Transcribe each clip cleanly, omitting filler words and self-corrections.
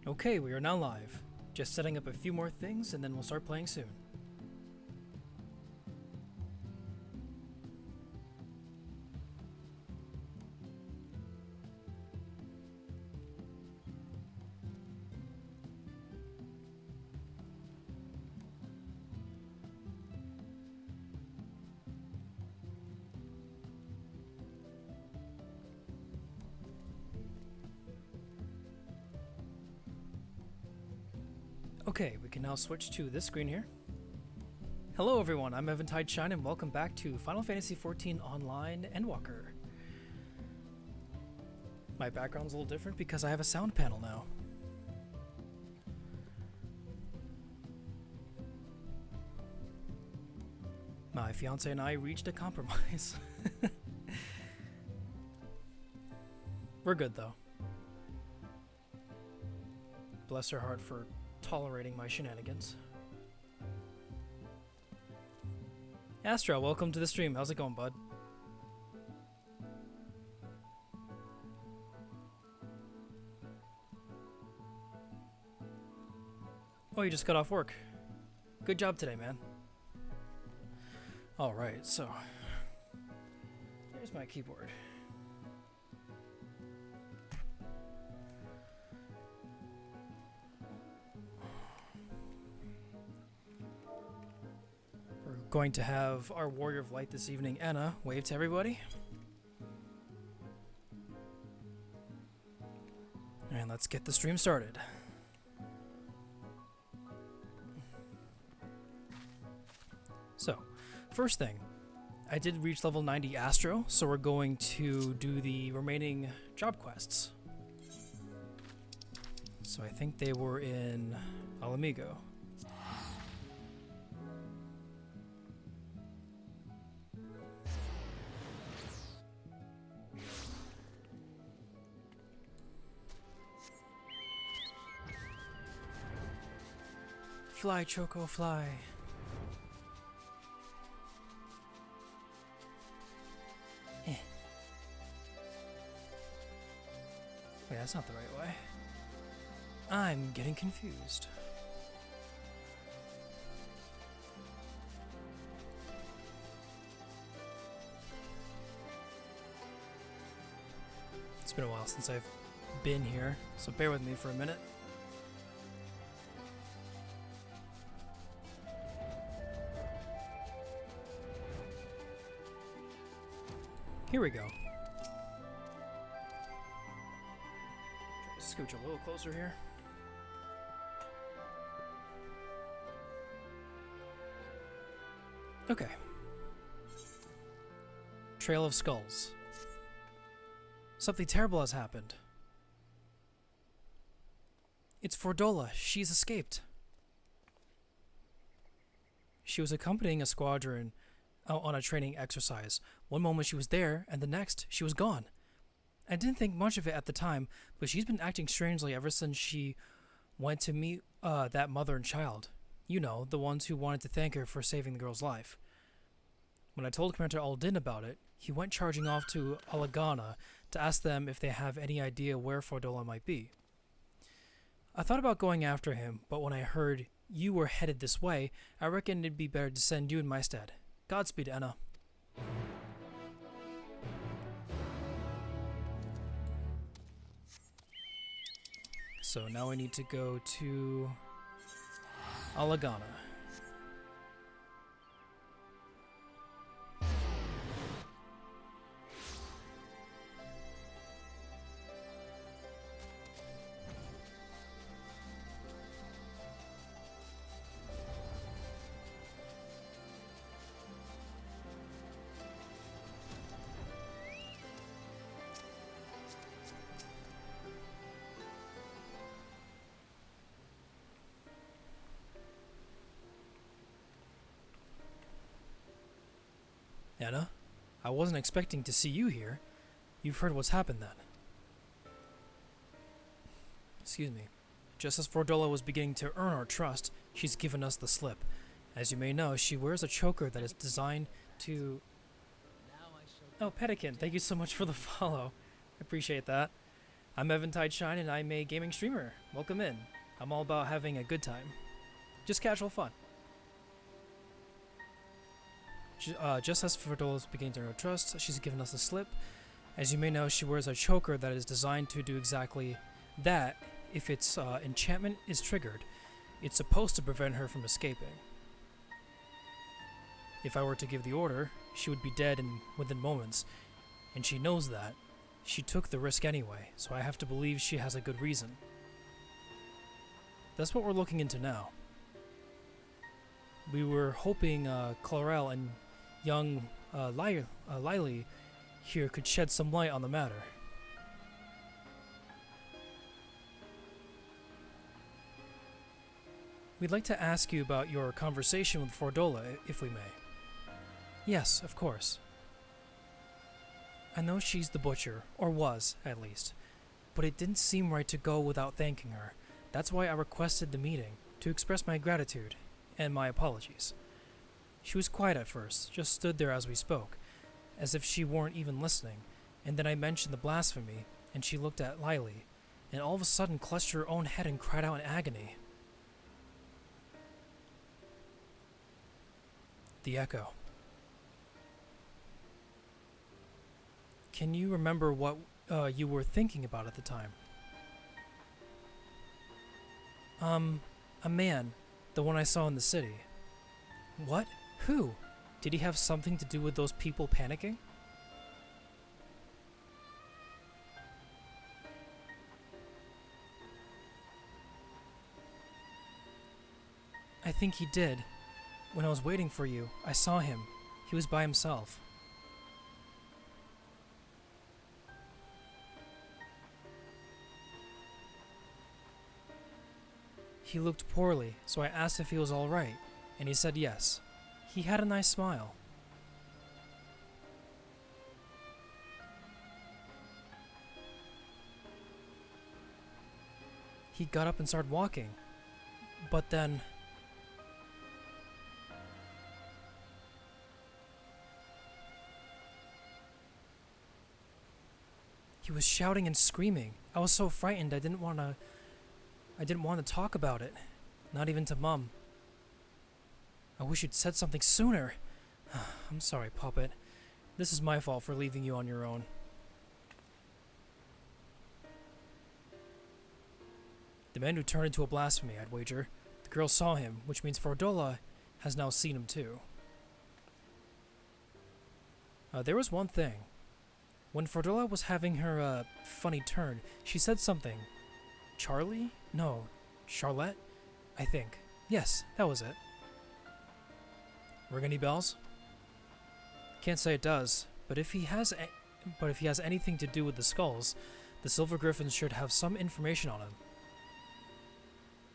Okay, we are now live. Just setting up a few more things and then we'll start playing soon. Okay, we can now switch to this screen here. Hello everyone, I'm Eventide Shine and welcome back to Final Fantasy XIV Online Endwalker. My background's a little different because I have a sound panel now. My fiance and I reached a compromise. We're good though. Bless her heart for tolerating my shenanigans. Astra, welcome to the stream. How's it going, bud? Oh, you just got off work. Good job today, man. Alright, so there's my keyboard. We're going to have our Warrior of Light this evening, Anna, wave to everybody. And let's get the stream started. So, first thing, I did reach level 90 Astro, so we're going to do the remaining job quests. So I think they were in Alamigo. Fly, Choco, fly. Eh. Wait, that's not the right way. I'm getting confused. It's been a while since I've been here, so bear with me for a minute. Here we go. Scooch a little closer here. Okay. Trail of Skulls. Something terrible has happened. It's Fordola. She's escaped. She was accompanying a squadron on a training exercise. One moment she was there, and the next she was gone. I didn't think much of it at the time, but she's been acting strangely ever since she went to meet that mother and child. You know, the ones who wanted to thank her for saving the girl's life. When I told Commander Aldin about it, he went charging off to Alagana to ask them if they have any idea where Fordola might be. I thought about going after him, but when I heard you were headed this way, I reckoned it'd be better to send you in my stead. Godspeed, Anna. So now I need to go to Alagana. Anna, I wasn't expecting to see you here. You've heard what's happened then. Excuse me. Just as Fordola was beginning to earn our trust, she's given us the slip. As you may know, she wears a choker that is designed to... Oh, Pedikin, thank you so much for the follow. I appreciate that. I'm Evan Tideshine, and I'm a gaming streamer. Welcome in. I'm all about having a good time. Just casual fun. Just as Ferdola's beginning to earn her trust, she's given us a slip. As you may know, she wears a choker that is designed to do exactly that. If its enchantment is triggered, it's supposed to prevent her from escaping. If I were to give the order, she would be dead within moments, and she knows that. She took the risk anyway, so I have to believe she has a good reason. That's what we're looking into now. We were hoping Clarel and young Lily here could shed some light on the matter. We'd like to ask you about your conversation with Fordola, if we may. Yes, of course. I know she's the butcher, or was, at least, but it didn't seem right to go without thanking her. That's why I requested the meeting, to express my gratitude, and my apologies. She was quiet at first, just stood there as we spoke, as if she weren't even listening, and then I mentioned the blasphemy, and she looked at Lily, and all of a sudden clutched her own head and cried out in agony. The echo. Can you remember what you were thinking about at the time? A man. The one I saw in the city. What? Who? Did he have something to do with those people panicking? I think he did. When I was waiting for you, I saw him. He was by himself. He looked poorly, so I asked if he was all right, and he said yes. He had a nice smile. He got up and started walking, but then... he was shouting and screaming. I was so frightened I didn't want to talk about it, not even to Mum. I wish you'd said something sooner. I'm sorry, Puppet. This is my fault for leaving you on your own. The man who turned into a blasphemy, I'd wager. The girl saw him, which means Fordola has now seen him too. There was one thing. When Fordola was having her funny turn, she said something. Charlie? No, Charlotte? I think. Yes, that was it. Ring any bells? Can't say it does, but if he has anything to do with the skulls, the Silver Griffins should have some information on him.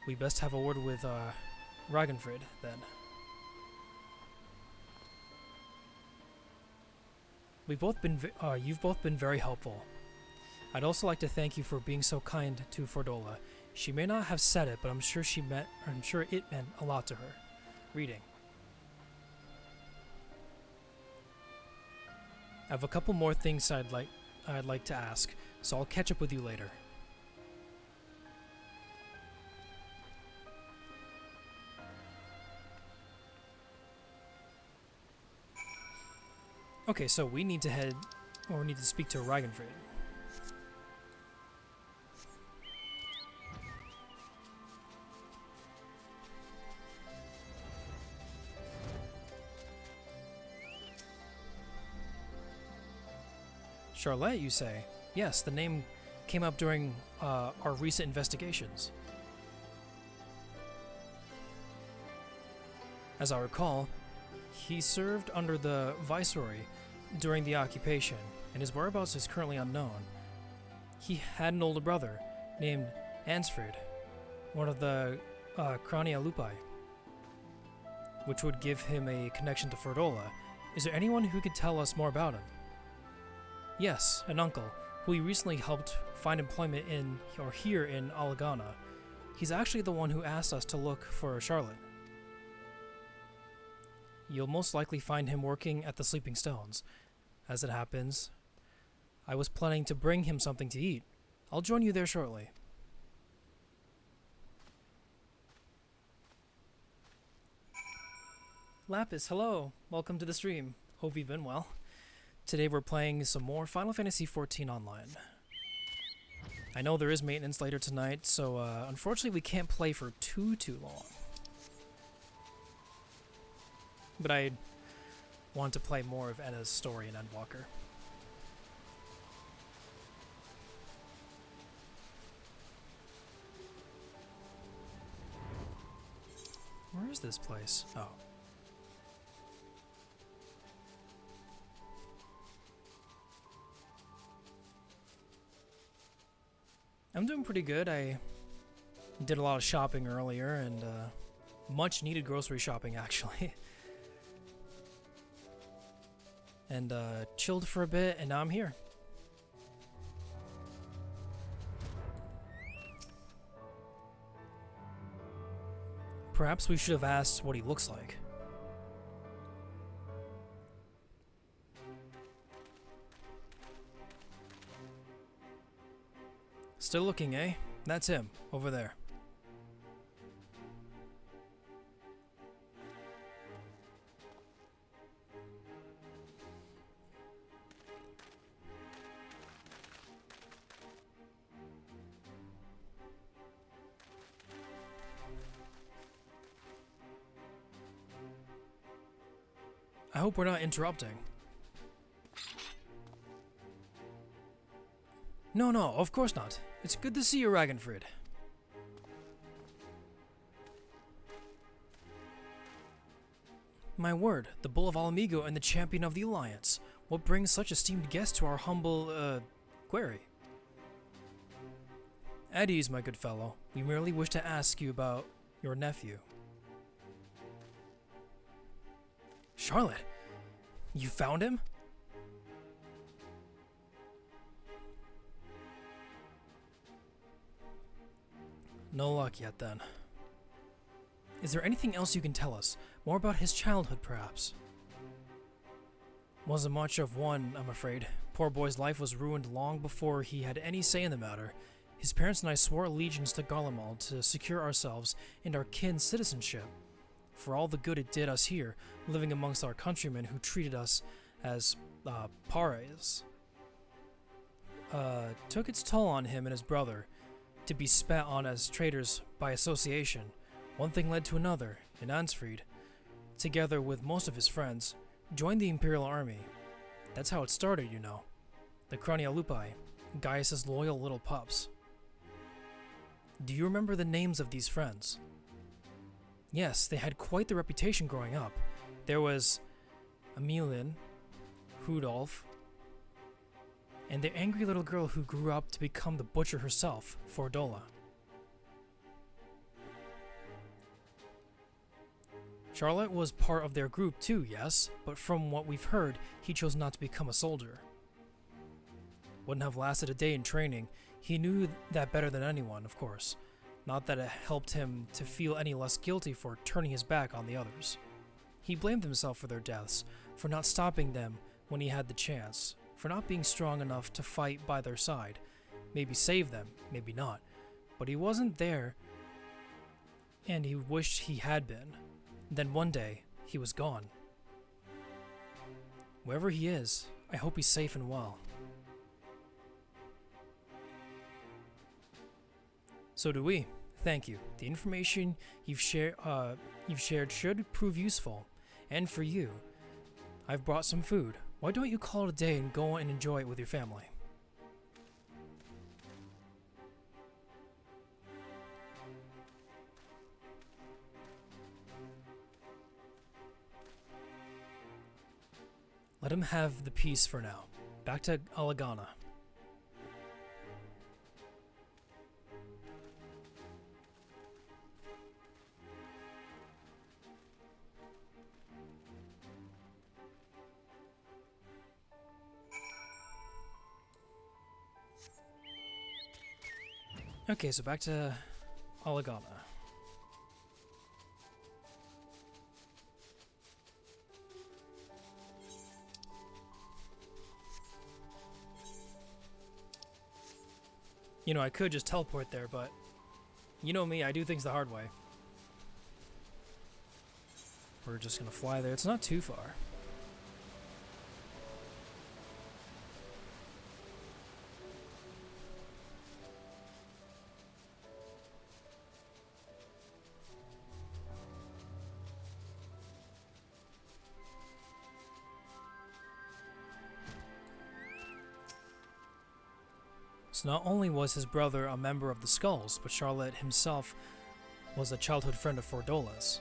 We best have a word with Ragenfrid, then. You've both been very helpful. I'd also like to thank you for being so kind to Fordola. She may not have said it, but I'm sure it meant a lot to her. Reading. I have a couple more things I'd like to ask, so I'll catch up with you later. Okay, so we need to speak to Ragenfrid. Charlotte, you say? Yes, the name came up during our recent investigations. As I recall, he served under the Viceroy during the occupation, and his whereabouts is currently unknown. He had an older brother named Ansfrid, one of the Crania Lupi, which would give him a connection to Fordola. Is there anyone who could tell us more about him? Yes, an uncle, who we recently helped find employment here in Alagana. He's actually the one who asked us to look for Charlotte. You'll most likely find him working at the Sleeping Stones. As it happens, I was planning to bring him something to eat. I'll join you there shortly. Lapis, hello. Welcome to the stream. Hope you've been well. Today we're playing some more Final Fantasy XIV Online. I know there is maintenance later tonight, so unfortunately we can't play for too long. But I want to play more of Enna's story in Endwalker. Where is this place? Oh. I'm doing pretty good. I did a lot of shopping earlier, and much needed grocery shopping actually. And chilled for a bit, and now I'm here. Perhaps we should have asked what he looks like. Still looking, eh? That's him, over there. I hope we're not interrupting. No, of course not. It's good to see you, Ragnfrid. My word, the Bull of Alamigo and the Champion of the Alliance. What brings such esteemed guests to our humble, query? At ease, my good fellow. We merely wish to ask you about your nephew. Charlotte, you found him? No luck yet, then. Is there anything else you can tell us? More about his childhood, perhaps? Wasn't much of one, I'm afraid. Poor boy's life was ruined long before he had any say in the matter. His parents and I swore allegiance to Garlemald to secure ourselves and our kin's citizenship. For all the good it did us here, living amongst our countrymen who treated us as, pares. Took its toll on him and his brother, to be spat on as traitors by association. One thing led to another, and Ansfried, together with most of his friends, joined the Imperial Army. That's how it started, you know. The Crania Lupi, Gaius's loyal little pups. Do you remember the names of these friends? Yes, they had quite the reputation growing up. There was Emilian, Rudolph, and the angry little girl who grew up to become the butcher herself, Fordola. Charlotte was part of their group too, yes, but from what we've heard, he chose not to become a soldier. Wouldn't have lasted a day in training. He knew that better than anyone, of course. Not that it helped him to feel any less guilty for turning his back on the others. He blamed himself for their deaths, for not stopping them when he had the chance, for not being strong enough to fight by their side. Maybe save them, maybe not. But he wasn't there, and he wished he had been. Then one day, he was gone. Wherever he is, I hope he's safe and well. So do we. Thank you. The information you've shared should prove useful. And for you, I've brought some food. Why don't you call it a day and go and enjoy it with your family? Let him have the peace for now. Back to Alagana. Okay, so back to Alagana. You know, I could just teleport there, but you know me, I do things the hard way. We're just gonna fly there. It's not too far. So not only was his brother a member of the Skulls, but Charlotte himself was a childhood friend of Fordola's.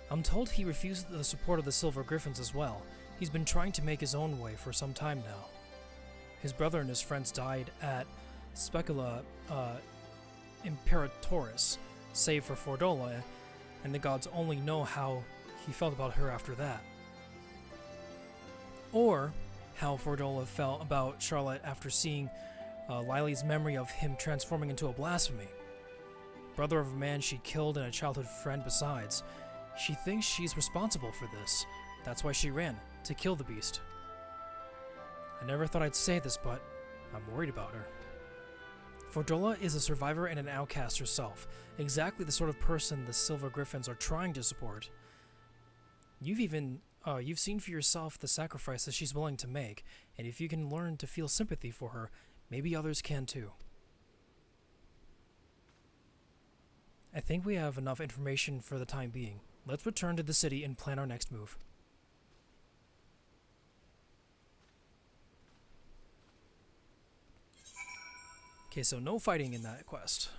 I'm told he refused the support of the Silver Griffins as well. He's been trying to make his own way for some time now. His brother and his friends died at Specula Imperatoris, save for Fordola, and the gods only know how he felt about her after that. Or how Fordola felt about Charlotte after seeing Lily's memory of him transforming into a blasphemy. Brother of a man she killed and a childhood friend besides. She thinks she's responsible for this. That's why she ran, to kill the beast. I never thought I'd say this, but I'm worried about her. Fordola is a survivor and an outcast herself, exactly the sort of person the Silver Griffins are trying to support. You've seen for yourself the sacrifices she's willing to make, and if you can learn to feel sympathy for her, maybe others can too. I think we have enough information for the time being. Let's return to the city and plan our next move. Okay, so no fighting in that quest.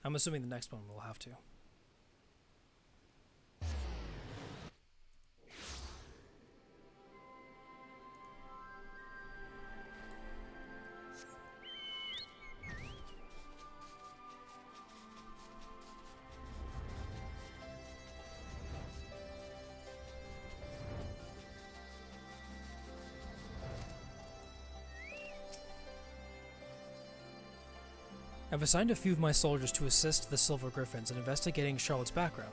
I'm assuming the next one we'll have to. I've assigned a few of my soldiers to assist the Silver Griffins in investigating Charlotte's background.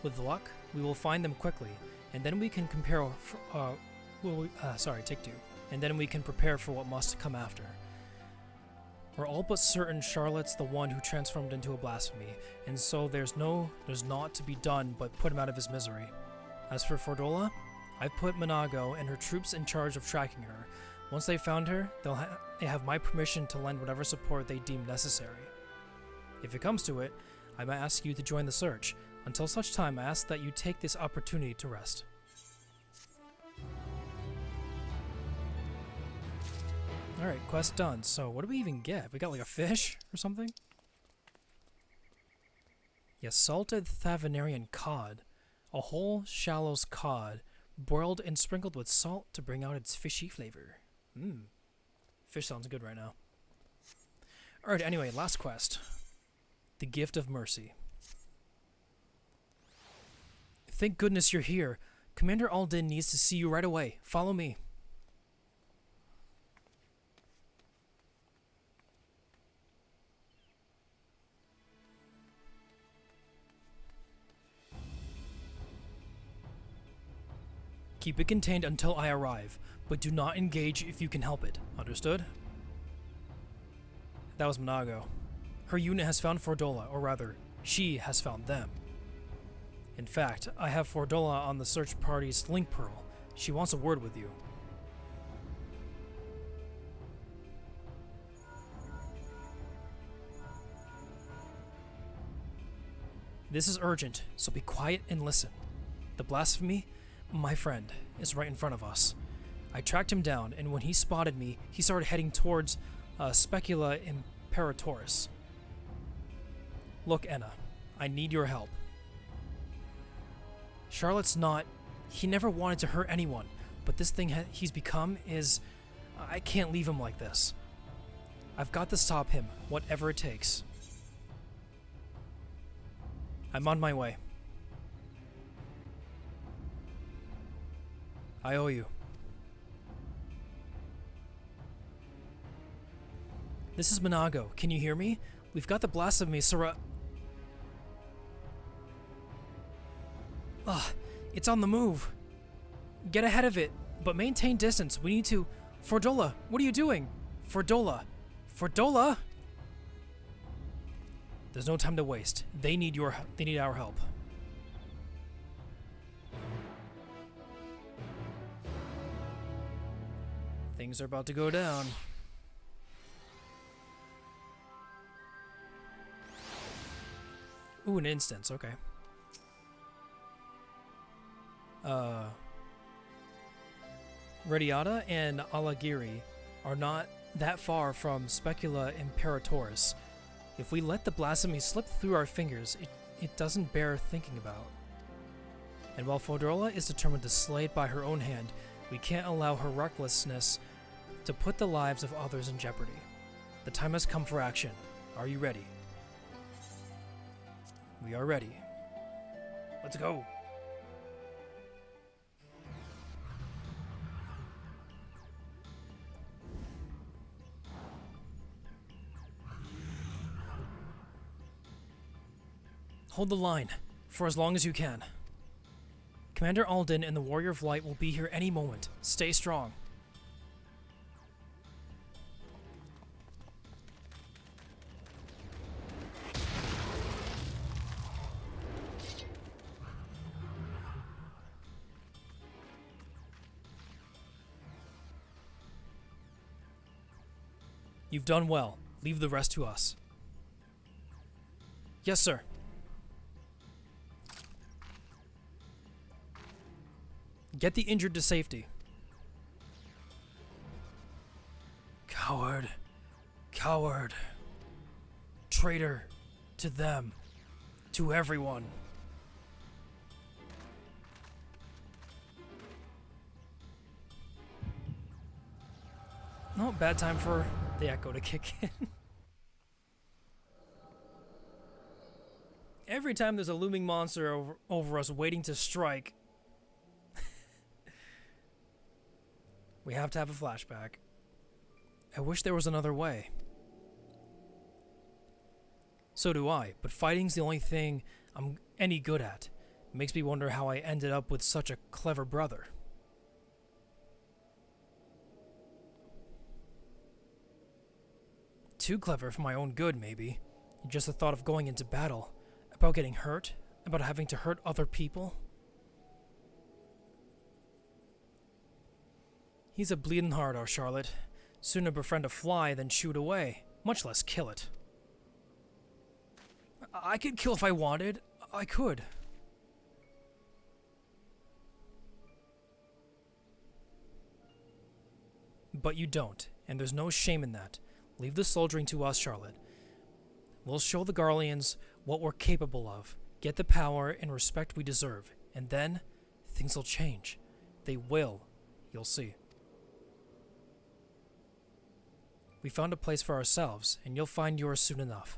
With luck, we will find them quickly, and then we can compare. Take two. And then we can prepare for what must come after. We're all but certain Charlotte's the one who transformed into a blasphemy, and so there's naught to be done but put him out of his misery. As for Fordola, I've put Minago and her troops in charge of tracking her. Once they found her, they have my permission to lend whatever support they deem necessary. If it comes to it, I might ask you to join the search. Until such time, I ask that you take this opportunity to rest. Alright, quest done. So, what do we even get? We got like a fish or something? Yeah, salted Thavanarian cod. A whole shallow's cod, boiled and sprinkled with salt to bring out its fishy flavor. Fish sounds good right now. Alright, anyway, last quest. The Gift of Mercy. Thank goodness you're here. Commander Aldin needs to see you right away. Follow me. Keep it contained until I arrive, but do not engage if you can help it. Understood? That was Minago. Her unit has found Fordola, or rather, she has found them. In fact, I have Fordola on the search party's link pearl. She wants a word with you. This is urgent, so be quiet and listen. The blasphemy, my friend, is right in front of us. I tracked him down, and when he spotted me, he started heading towards Specula Imperatoris. Look, Enna, I need your help. Charlotte's not... He never wanted to hurt anyone, but this thing he's become is... I can't leave him like this. I've got to stop him, whatever it takes. I'm on my way. I owe you. This is Minago. Can you hear me? We've got the blasphemy, it's on the move. Get ahead of it, but maintain distance. We need to... Fordola, what are you doing? Fordola. For Dola! There's no time to waste. They need our help. Things are about to go down. Ooh, an instance, okay. Radiata and Alagiri are not that far from Specula Imperatoris. If we let the blasphemy slip through our fingers, it doesn't bear thinking about. And while Fodorla is determined to slay it by her own hand, we can't allow her recklessness to put the lives of others in jeopardy. The time has come for action. Are you ready? We are ready. Let's go! Hold the line, for as long as you can. Commander Alden and the Warrior of Light will be here any moment. Stay strong. You've done well. Leave the rest to us. Yes, sir. Get the injured to safety. Coward. Coward. Traitor. To them. To everyone. No, bad time for the echo to kick in. Every time there's a looming monster over us waiting to strike, we have to have a flashback. I wish there was another way. So do I, but fighting's the only thing I'm any good at. It makes me wonder how I ended up with such a clever brother. Too clever for my own good, maybe. Just the thought of going into battle, about getting hurt, about having to hurt other people. He's a bleeding heart, our Charlotte. Sooner befriend a fly than shoot away, much less kill it. I could kill if I wanted. I could. But you don't, and there's no shame in that. Leave the soldiering to us, Charlotte. We'll show the Garleans what we're capable of, get the power and respect we deserve, and then things will change. They will. You'll see. We found a place for ourselves, and you'll find yours soon enough.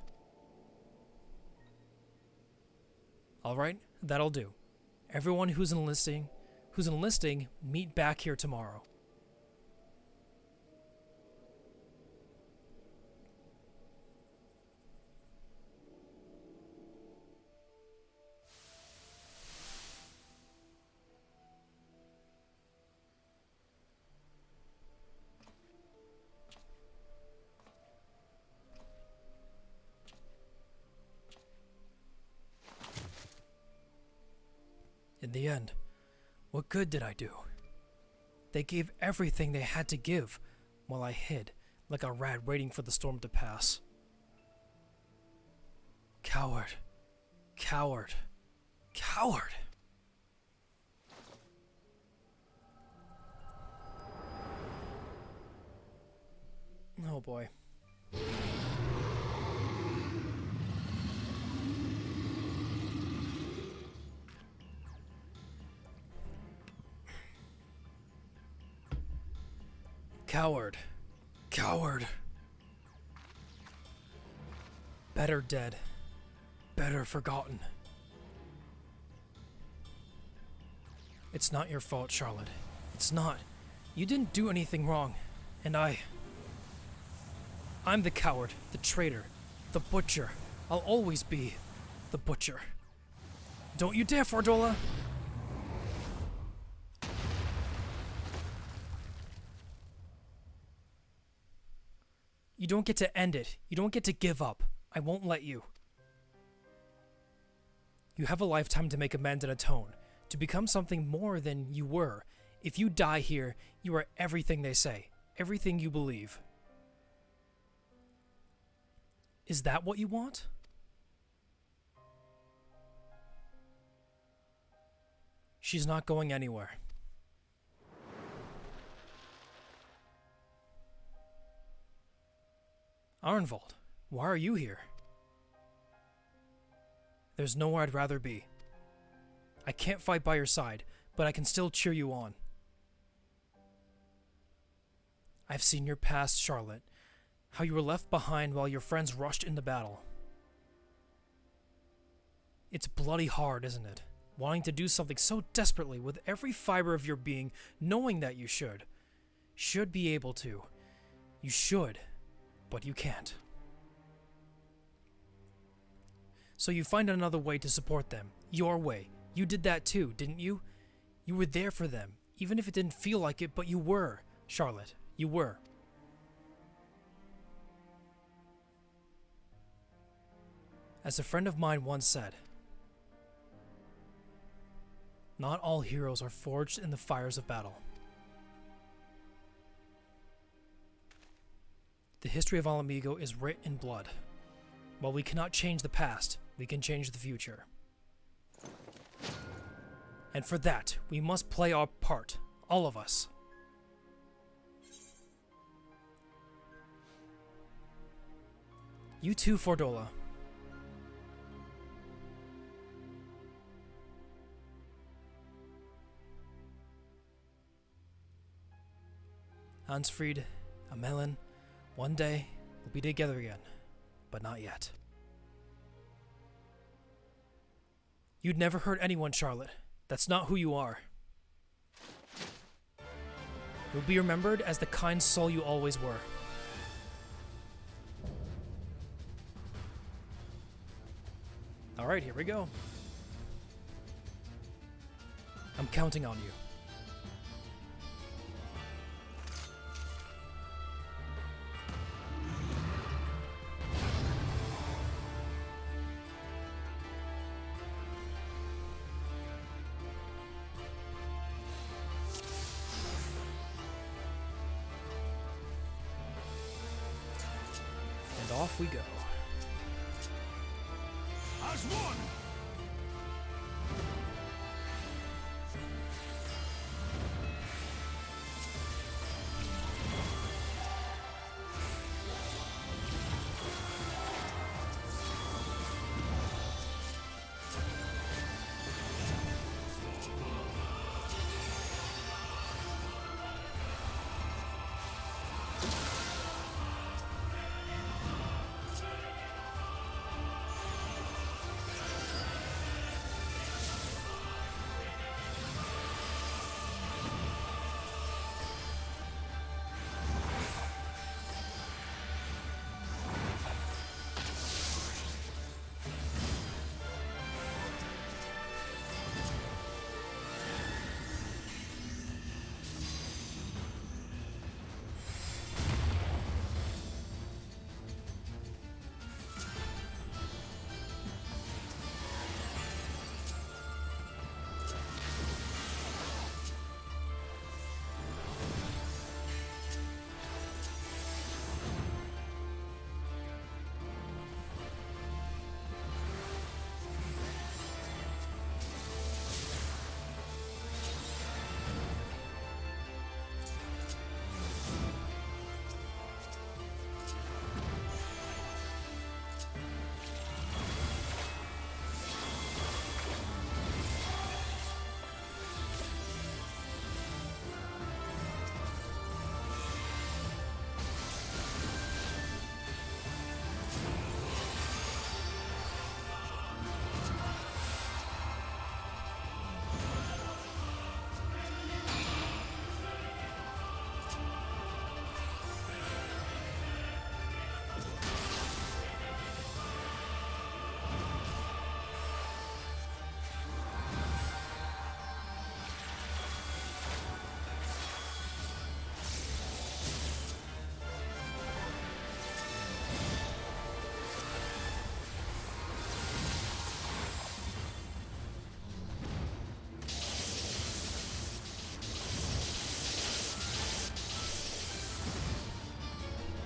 Alright, that'll do. Everyone who's enlisting, meet back here tomorrow. In the end, what good did I do? They gave everything they had to give, while I hid, like a rat waiting for the storm to pass. Coward. Coward. Coward! Oh boy. Coward. Coward. Better dead. Better forgotten. It's not your fault, Charlotte. It's not. You didn't do anything wrong. And I'm the coward, the traitor, the butcher. I'll always be the butcher. Don't you dare, Fordola! You don't get to end it. You don't get to give up. I won't let you. You have a lifetime to make amends and atone, to become something more than you were. If you die here, you are everything they say, everything you believe. Is that what you want? She's not going anywhere. Arnvald, why are you here? There's nowhere I'd rather be. I can't fight by your side, but I can still cheer you on. I've seen your past, Charlotte, how you were left behind while your friends rushed into battle. It's bloody hard, isn't it? Wanting to do something so desperately with every fiber of your being, knowing that you should be able to. You should, but you can't. So you find another way to support them, your way. You did that too, didn't you? You were there for them, even if it didn't feel like it, but you were, Charlotte, you were. As a friend of mine once said, not all heroes are forged in the fires of battle. The history of Alamigo is writ in blood. While we cannot change the past, we can change the future. And for that, we must play our part, all of us. You too, Fordola. Hansfried, Amelin, one day we'll be together again, but not yet. You'd never hurt anyone, Charlotte. That's not who you are. You'll be remembered as the kind soul you always were. Alright, here we go. I'm counting on you. And off we go. As one!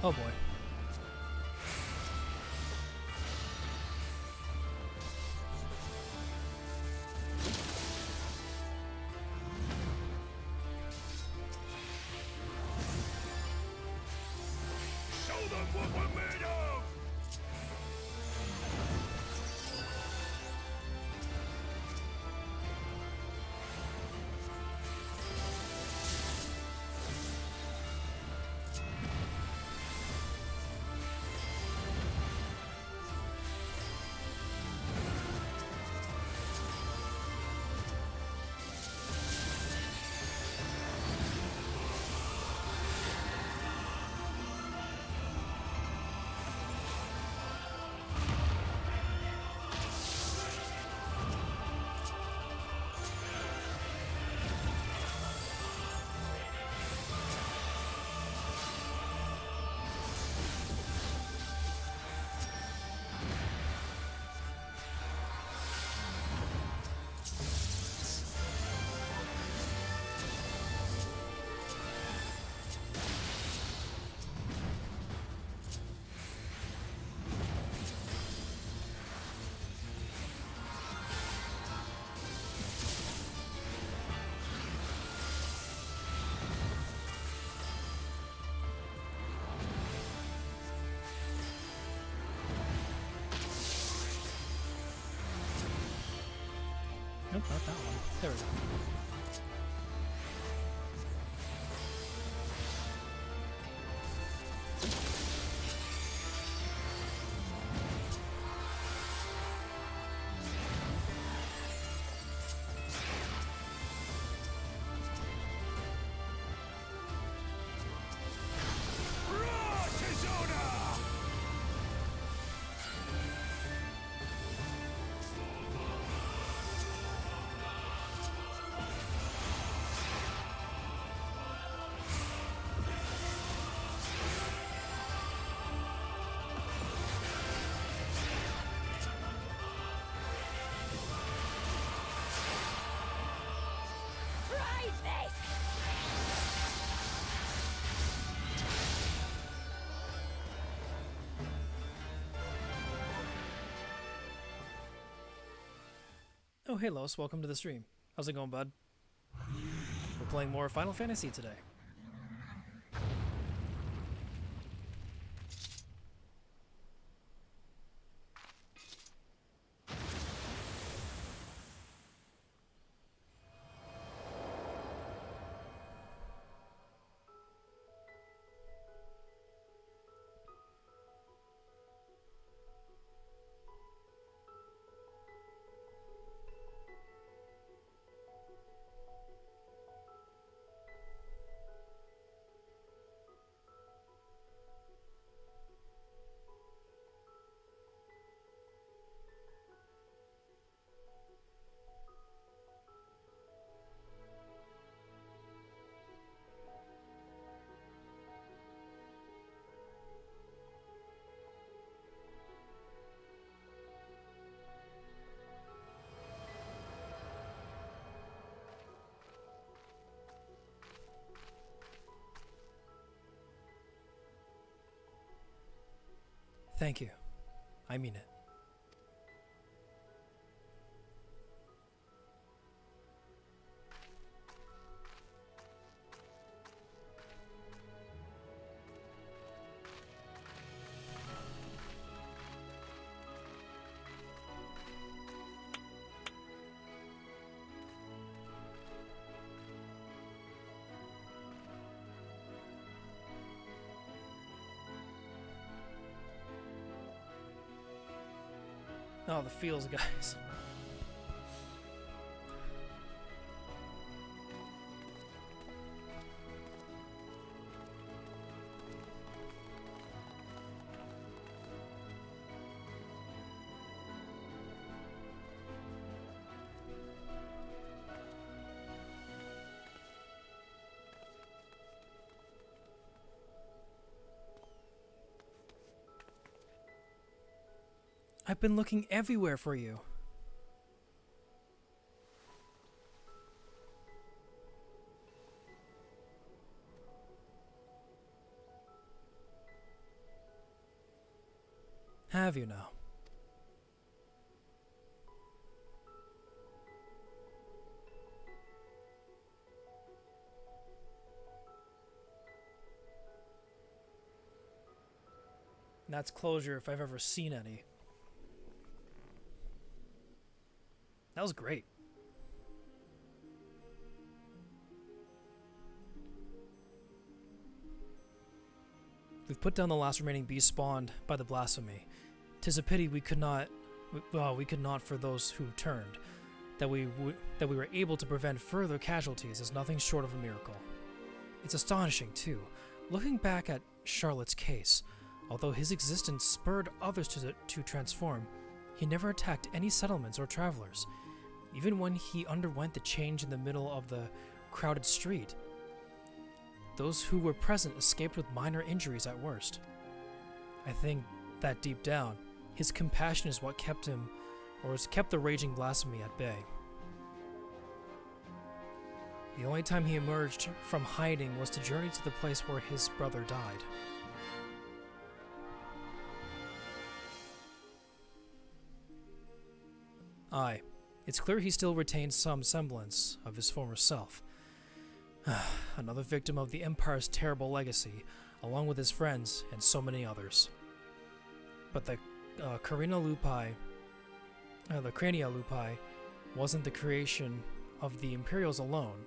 Oh boy. Show them what we're made of! Nope, not that one. There we go. Raw Tizona! Try this! Oh, hey Los, welcome to the stream. How's it going, bud? We're playing more Final Fantasy today. Thank you. I mean it. Oh, the feels, guys. I've been looking everywhere for you. Have you now? That's closure if I've ever seen any. That was great. We've put down the last remaining beast spawned by the blasphemy. 'Tis a pity we could not for those who turned. That we were able to prevent further casualties is nothing short of a miracle. It's astonishing, too, looking back at Charlotte's case. Although his existence spurred others to transform, he never attacked any settlements or travelers. Even when he underwent the change in the middle of the crowded street, those who were present escaped with minor injuries at worst. I think that deep down, his compassion is what kept the raging blasphemy at bay. The only time he emerged from hiding was to journey to the place where his brother died. Aye, it's clear he still retains some semblance of his former self. Another victim of the Empire's terrible legacy, along with his friends and so many others. But the Crania Lupi wasn't the creation of the Imperials alone.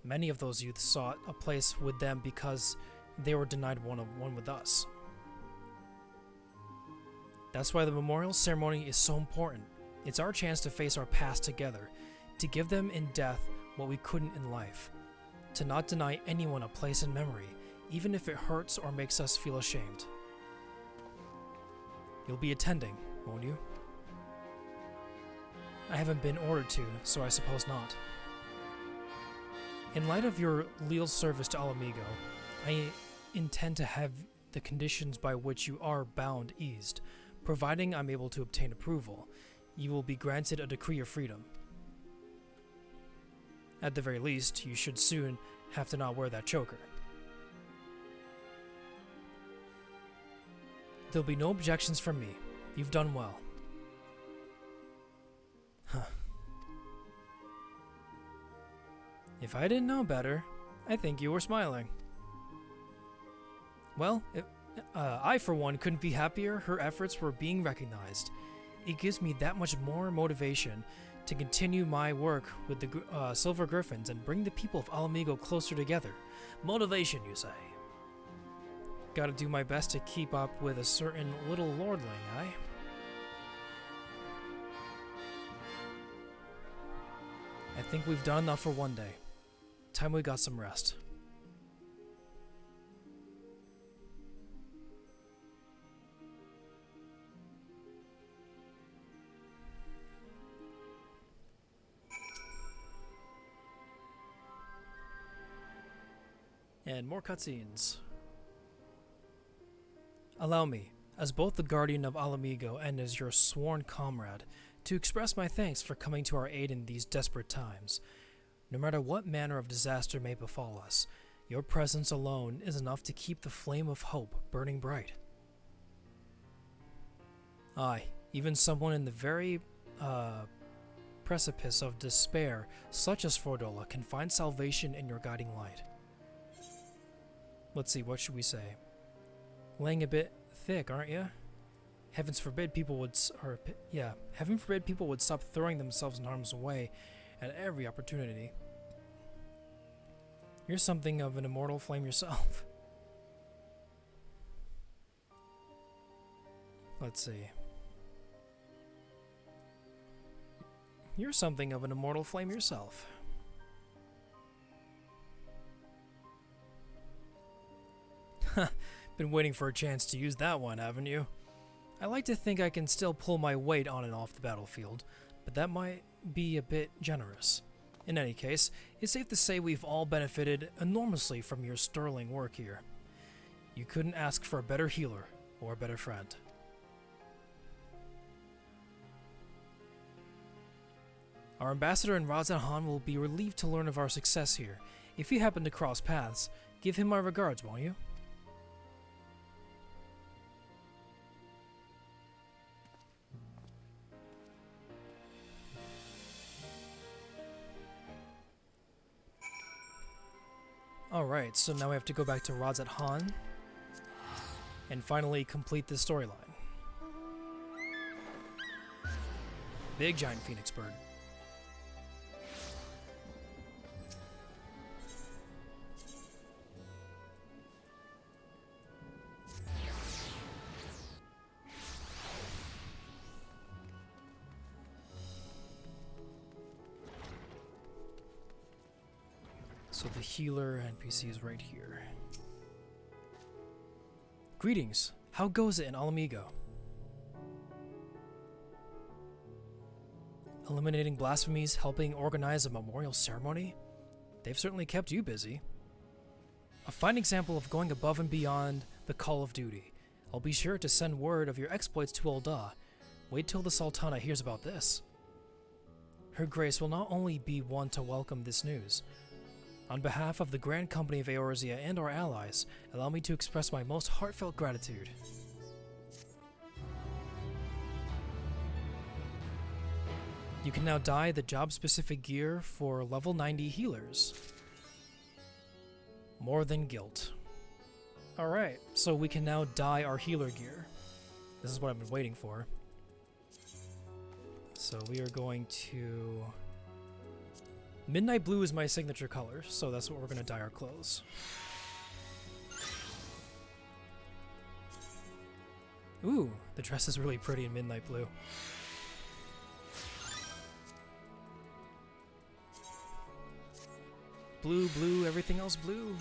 Many of those youths sought a place with them because they were denied one with us. That's why the memorial ceremony is so important. It's our chance to face our past together, to give them in death what we couldn't in life, to not deny anyone a place in memory, even if it hurts or makes us feel ashamed. You'll be attending, won't you? I haven't been ordered to, so I suppose not. In light of your leal service to Alamigo, I intend to have the conditions by which you are bound eased, providing I'm able to obtain approval. You will be granted a decree of freedom. At the very least, you should soon have to not wear that choker. There'll be no objections from me. You've done well. Huh. If I didn't know better, I think you were smiling. Well, I for one couldn't be happier her efforts were being recognized. It gives me that much more motivation to continue my work with the Silver Griffins and bring the people of Alamigo closer together. Motivation, you say? Gotta do my best to keep up with a certain little lordling, eh? I think we've done enough for one day. Time we got some rest. And more cutscenes. Allow me, as both the guardian of Alamigo and as your sworn comrade, to express my thanks for coming to our aid in these desperate times. No matter what manner of disaster may befall us, your presence alone is enough to keep the flame of hope burning bright. Aye, even someone in the very precipice of despair, such as Fordola, can find salvation in your guiding light. Let's see, what should we say? Laying a bit thick, aren't you? Heaven forbid people would stop throwing themselves in harm's way at every opportunity. You're something of an immortal flame yourself. Let's see. You're something of an immortal flame yourself. Been waiting for a chance to use that one, haven't you? I like to think I can still pull my weight on and off the battlefield, but that might be a bit generous. In any case, it's safe to say we've all benefited enormously from your sterling work here. You couldn't ask for a better healer or a better friend. Our ambassador in Razan will be relieved to learn of our success here. If you happen to cross paths, give him my regards, won't you? Alright, so now we have to go back to Rods at Han and finally complete this storyline. Big giant phoenix bird. So the healer NPC is right here. Greetings. How goes it in Alamigo? Eliminating blasphemies, helping organize a memorial ceremony? They've certainly kept you busy. A fine example of going above and beyond the call of duty. I'll be sure to send word of your exploits to Ul'dah. Wait till the Sultana hears about this. Her Grace will not only be one to welcome this news. On behalf of the Grand Company of Eorzea and our allies, allow me to express my most heartfelt gratitude. You can now dye the job-specific gear for level 90 healers. More than guilt. Alright, so we can now dye our healer gear. This is what I've been waiting for. So we are going to... Midnight blue is my signature color, so that's what we're going to dye our clothes. Ooh, the dress is really pretty in midnight blue. Blue, blue, everything else blue.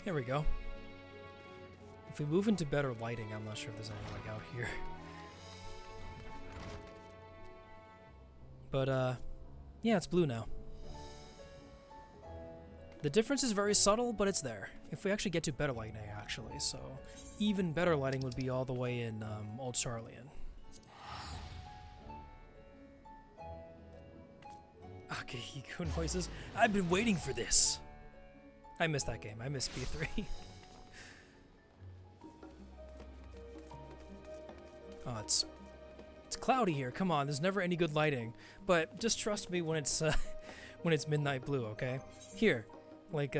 There we go. If we move into better lighting, I'm not sure if there's any like out here. But yeah, it's blue now. The difference is very subtle, but it's there. If we actually get to better lighting, actually, so even better lighting would be all the way in Old Charlian. Akihiko noises. I've been waiting for this. I missed that game. I missed B3. Oh, it's cloudy here. Come on, there's never any good lighting. But just trust me when it's when it's midnight blue, okay? Here, like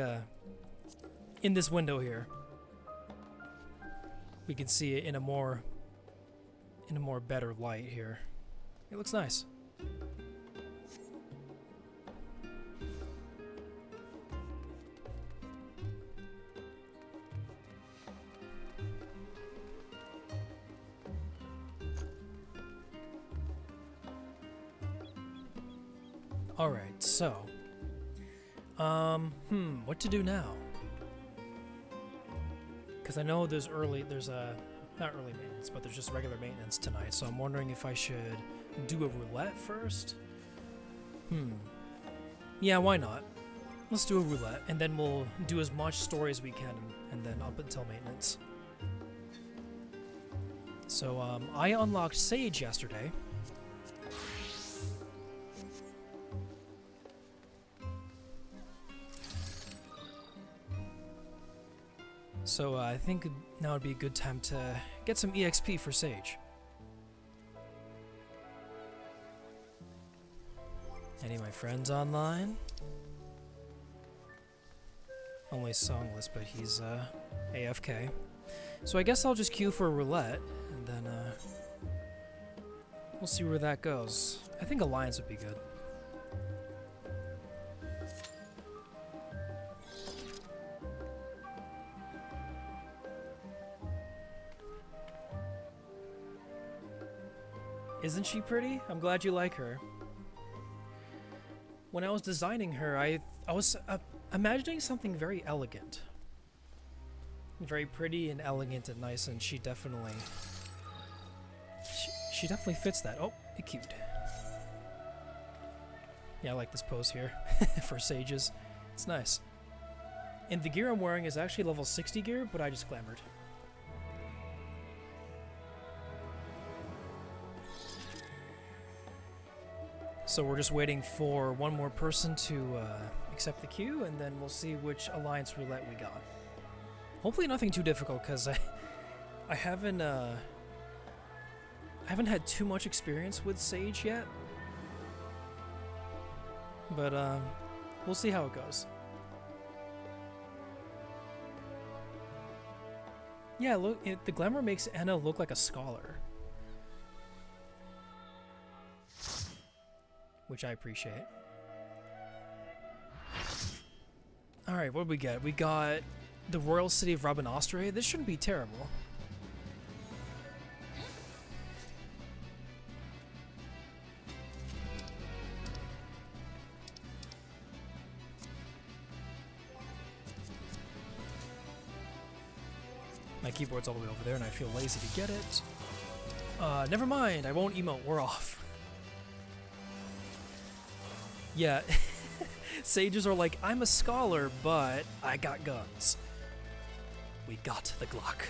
in this window here, we can see it in a more better light here. It looks nice. Alright, so, what to do now? Because I know there's not early maintenance, but there's just regular maintenance tonight, so I'm wondering if I should do a roulette first? Yeah, why not? Let's do a roulette, and then we'll do as much story as we can, and then up until maintenance. So, I unlocked Sage yesterday. So I think now would be a good time to get some EXP for Sage. Any of my friends online? Only Songless, but he's AFK. So I guess I'll just queue for a roulette, and then we'll see where that goes. I think Alliance would be good. Isn't she pretty? I'm glad you like her. When I was designing her, I was imagining something very elegant. Very pretty and elegant and nice, and she definitely fits that. Oh, it cute. Yeah, I like this pose here for sages. It's nice. And the gear I'm wearing is actually level 60 gear, but I just glamored. So we're just waiting for one more person to accept the queue, and then we'll see which alliance roulette we got. Hopefully nothing too difficult, because I haven't had too much experience with Sage yet. But we'll see how it goes. Yeah, look, the glamour makes Anna look like a scholar, which I appreciate. Alright, what do we get? We got the royal city of Rabanastre. This shouldn't be terrible. My keyboard's all the way over there and I feel lazy to get it. Never mind, I won't emote, we're off. Yeah, sages are like, I'm a scholar, but I got guns. We got the Glock.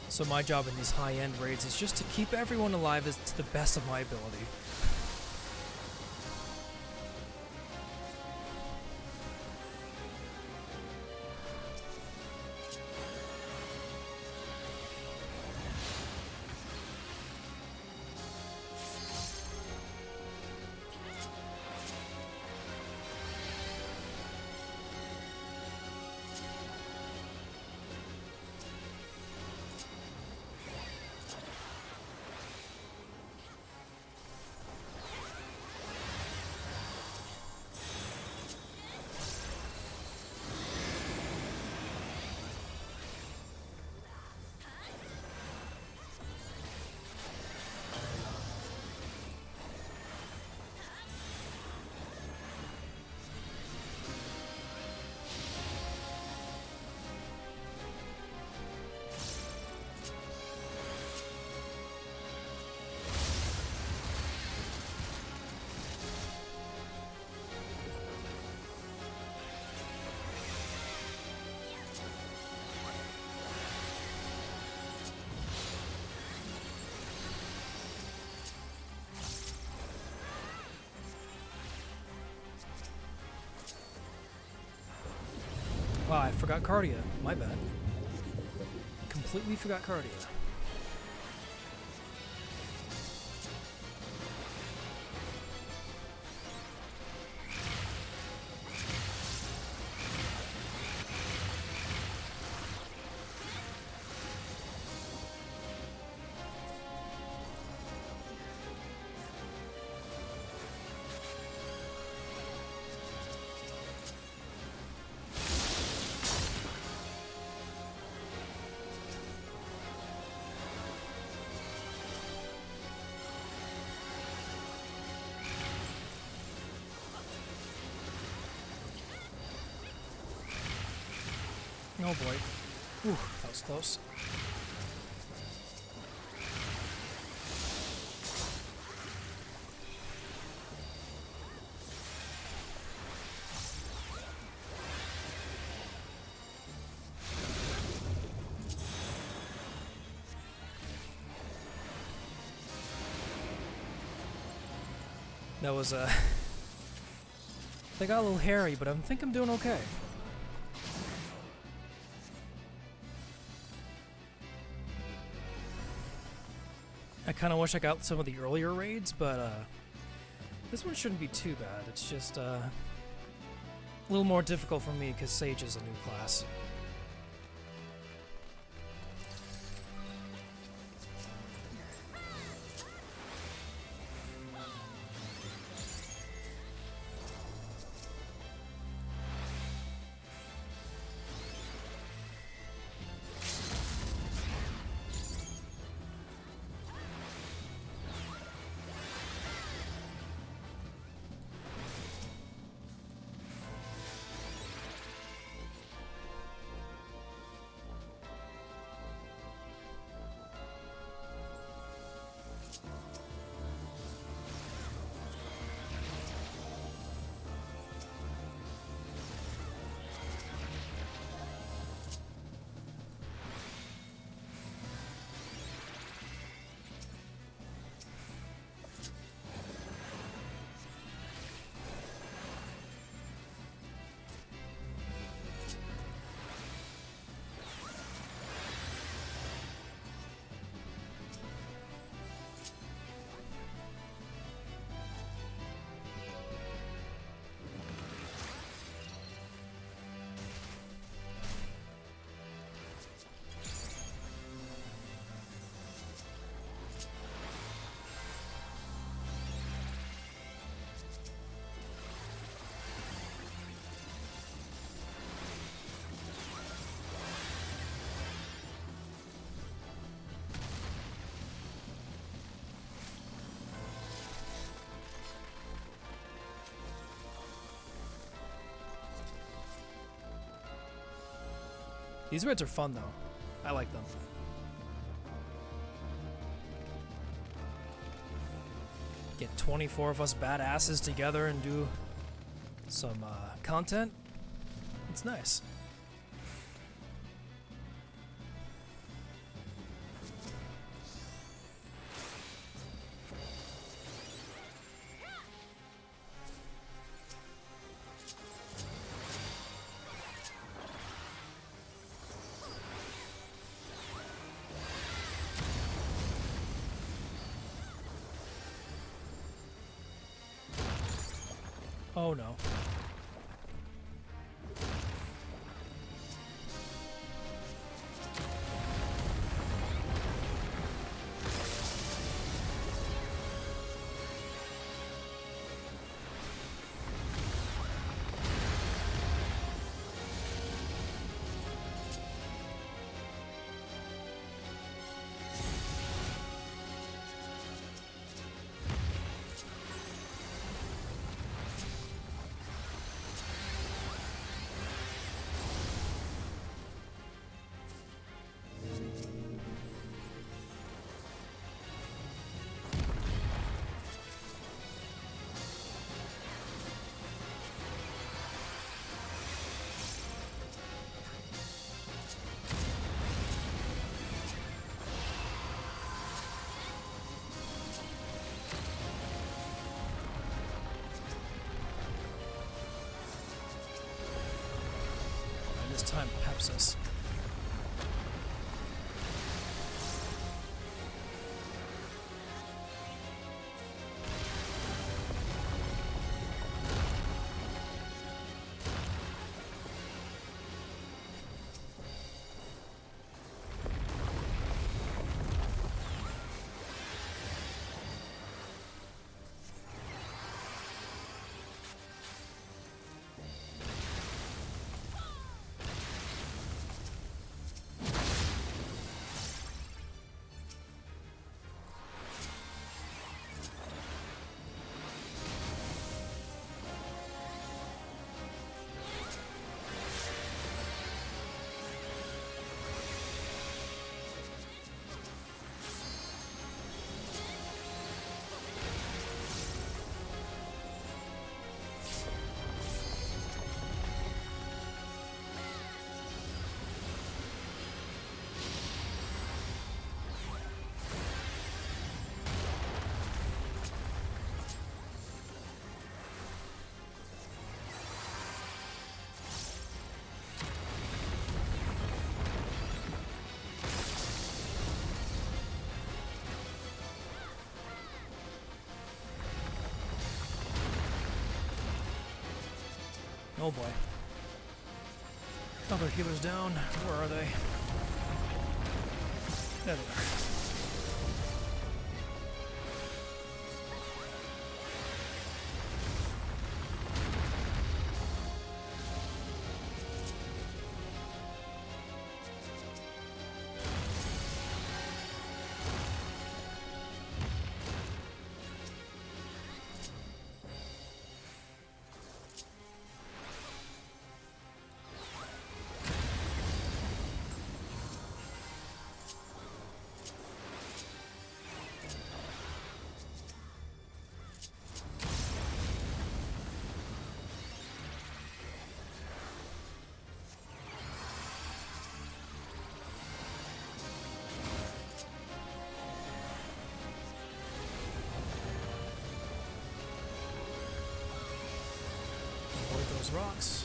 So my job in these high-end raids is just to keep everyone alive as to the best of my ability. Wow, I forgot Cardia. My bad. Completely forgot Cardia. Oh boy. Ooh, that was close. That was They got a little hairy, but I think I'm doing okay. I kind of wish I got some of the earlier raids, but this one shouldn't be too bad. It's just a little more difficult for me because Sage is a new class. These raids are fun though. I like them. Get 24 of us badasses together and do some content. It's nice. Oh no. This time peps us. Oh boy. Other healers down. Where are they? There they are. Avoid those rocks.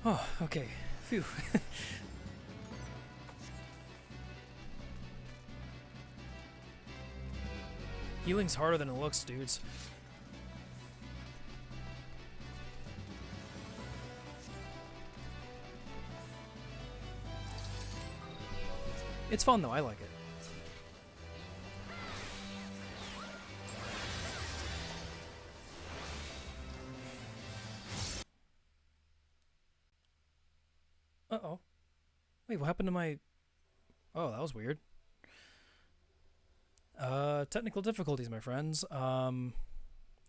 Oh, okay. Phew. Healing's harder than it looks, dudes. It's fun though, I like it. Uh-oh. Wait, what happened to my... Oh, that was weird. Technical difficulties, my friends.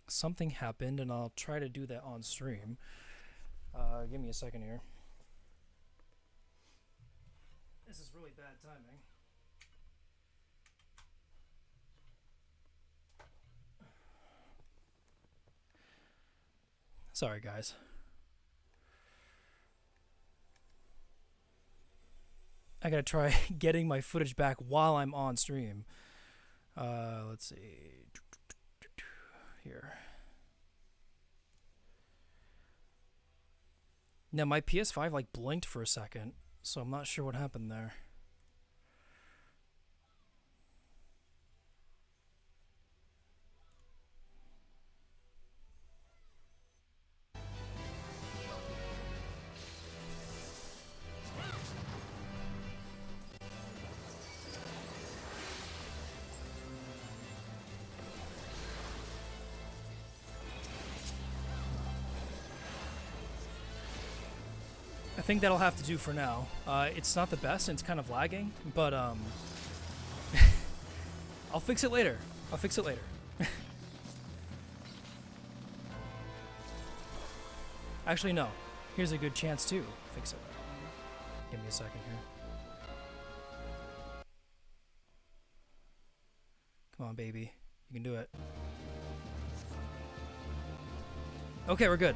Something happened, and I'll try to do that on stream. Give me a second here. This is really bad timing. Sorry, guys. I gotta try getting my footage back while I'm on stream. Let's see. Here. Now, my PS5 like blinked for a second, so I'm not sure what happened there. I think that'll have to do for now. It's not the best, and it's kind of lagging, but I'll fix it later. I'll fix it later. Actually, no. Here's a good chance to fix it. Give me a second here. Come on, baby. You can do it. Okay, we're good.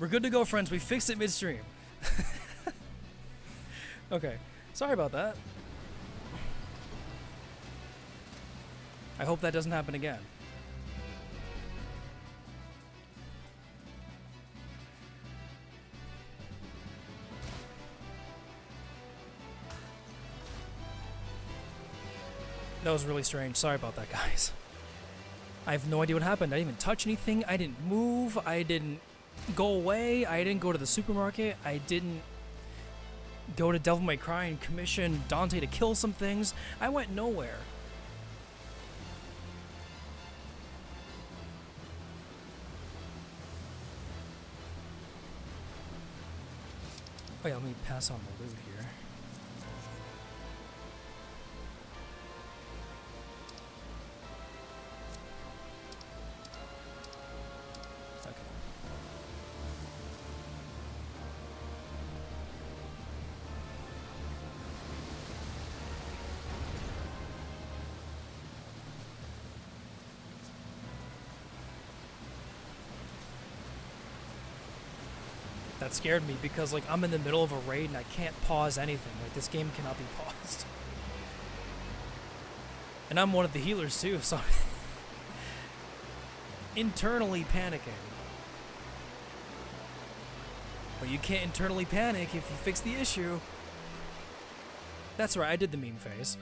We're good to go, friends. We fixed it midstream. Okay. Sorry about that. I hope that doesn't happen again. That was really strange. Sorry about that, guys. I have no idea what happened. I didn't even touch anything. I didn't move. I didn't go away. I didn't go to the supermarket. I didn't go to Devil May Cry and commission Dante to kill some things. I went nowhere. Oh yeah, let me pass on the loot here. Okay. That scared me because like I'm in the middle of a raid and I can't pause anything. Like this game cannot be paused. And I'm one of the healers too, so I'm internally panicking. But you can't internally panic if you fix the issue. That's right, I did the meme phase.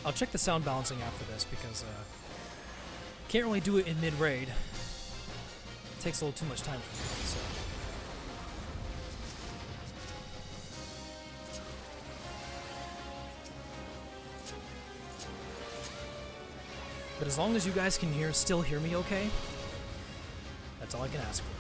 I'll check the sound balancing after this because can't really do it in mid-raid. Takes a little too much time for me, so. But as long as you guys can still hear me okay, that's all I can ask for.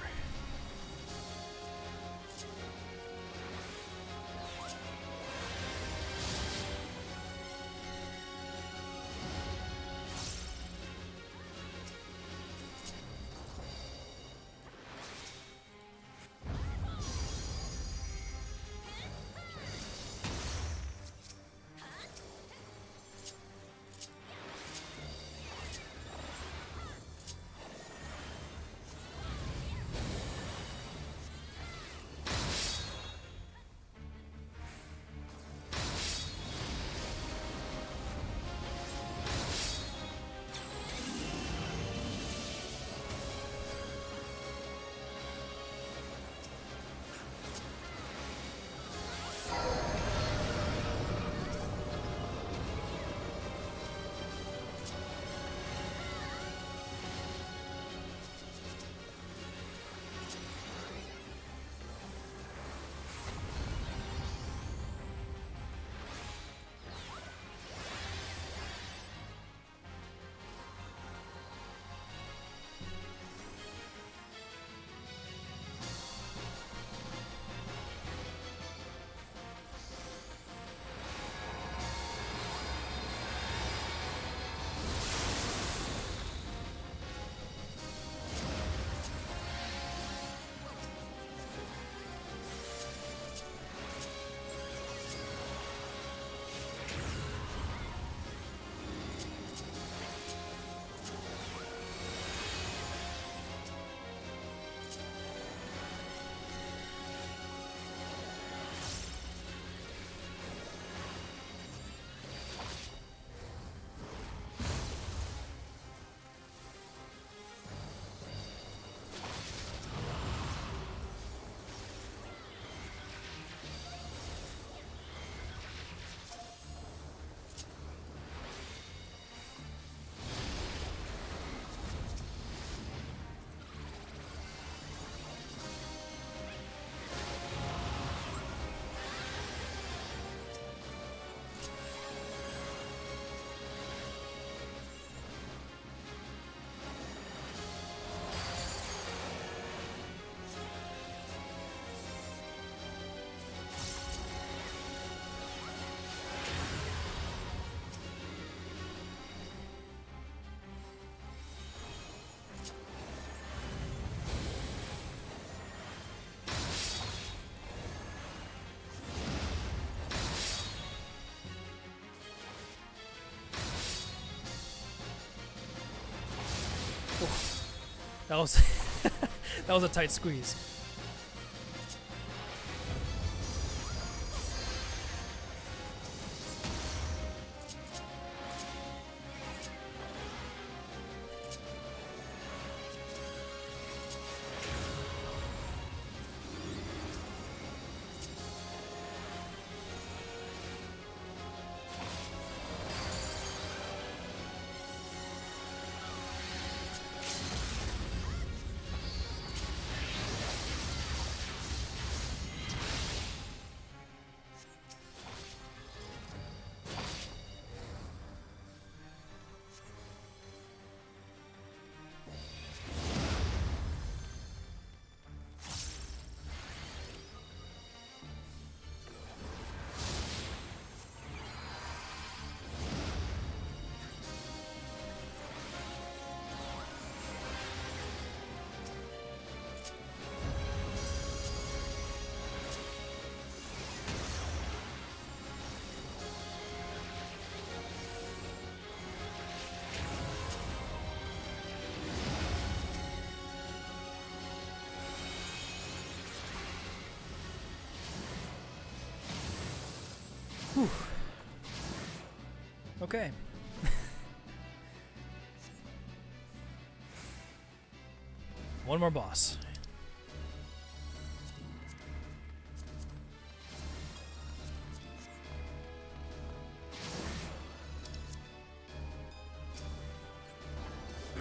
That was that was a tight squeeze. Whew. Okay. One more boss.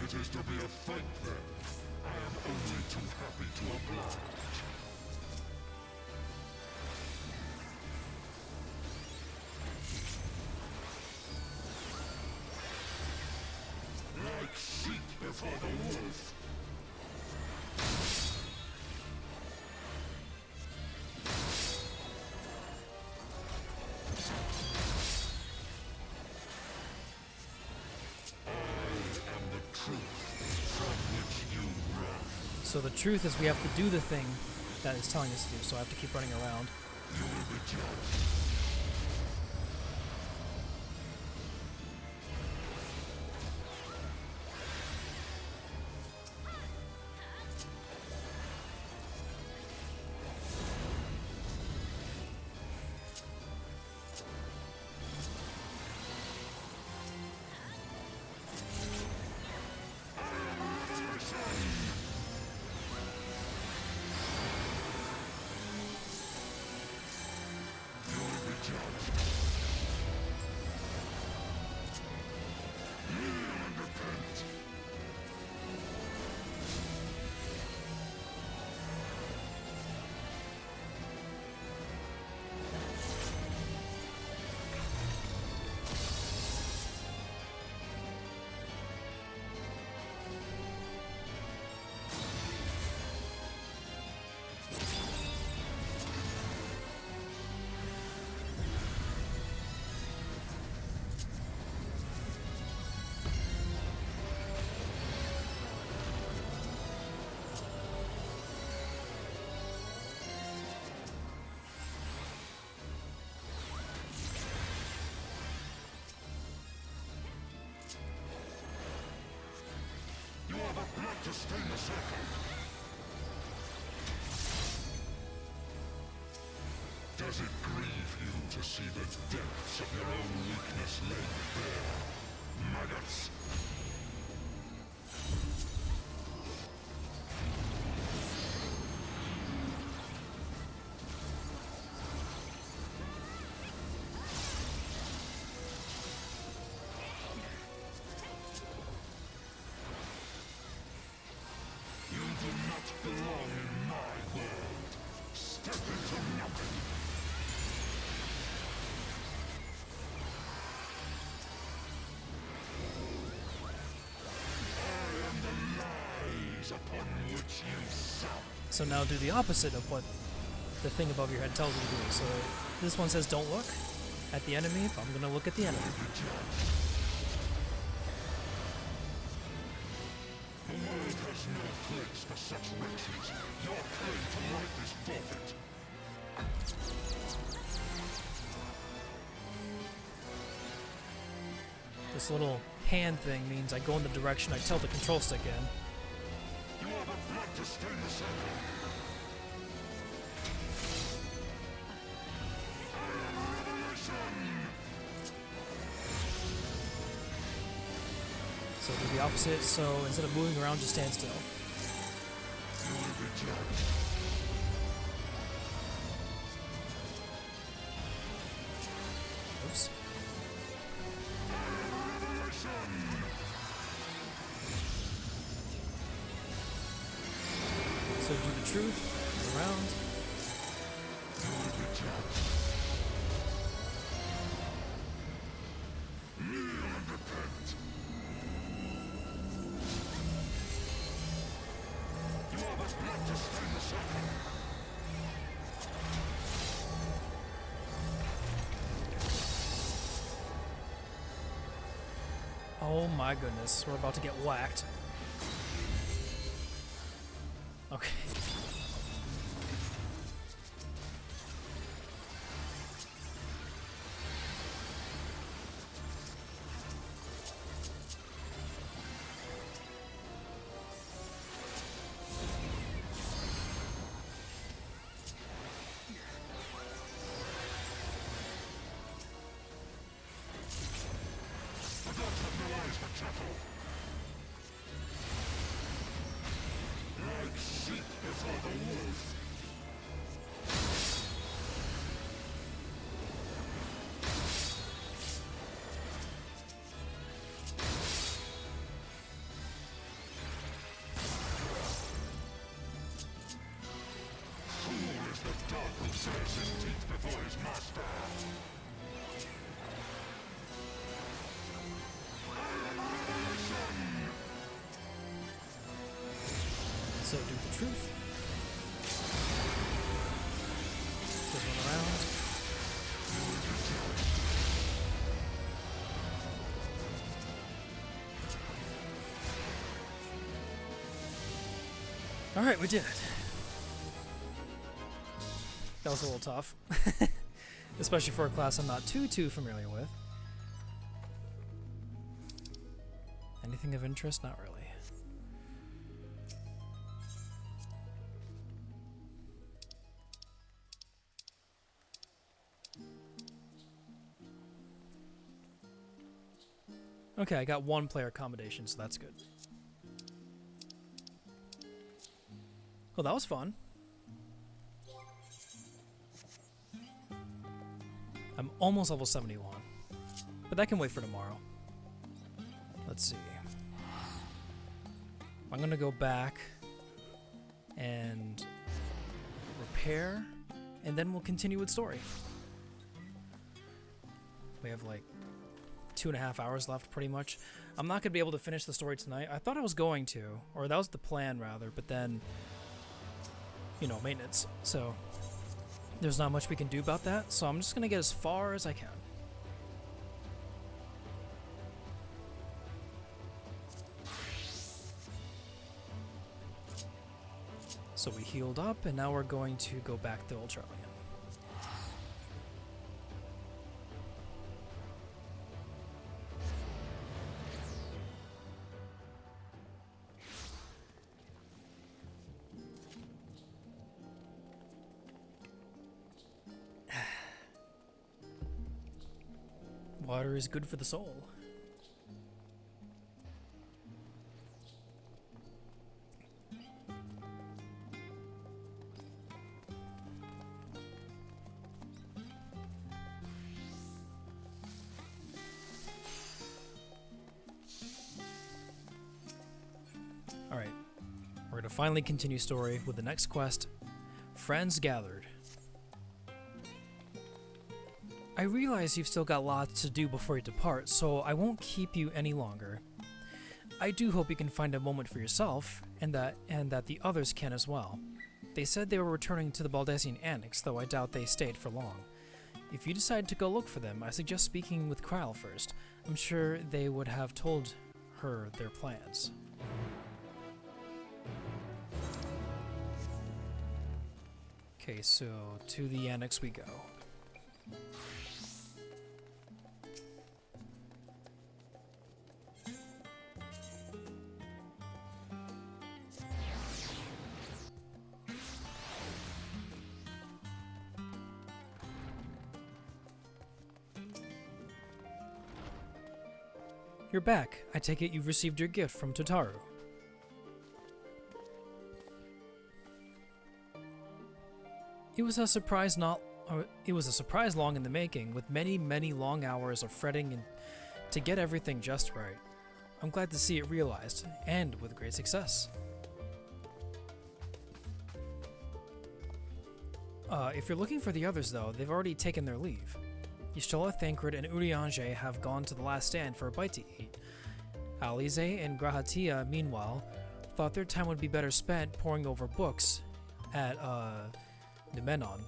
It is to be a fight then. I am only too happy to oblige. Like sheep before the wolf. So the truth is we have to do the thing that it's telling us to do, so I have to keep running around. You will be judged. To stay in the circle. Does it grieve you to see the depths of your own weakness laid bare? Maggots! Belong in my world. Step into nothing. I am the lies upon which you sup. So now do the opposite of what the thing above your head tells you to do. So this one says don't look at the enemy, but I'm gonna look at the enemy. The world has no place for such wretches. Your claim to life is forfeit. This little hand thing means I go in the direction I tilt the control stick in. to stain the circle. So do the opposite, so instead of moving around, just stand still. You will be judged. Oops. So do the truth, around. You will be judged. Kneel and repent. You are but blood to stain the circle. Oh my goodness, we're about to get whacked. Okay. The gods have no eyes for chattel. Like sheep before the wolf. Fool is the dog who says his teeth before his master. So do the truth. This one around. Alright, we did it. That was a little tough. Especially for a class I'm not too familiar with. Anything of interest? Not really. Okay, I got one player accommodation, so that's good. Well, that was fun. I'm almost level 71, but that can wait for tomorrow. Let's see. I'm gonna go back and repair, and then we'll continue with story. We have like 2.5 hours left, pretty much. I'm not gonna be able to finish the story tonight. I thought I was going to, or that was the plan rather, but then, you know, maintenance. So there's not much we can do about that. So I'm just gonna get as far as I can. So we healed up, and now we're going to go back to Old Charlie. Water is good for the soul. Alright, we're gonna finally continue story with the next quest, Friends Gathered. I realize you've still got lots to do before you depart, so I won't keep you any longer. I do hope you can find a moment for yourself, and that the others can as well. They said they were returning to the Baldesion Annex, though I doubt they stayed for long. If you decide to go look for them, I suggest speaking with Kryle first. I'm sure they would have told her their plans. Okay, so to the Annex we go. You're back. I take it you've received your gift from Totaru. It was a surprise long in the making, with many, many long hours of fretting and to get everything just right. I'm glad to see it realized, and with great success. If you're looking for the others, though, they've already taken their leave. Y'shtola, Thancred, and Urianger have gone to the last stand for a bite to eat. Alize and Grahatia, meanwhile, thought their time would be better spent poring over books at, Numenon.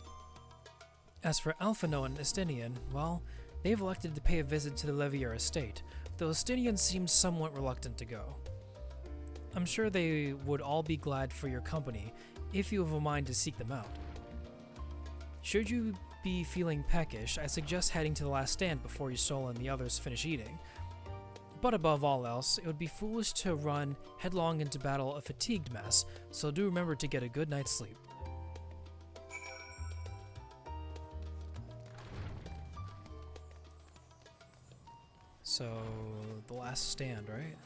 As for Alphino and Estinian, well, they've elected to pay a visit to the Levier estate, though Estinian seems somewhat reluctant to go. I'm sure they would all be glad for your company if you have a mind to seek them out. Should you be feeling peckish, I suggest heading to the last stand before Y'shtola and the others finish eating. But above all else, it would be foolish to run headlong into battle a fatigued mess, so do remember to get a good night's sleep. So, the last stand, right?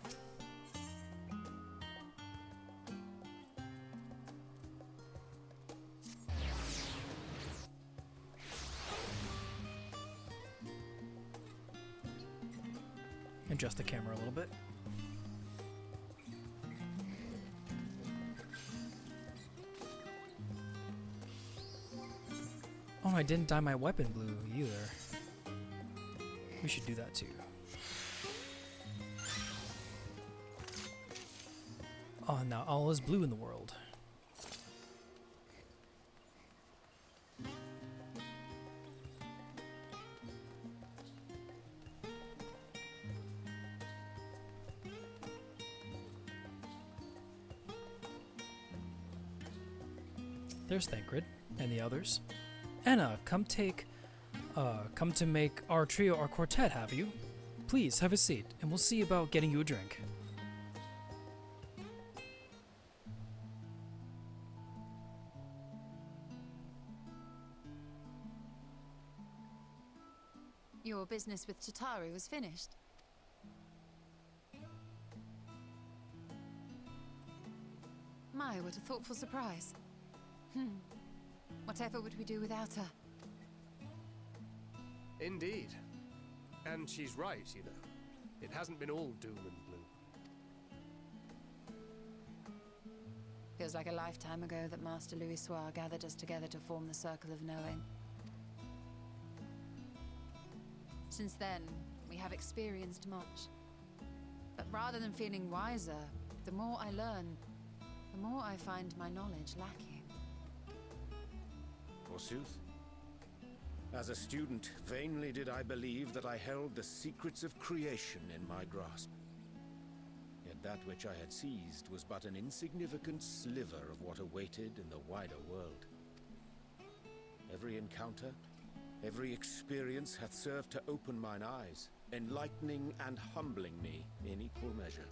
Adjust the camera a little bit. Oh, I didn't dye my weapon blue either. We should do that too. Oh, now all is blue in the world. There's Thancred and the others. Anna, come to make our trio our quartet, have you? Please, have a seat, and we'll see about getting you a drink. Your business with Totaru was finished. My, what a thoughtful surprise. Whatever would we do without her? Indeed. And she's right, you know. It hasn't been all doom and gloom. Feels like a lifetime ago that Master Louis Soir gathered us together to form the Circle of Knowing. Since then, we have experienced much. But rather than feeling wiser, the more I learn, the more I find my knowledge lacking. Forsooth. As a student, vainly did I believe that I held the secrets of creation in my grasp. Yet that which I had seized was but an insignificant sliver of what awaited in the wider world. Every encounter, every experience hath served to open mine eyes, enlightening and humbling me in equal measure.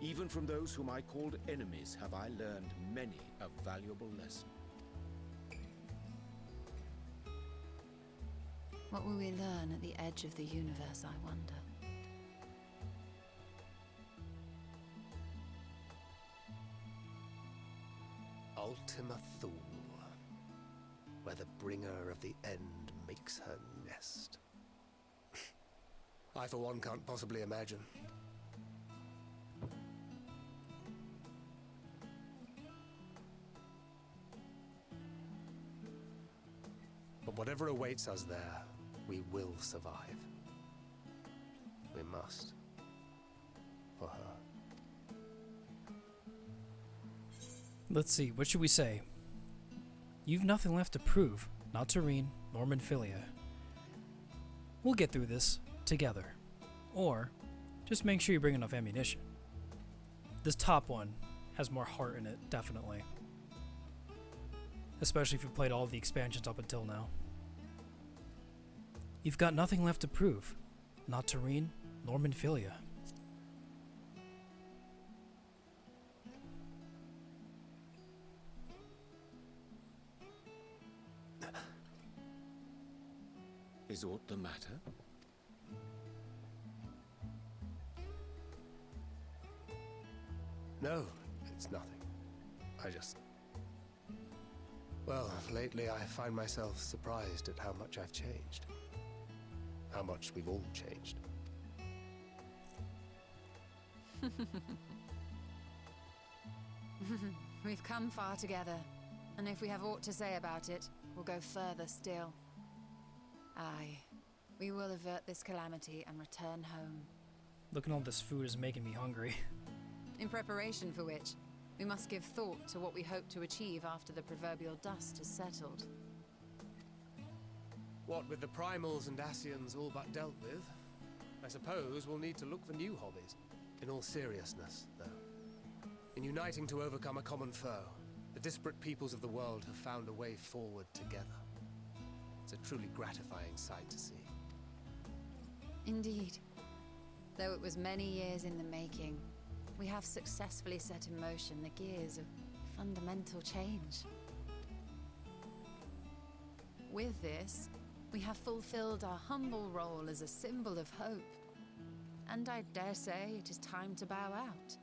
Even from those whom I called enemies have I learned many a valuable lesson. What will we learn at the edge of the universe, I wonder? Ultima Thule, where the bringer of the end makes her nest. I, for one, can't possibly imagine. But whatever awaits us there, we will survive. We must. For her. Let's see, what should we say? You've nothing left to prove, not to Reen, nor Minfilia. We'll get through this, together. Or, just make sure you bring enough ammunition. This top one has more heart in it, definitely. Especially if you've played all of the expansions up until now. You've got nothing left to prove, not to Reen, nor Minfilia. Is aught the matter? No, it's nothing. I just... Well, lately I find myself surprised at how much I've changed. How much we've all changed. We've come far together, and if we have aught to say about it, we'll go further still. Aye, we will avert this calamity and return home. Looking at all this food is making me hungry. In preparation for which, we must give thought to what we hope to achieve after the proverbial dust has settled. What with the primals and Ascians all but dealt with, I suppose we'll need to look for new hobbies. In all seriousness, though. In uniting to overcome a common foe, the disparate peoples of the world have found a way forward together. It's a truly gratifying sight to see. Indeed. Though it was many years in the making, we have successfully set in motion the gears of fundamental change. With this, we have fulfilled our humble role as a symbol of hope. And I dare say it is time to bow out.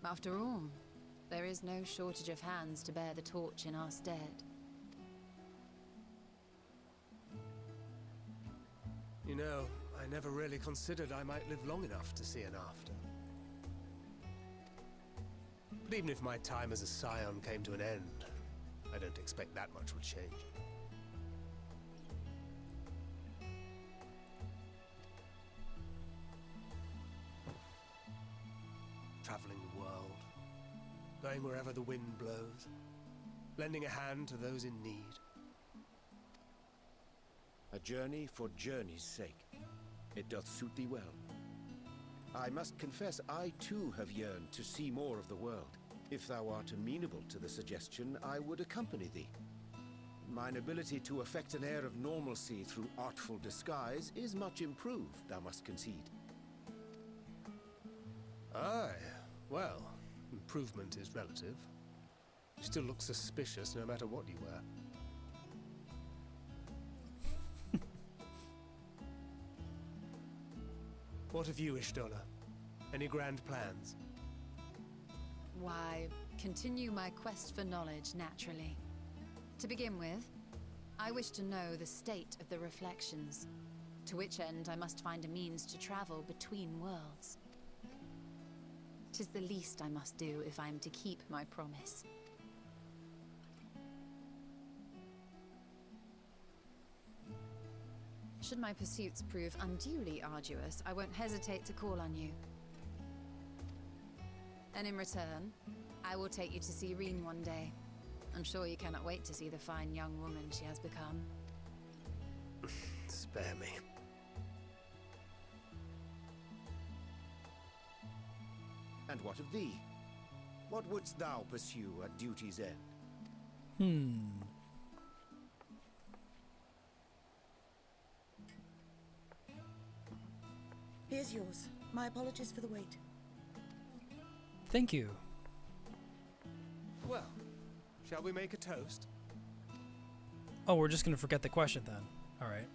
After all, there is no shortage of hands to bear the torch in our stead. You know, I never really considered I might live long enough to see an after. But even if my time as a scion came to an end, I don't expect that much would change. Traveling the world, going wherever the wind blows, lending a hand to those in need. A journey for journey's sake. It doth suit thee well. I must confess I too have yearned to see more of the world. If thou art amenable to the suggestion, I would accompany thee. Mine ability to affect an air of normalcy through artful disguise is much improved, thou must concede. Aye, well, improvement is relative. You still look suspicious no matter what you wear. What of you, Ishtona? Any grand plans? Why, continue my quest for knowledge, naturally. To begin with, I wish to know the state of the reflections, to which end I must find a means to travel between worlds. 'Tis the least I must do if I am to keep my promise. Should my pursuits prove unduly arduous, I won't hesitate to call on you. And in return, I will take you to see Reen one day. I'm sure you cannot wait to see the fine young woman she has become. Spare me. And what of thee? What wouldst thou pursue at duty's end? Here's yours. My apologies for the wait. Thank you. Well, shall we make a toast? Oh, we're just gonna forget the question then. Alright.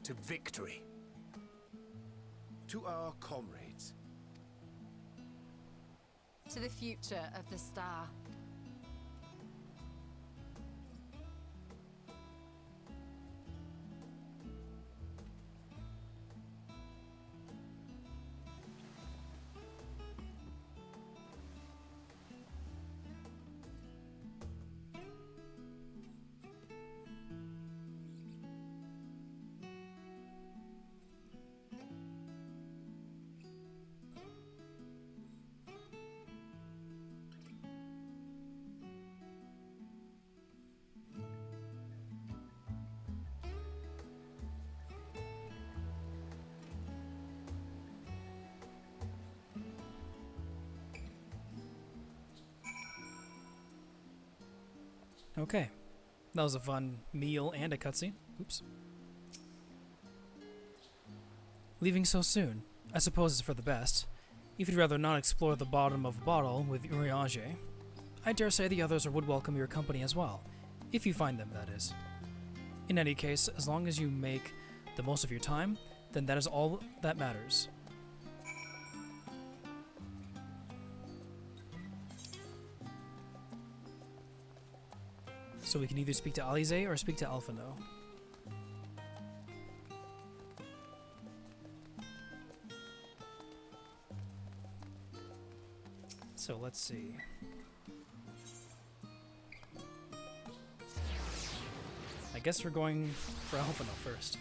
To victory. To our comrades. To the future of the star. Okay. That was a fun meal and a cutscene. Oops. Leaving so soon. I suppose it's for the best. If you'd rather not explore the bottom of a bottle with Urianger, I dare say the others would welcome your company as well. If you find them, that is. In any case, as long as you make the most of your time, then that is all that matters. So we can either speak to Alize or speak to Alphino. So let's see. I guess we're going for Alphino first.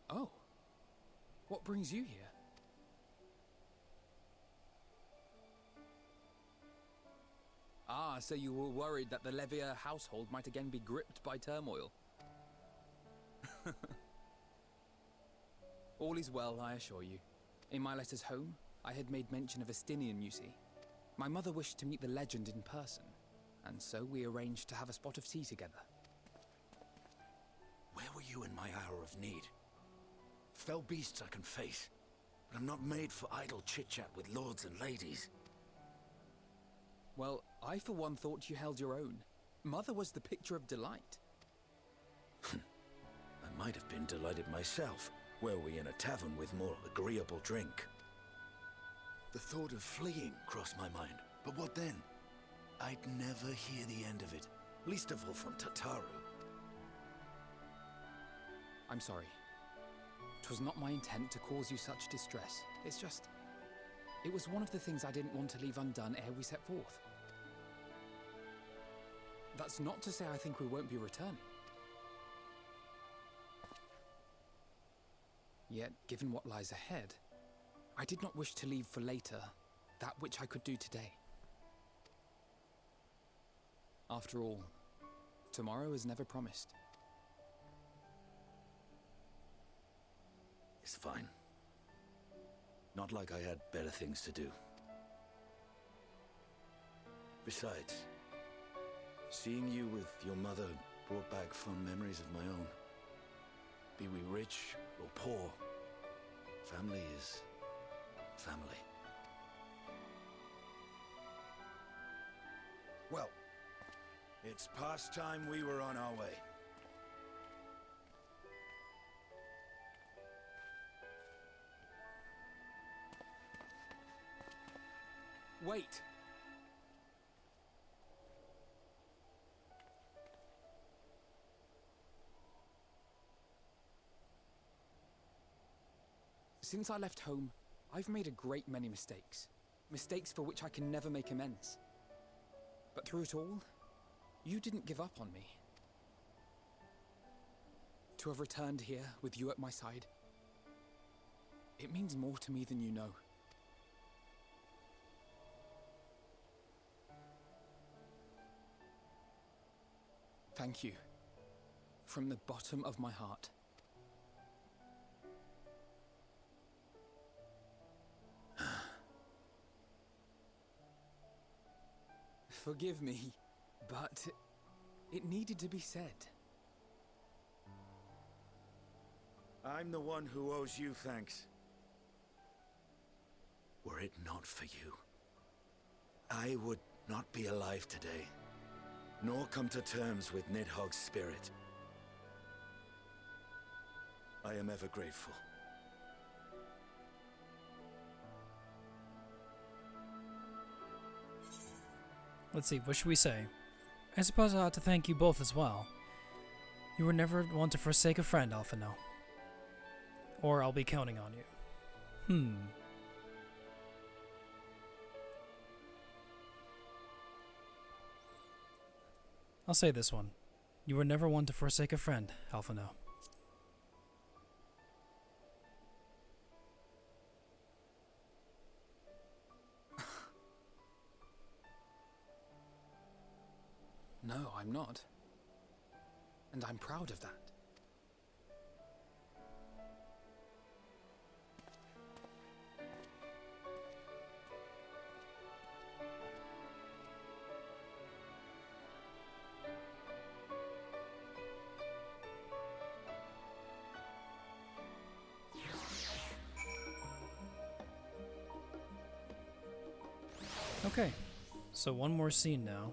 Oh. What brings you here? Ah, so you were worried that the Levier household might again be gripped by turmoil. All is well, I assure you. In my letters home, I had made mention of Estinian, you see. My mother wished to meet the legend in person, and so we arranged to have a spot of tea together. Where were you in my hour of need? Fell beasts I can face, but I'm not made for idle chit-chat with lords and ladies. Well, I for one thought you held your own. Mother was the picture of delight. I might have been delighted myself, were we in a tavern with more agreeable drink. The thought of fleeing crossed my mind, but what then? I'd never hear the end of it, least of all from Tataru. I'm sorry. 'Twas not my intent to cause you such distress. It's just... It was one of the things I didn't want to leave undone ere we set forth. That's not to say I think we won't be returning. Yet, given what lies ahead, I did not wish to leave for later that which I could do today. After all, tomorrow is never promised. It's fine. Not like I had better things to do. Besides, seeing you with your mother brought back fond memories of my own. Be we rich or poor, family is family. Well, it's past time we were on our way. Wait! Since I left home, I've made a great many mistakes. Mistakes for which I can never make amends. But through it all, you didn't give up on me. To have returned here with you at my side, it means more to me than you know. Thank you, from the bottom of my heart. Forgive me, but it needed to be said. I'm the one who owes you thanks. Were it not for you, I would not be alive today, nor come to terms with Nidhogg's spirit. I am ever grateful. Let's see, what should we say? I suppose I ought to thank you both as well. You were never one to forsake a friend, Alphino. Or I'll be counting on you. I'll say this one. You were never one to forsake a friend, Alphino. No, I'm not. And I'm proud of that. Okay, so one more scene now.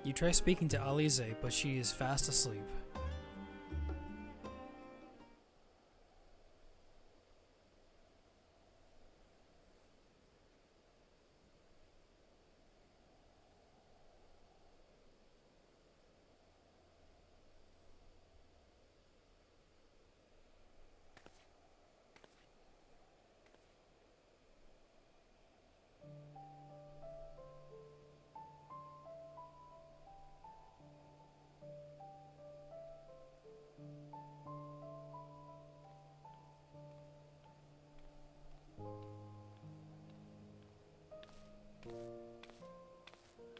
You try speaking to Alize, but she is fast asleep.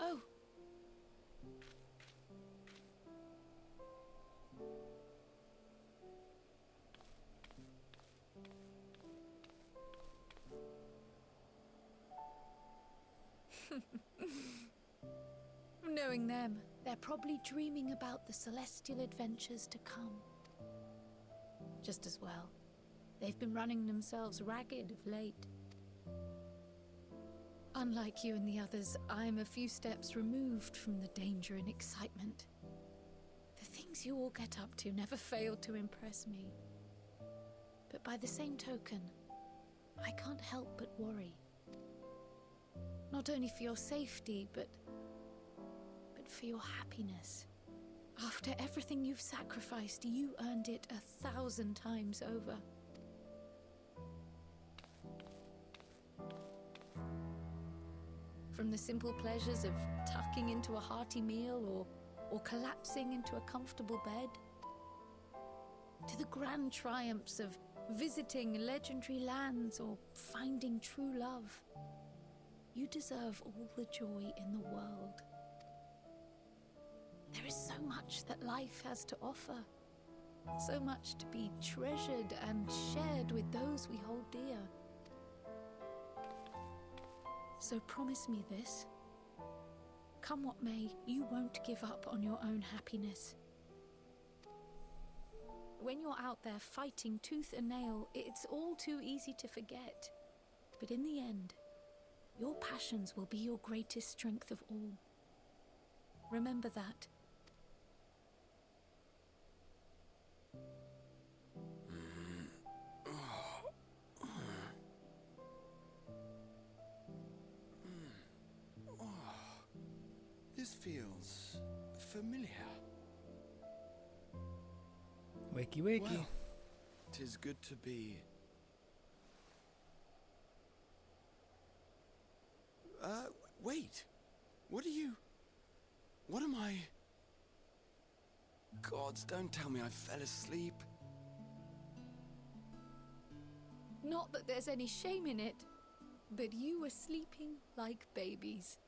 Oh. Knowing them, they're probably dreaming about the celestial adventures to come. Just as well. They've been running themselves ragged of late. Unlike you and the others, I'm a few steps removed from the danger and excitement. The things you all get up to never fail to impress me. But by the same token, I can't help but worry. Not only for your safety, but for your happiness. After everything you've sacrificed, you earned it 1,000 times over. From the simple pleasures of tucking into a hearty meal or collapsing into a comfortable bed, to the grand triumphs of visiting legendary lands or finding true love, you deserve all the joy in the world. There is so much that life has to offer, so much to be treasured and shared with those we hold dear. So promise me this. Come what may, you won't give up on your own happiness. When you're out there fighting tooth and nail, it's all too easy to forget. But in the end, your passions will be your greatest strength of all. Remember that. This feels familiar. Wakey wakey. Well, 'tis good to be. Wait. What am I? Gods, don't tell me I fell asleep. Not that there's any shame in it, but you were sleeping like babies.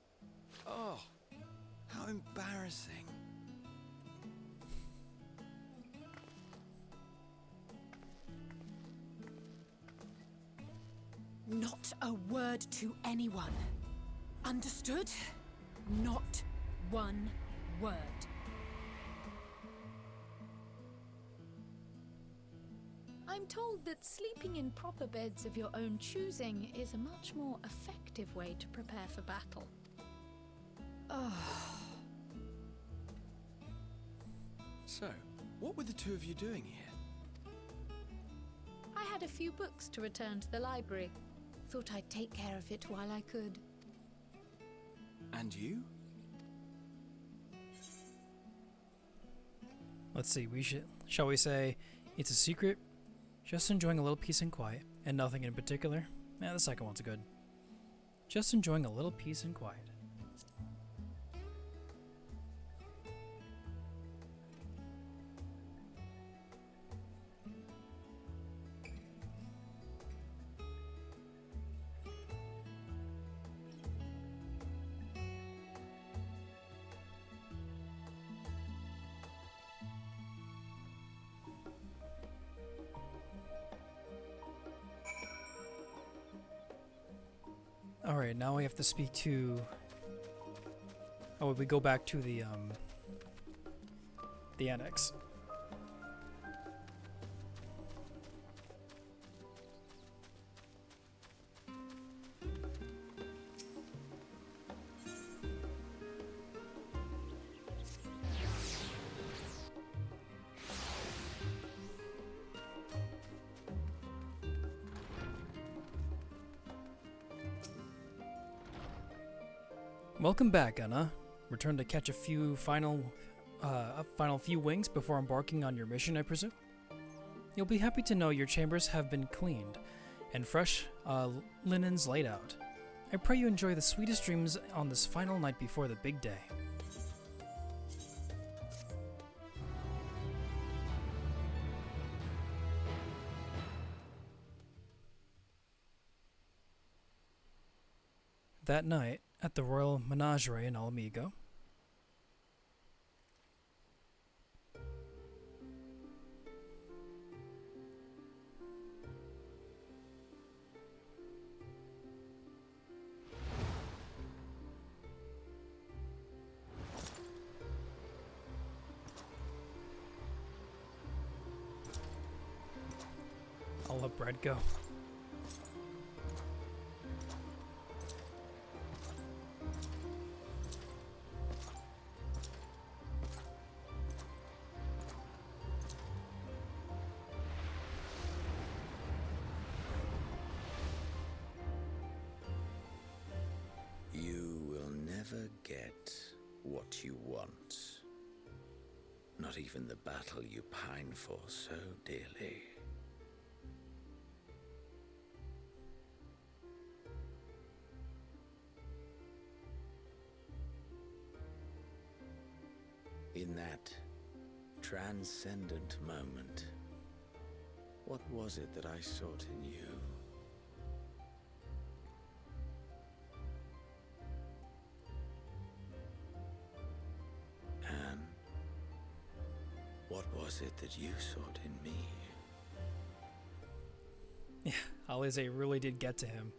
Oh, how embarrassing. Not a word to anyone. Understood? Not one word. I'm told that sleeping in proper beds of your own choosing is a much more effective way to prepare for battle. So, what were the two of you doing here? I had a few books to return to the library. Thought I'd take care of it while I could. And you? Let's see, shall we say, it's a secret? Just enjoying a little peace and quiet, and nothing in particular. The second one's good. Just enjoying a little peace and quiet. Alright, now we have to speak to... Oh, we go back to the annex. Welcome back, Anna. Return to catch a final few wings before embarking on your mission, I presume? You'll be happy to know your chambers have been cleaned, and fresh linens laid out. I pray you enjoy the sweetest dreams on this final night before the big day. That night, at the Royal Menagerie in Alamigo, I'll let Brad go. You will never get what you want. Not even the battle you pine for so dearly. In that transcendent moment, what was it that I sought in you? And what was it that you sought in me? Yeah, Alize really did get to him.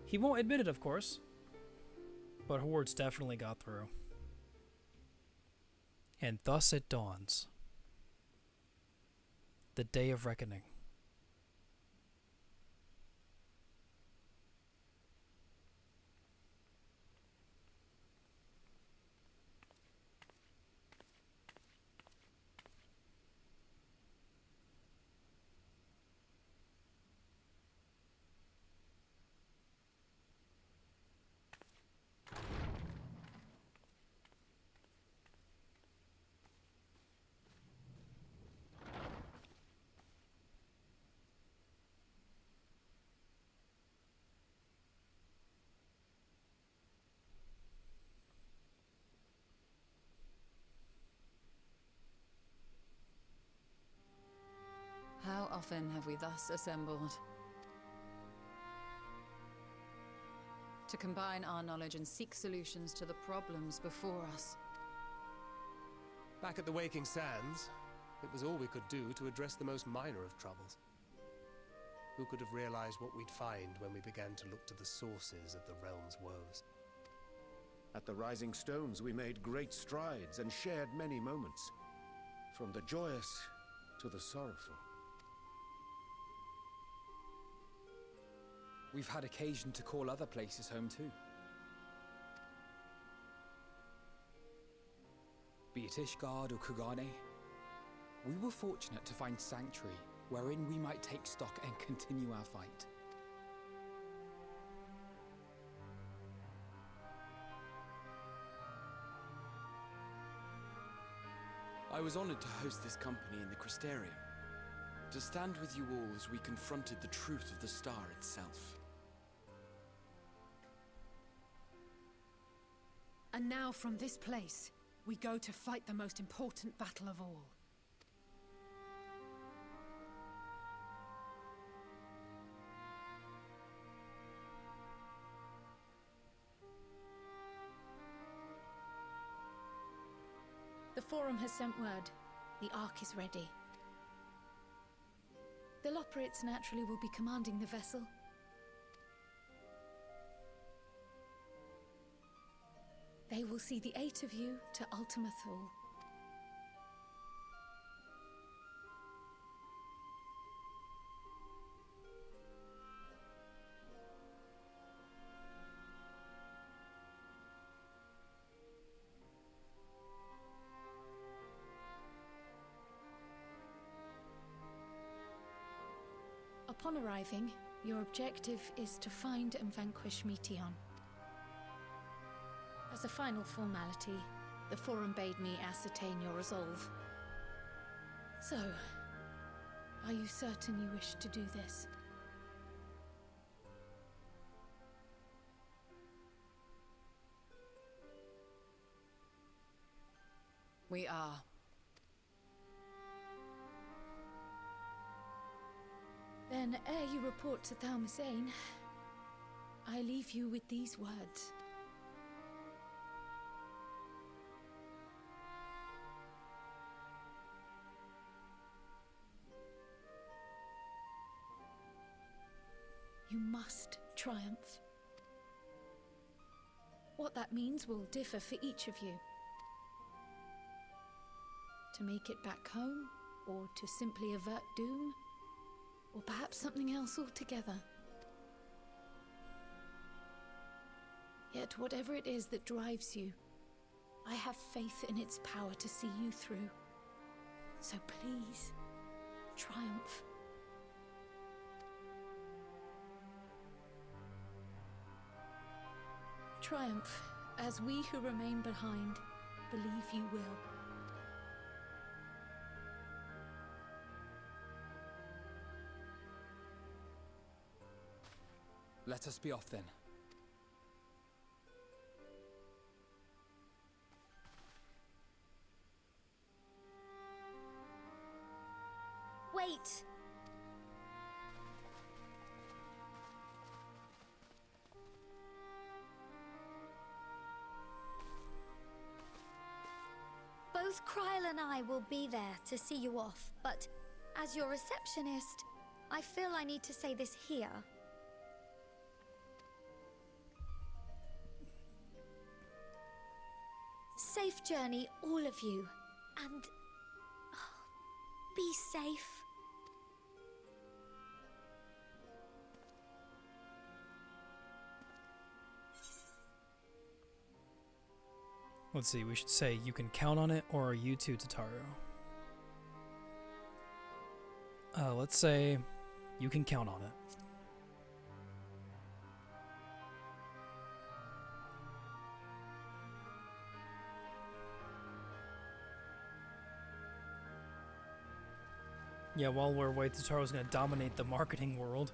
He won't admit it, of course, but her words definitely got through. And thus it dawns. The day of reckoning. How often have we thus assembled? To combine our knowledge and seek solutions to the problems before us. Back at the Waking Sands, it was all we could do to address the most minor of troubles. Who could have realized what we'd find when we began to look to the sources of the realm's woes? At the Rising Stones, we made great strides and shared many moments, from the joyous to the sorrowful. We've had occasion to call other places home too. Be it Ishgard or Kugane, we were fortunate to find sanctuary wherein we might take stock and continue our fight. I was honored to host this company in the Crystarium, to stand with you all as we confronted the truth of the star itself. And now from this place, we go to fight the most important battle of all. The Forum has sent word. The Ark is ready. The Loporrits naturally will be commanding the vessel. They will see the 8 of you to Ultima Thule. Upon arriving, your objective is to find and vanquish Meteon. As a final formality, the Forum bade me ascertain your resolve. So, are you certain you wish to do this? We are. Then, ere you report to Thalmasane, I leave you with these words. You must triumph. What that means will differ for each of you. To make it back home, or to simply avert doom, or perhaps something else altogether. Yet whatever it is that drives you, I have faith in its power to see you through. So please, triumph. Triumph, as we who remain behind believe you will. Let us be off then. Wait! Both Kryl and I will be there to see you off, but as your receptionist, I feel I need to say this here. Safe journey, all of you, and be safe. Let's see, we should say you can count on it, or are you too, Tataru? Let's say you can count on it. Yeah, while we're away, Tataru's gonna dominate the marketing world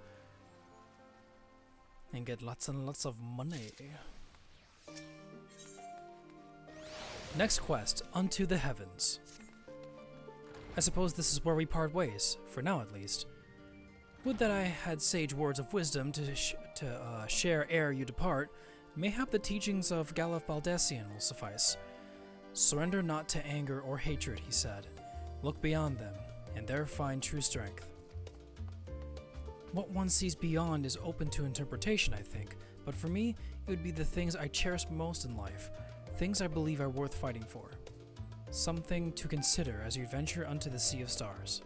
and get lots and lots of money. Next quest, Unto the Heavens. I suppose this is where we part ways, for now at least. Would that I had sage words of wisdom to share ere you depart. Mayhap the teachings of Galef Baldessian will suffice. Surrender not to anger or hatred, he said. Look beyond them, and there find true strength. What one sees beyond is open to interpretation, I think, but for me, it would be the things I cherish most in life, things I believe are worth fighting for. Something to consider as you venture unto the Sea of Stars.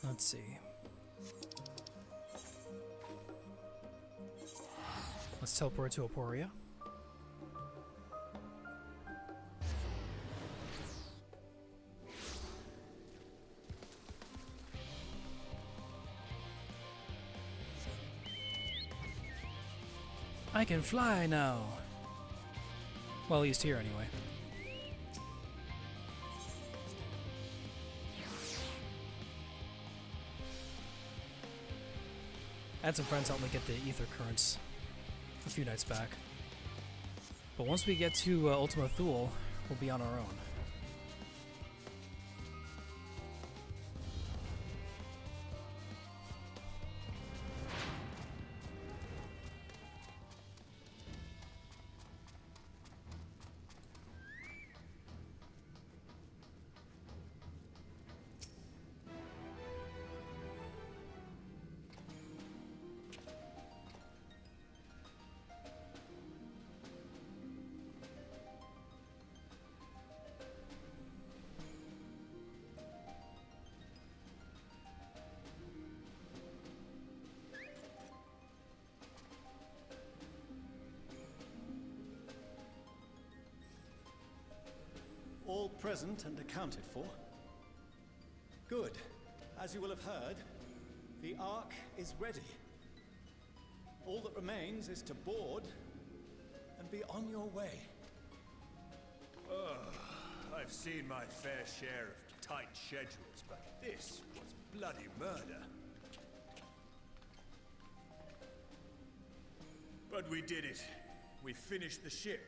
Let's see. Let's teleport to Aporia. I can fly now. Well, at least here anyway. I had some friends help me get the ether currents a few nights back. But once we get to Ultima Thule, we'll be on our own. present and accounted for? Good. As you will have heard, the Ark is ready. All that remains is to board and be on your way. I've seen my fair share of tight schedules, but this was bloody murder. But we did it. We finished the ship.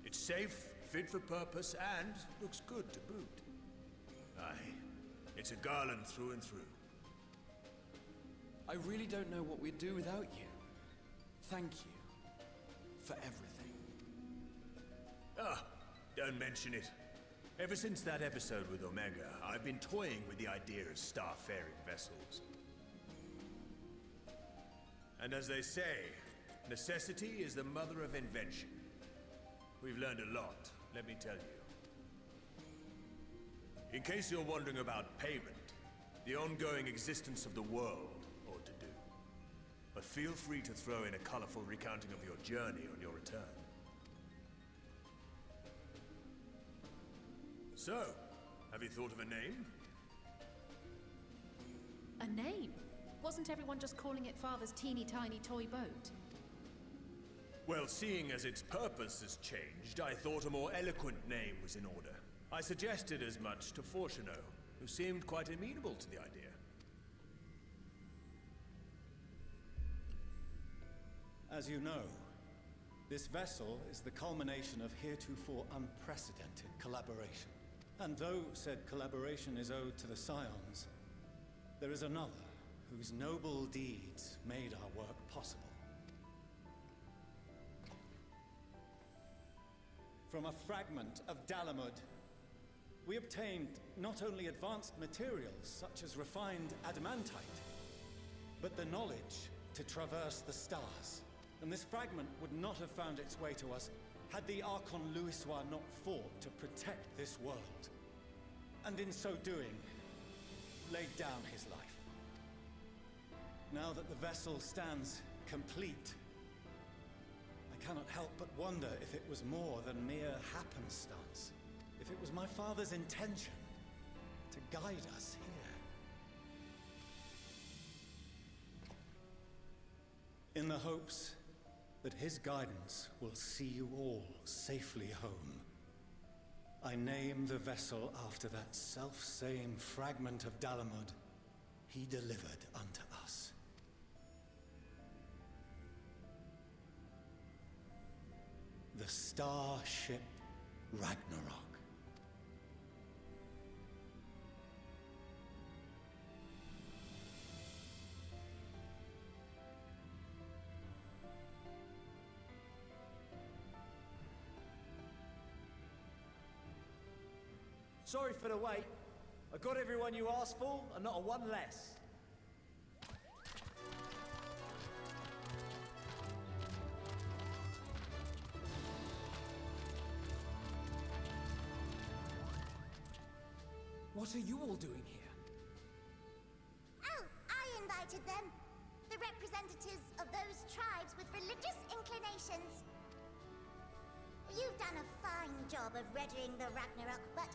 It's safe, fit for purpose, and looks good to boot. Aye, it's a Garland through and through. I really don't know what we'd do without you. Thank you for everything. Ah, don't mention it. Ever since that episode with Omega, I've been toying with the idea of star-faring vessels. And as they say, necessity is the mother of invention. We've learned a lot, let me tell you. In case you're wondering about payment, the ongoing existence of the world ought to do. But feel free to throw in a colorful recounting of your journey on your return. So, have you thought of a name? A name? Wasn't everyone just calling it Father's teeny tiny toy boat? Well, seeing as its purpose has changed, I thought a more eloquent name was in order. I suggested as much to Fortuno, who seemed quite amenable to the idea. As you know, this vessel is the culmination of heretofore unprecedented collaboration. And though said collaboration is owed to the Scions, there is another whose noble deeds made our work possible. From a fragment of Dalamud, we obtained not only advanced materials such as refined adamantite, but the knowledge to traverse the stars. And this fragment would not have found its way to us had the Archon Louisoix not fought to protect this world. And in so doing, laid down his life. Now that the vessel stands complete, I cannot help but wonder if it was more than mere happenstance. If it was my father's intention to guide us here. In the hopes that his guidance will see you all safely home, I name the vessel after that self-same fragment of Dalamud he delivered unto us. The starship Ragnarok. Sorry for the wait. I got everyone you asked for, and not a one less. What are you all doing here? Oh, I invited them. The representatives of those tribes with religious inclinations. You've done a fine job of readying the Ragnarok, but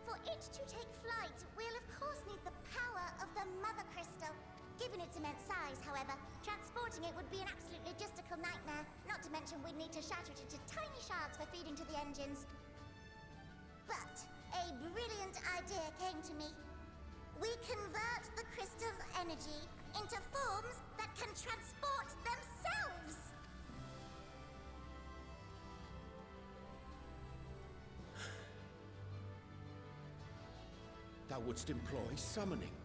for it to take flight, we'll of course need the power of the Mother Crystal. Given its immense size, however, transporting it would be an absolute logistical nightmare. Not to mention we'd need to shatter it into tiny shards for feeding to the engines. But a brilliant idea came to me. We convert the crystal's energy into forms that can transport themselves! Thou wouldst employ summoning,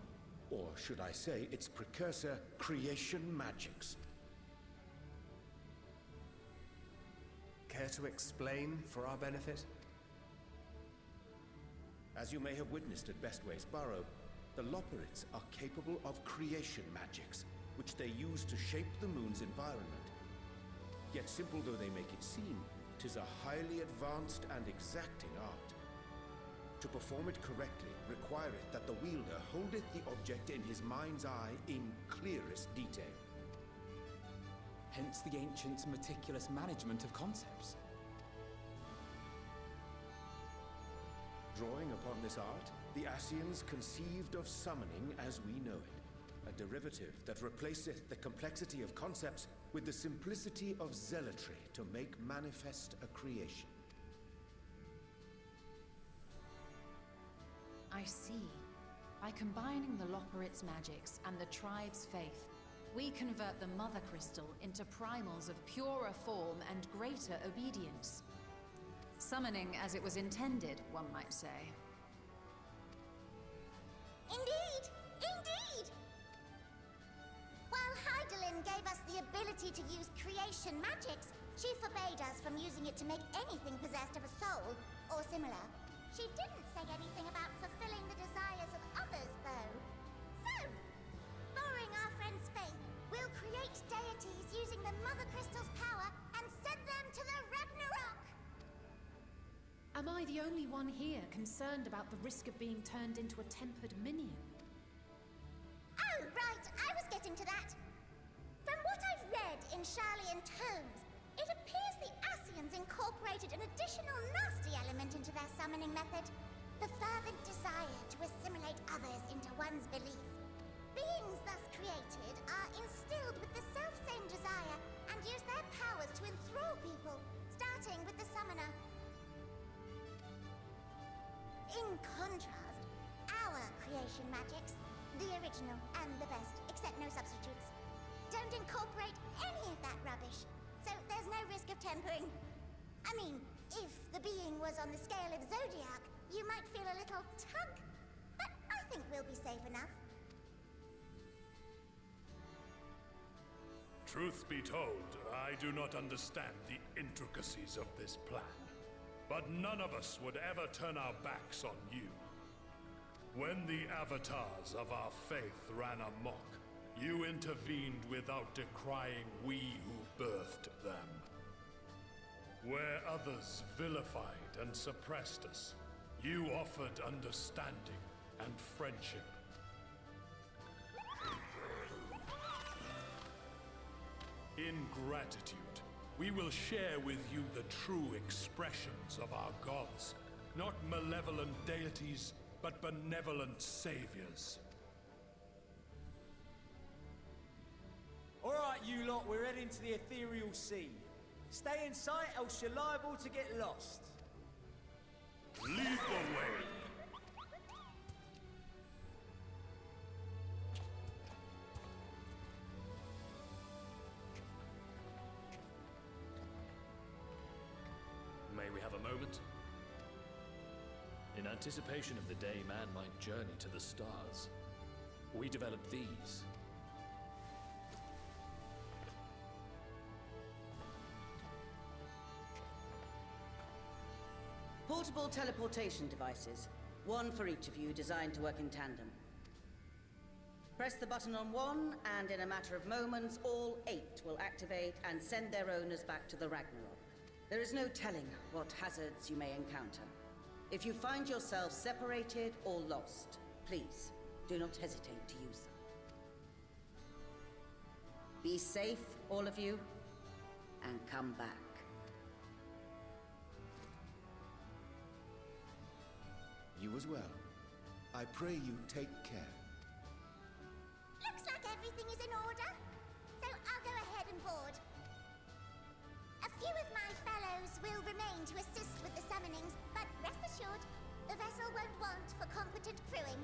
or should I say its precursor, creation magics. Care to explain for our benefit? As you may have witnessed at Bestway's Burrow, the Loperids are capable of creation magics, which they use to shape the moon's environment. Yet simple though they make it seem, 'tis a highly advanced and exacting art. To perform it correctly requireth that the wielder holdeth the object in his mind's eye in clearest detail. Hence the ancients' meticulous management of concepts. upon this art, the Ascians conceived of summoning as we know it, a derivative that replaceth the complexity of concepts with the simplicity of zealotry to make manifest a creation. I see. By combining the Loporrit's magics and the tribe's faith, we convert the Mother Crystal into primals of purer form and greater obedience. Summoning as it was intended, one might say. Indeed! Indeed! While Heidelin gave us the ability to use creation magics, she forbade us from using it to make anything possessed of a soul, or similar. She didn't say anything about fulfilling the desires of others, though. So, borrowing our friend's faith, we'll create deities using the Mother Crystal's power and send them to the Ragnarok! Am I the only one here concerned about the risk of being turned into a tempered minion? Oh, right, I was getting to that. From what I've read in Sharlayan tomes, it appears the Ascians incorporated an additional nasty element into their summoning method. The fervent desire to assimilate others into one's belief. Beings thus created are instilled with the self-same desire and use their powers to enthrall people, starting with the summoner. In contrast, our creation magics, the original and the best, except no substitutes, don't incorporate any of that rubbish, so there's no risk of tempering. I mean, if the being was on the scale of Zodiac, you might feel a little tug, but I think we'll be safe enough. Truth be told, I do not understand the intricacies of this plan. But none of us would ever turn our backs on you. When the avatars of our faith ran amok, you intervened without decrying we who birthed them. Where others vilified and suppressed us, you offered understanding and friendship. In gratitude, we will share with you the true expressions of our gods. Not malevolent deities, but benevolent saviors. Alright, you lot, we're heading to the ethereal sea. Stay in sight, else you're liable to get lost. Lead the way! May we have a moment? In anticipation of the day man might journey to the stars, we developed these. Portable teleportation devices. One for each of you, designed to work in tandem. Press the button on one, and in a matter of moments, all 8 will activate and send their owners back to the Ragnarok. There is no telling what hazards you may encounter. If you find yourself separated or lost, please do not hesitate to use them. Be safe, all of you, and come back. You as well. I pray you take care. Looks like everything is in order, so I'll go ahead and board. A few of my fellows will remain to assist with the summonings, but rest assured, the vessel won't want for competent crewing.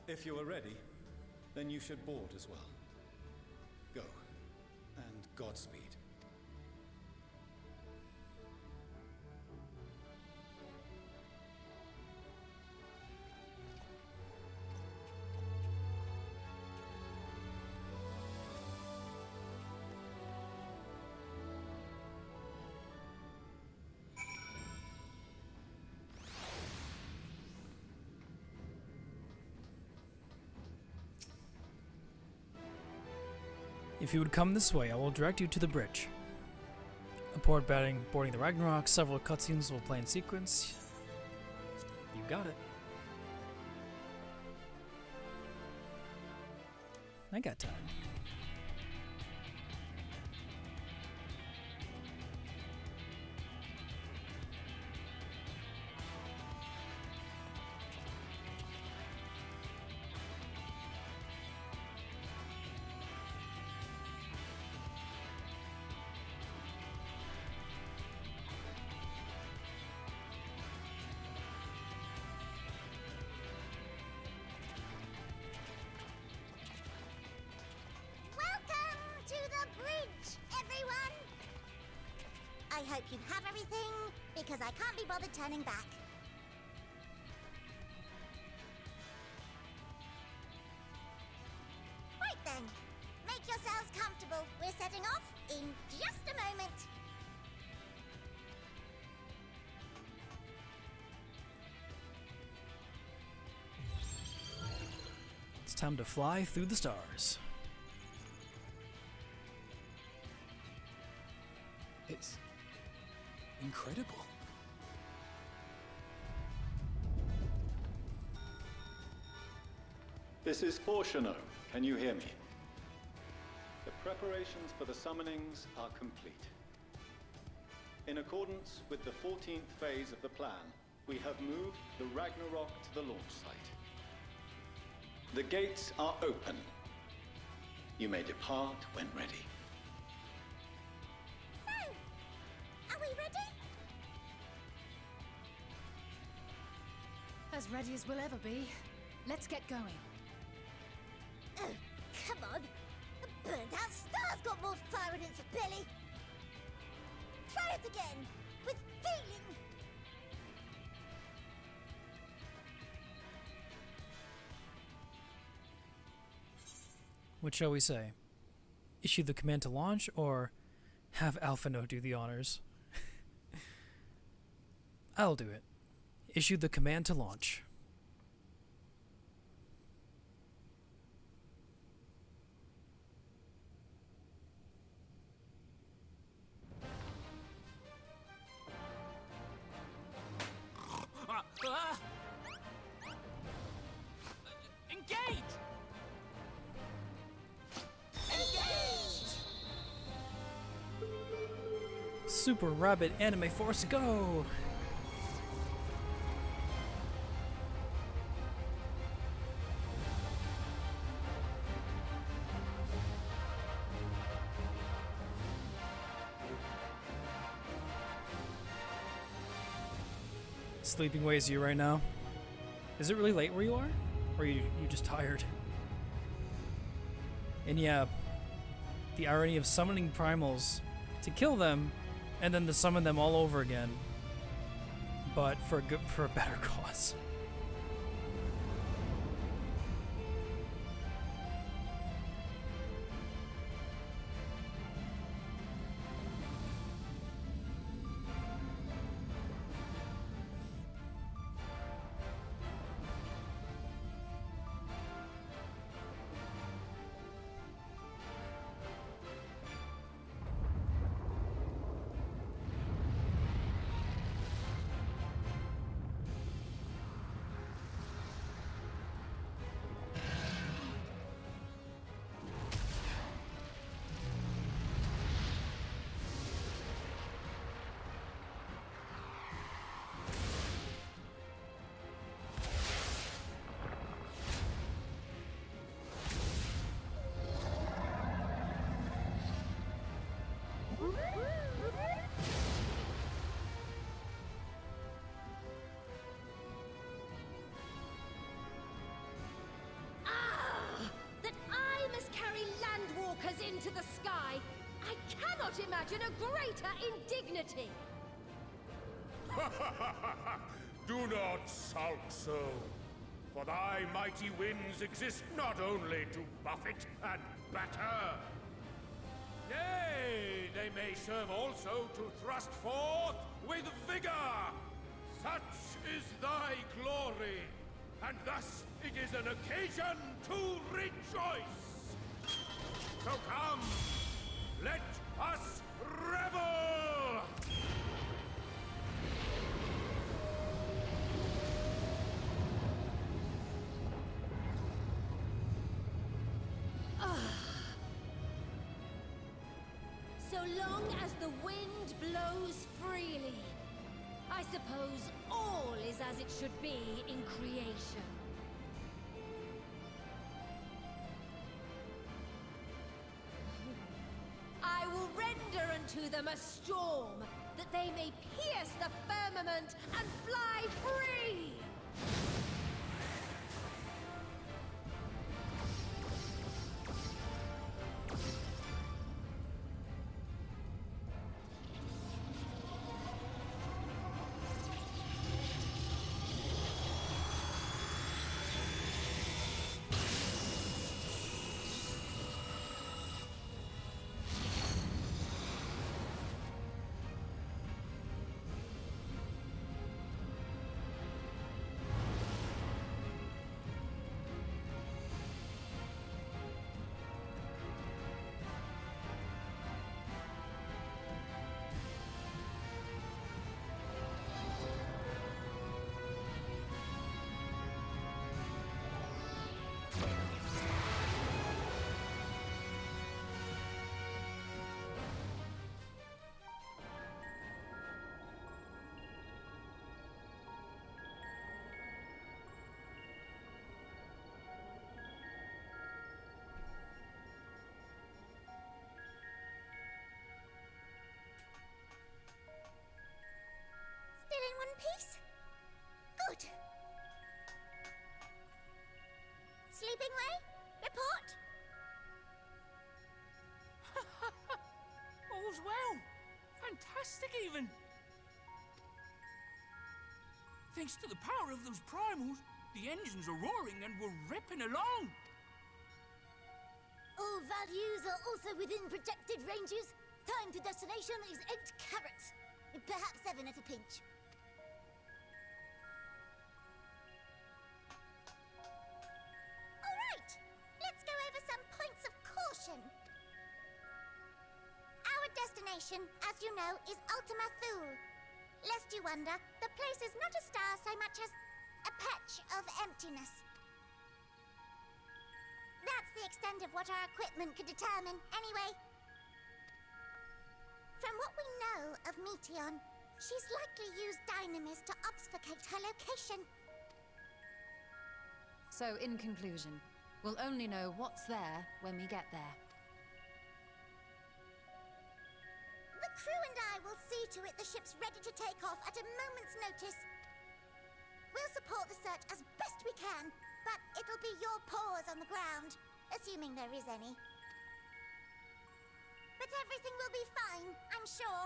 If you are ready, then you should board as well. Go, and Godspeed. If you would come this way, I will direct you to the bridge. Upon boarding the Ragnarok, several cutscenes will play in sequence. You got it. I got time. I hope you have everything, because I can't be bothered turning back. Right then, make yourselves comfortable. We're setting off in just a moment. It's time to fly through the stars. It's incredible. This is Fortuno. Can you hear me? The preparations for the summonings are complete. In accordance with the 14th phase of the plan, we have moved the Ragnarok to the launch site. The gates are open. You may depart when ready. So, are we ready? As ready as we'll ever be. Let's get going. Oh, come on. The burnt-out star's got more fire in its belly. Try it again, with feeling. What shall we say? Issue the command to launch, or have Alphino do the honors? I'll do it. Issue the command to launch. Engage! Super Rabbit Anime Force, go! Sleeping ways you right now? Is it really late where you are? Or are you just tired? And yeah, the irony of summoning primals to kill them and then to summon them all over again, but for a better cause. That I must carry landwalkers into the sky! I cannot imagine a greater indignity! Do not sulk so, for thy mighty winds exist not only to buffet and batter. Nay, they may serve also to thrust forth with vigor. Such is thy glory, and thus it is an occasion to rejoice. So come, let us revel! So long as the wind blows freely, I suppose all is as it should be in creation. I will render unto them a storm, that they may pierce the firmament and fly free! Stingray, report. All's well. Fantastic, even. Thanks to the power of those primals, the engines are roaring and we're ripping along. All values are also within projected ranges. Time to destination is 8 carats. Perhaps 7 at a pinch. All right, let's go over some points of caution. Our destination, as you know, is Ultima Thule. Lest you wonder, the place is not a star so much as a patch of emptiness. That's the extent of what our equipment could determine, anyway. From what we know of Meteon, she's likely used dynamis to obfuscate her location. So, in conclusion, we'll only know what's there when we get there. The crew and I will see to it the ship's ready to take off at a moment's notice. We'll support the search as best we can, but it'll be your paws on the ground, assuming there is any. But everything will be fine, I'm sure.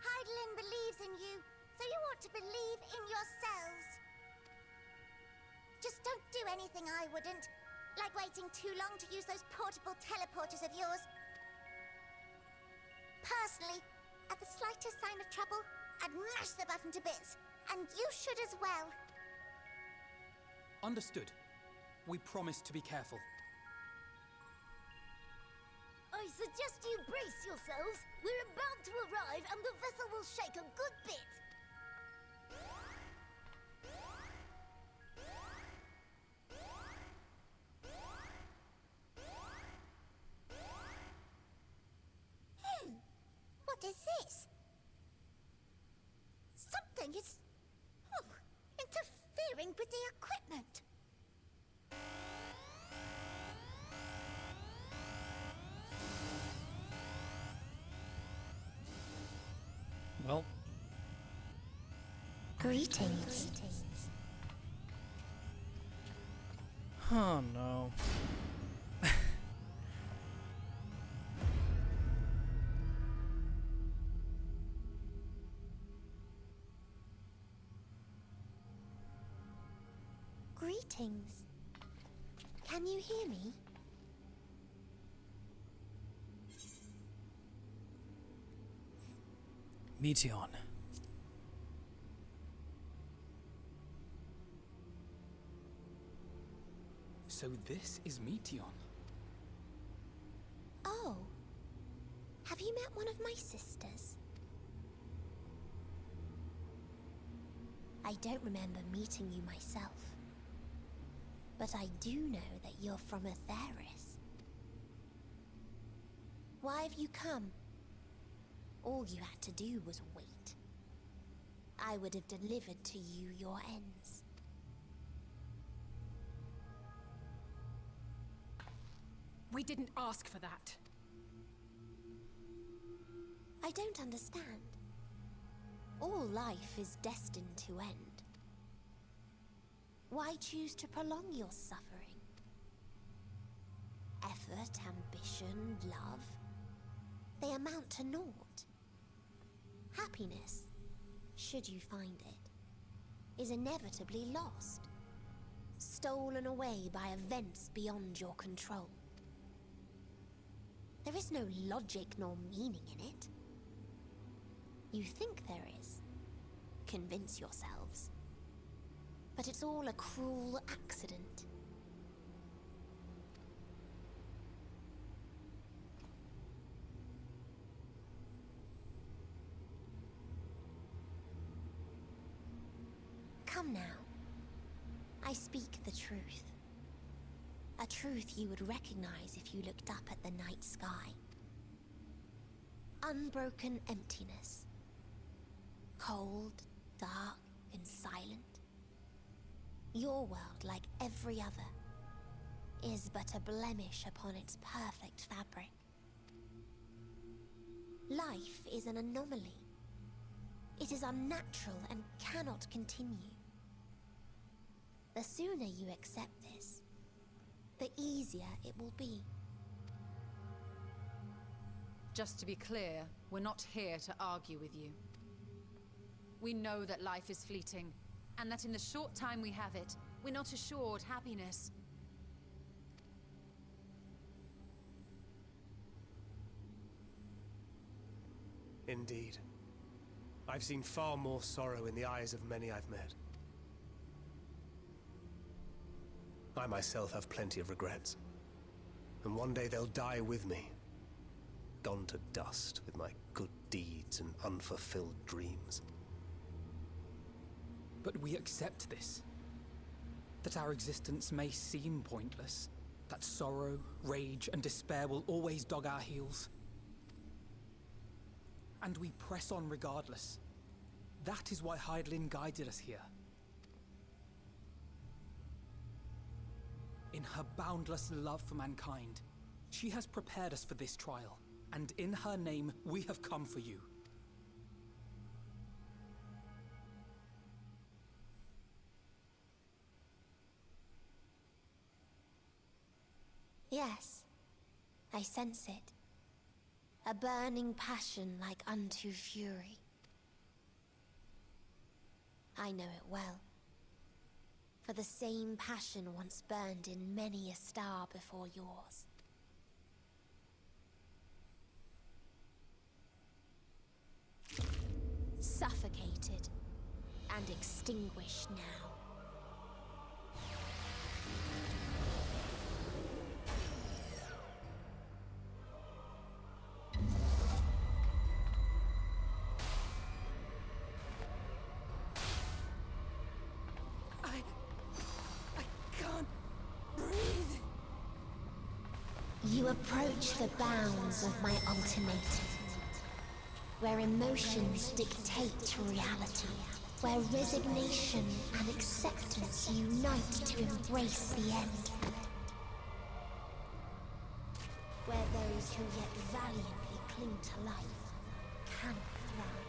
Heidelin believes in you, so you ought to believe in yourselves. Just don't do anything I wouldn't, like waiting too long to use those portable teleporters of yours. Personally, at the slightest sign of trouble, I'd mash the button to bits, and you should as well. Understood. We promise to be careful. I suggest you brace yourselves. We're about to arrive, and the vessel will shake a good bit. What is this? Something is interfering with the equipment. Well. Greetings. Oh no. Greetings. Can you hear me? Meteon. So this is Meteon. Oh. Have you met one of my sisters? I don't remember meeting you myself. But I do know that you're from Atheris. Why have you come? All you had to do was wait. I would have delivered to you your ends. We didn't ask for that. I don't understand. All life is destined to end. Why choose to prolong your suffering? Effort, ambition, love, they amount to naught. Happiness, should you find it, is inevitably lost, stolen away by events beyond your control. There is no logic nor meaning in it. You think there is. Convince yourselves. But it's all a cruel accident. Come now. I speak the truth. A truth you would recognize if you looked up at the night sky. Unbroken emptiness. Cold, dark, and silent. Your world, like every other, is but a blemish upon its perfect fabric. Life is an anomaly. It is unnatural and cannot continue. The sooner you accept this, easier it will be. Just to be clear, we're not here to argue with you. We know that life is fleeting, and that in the short time we have it, we're not assured happiness. Indeed. I've seen far more sorrow in the eyes of many I've met. I myself have plenty of regrets. And one day they'll die with me. Gone to dust with my good deeds and unfulfilled dreams. But we accept this. That our existence may seem pointless. That sorrow, rage, and despair will always dog our heels. And we press on regardless. That is why Hydaelyn guided us here. In her boundless love for mankind, she has prepared us for this trial, and in her name, we have come for you. Yes, I sense it. A burning passion like unto fury. I know it well. For the same passion once burned in many a star before yours. Suffocated and extinguished now. You approach the bounds of my ultimatum, where emotions dictate reality, where resignation and acceptance unite to embrace the end, where those who yet valiantly cling to life cannot thrive.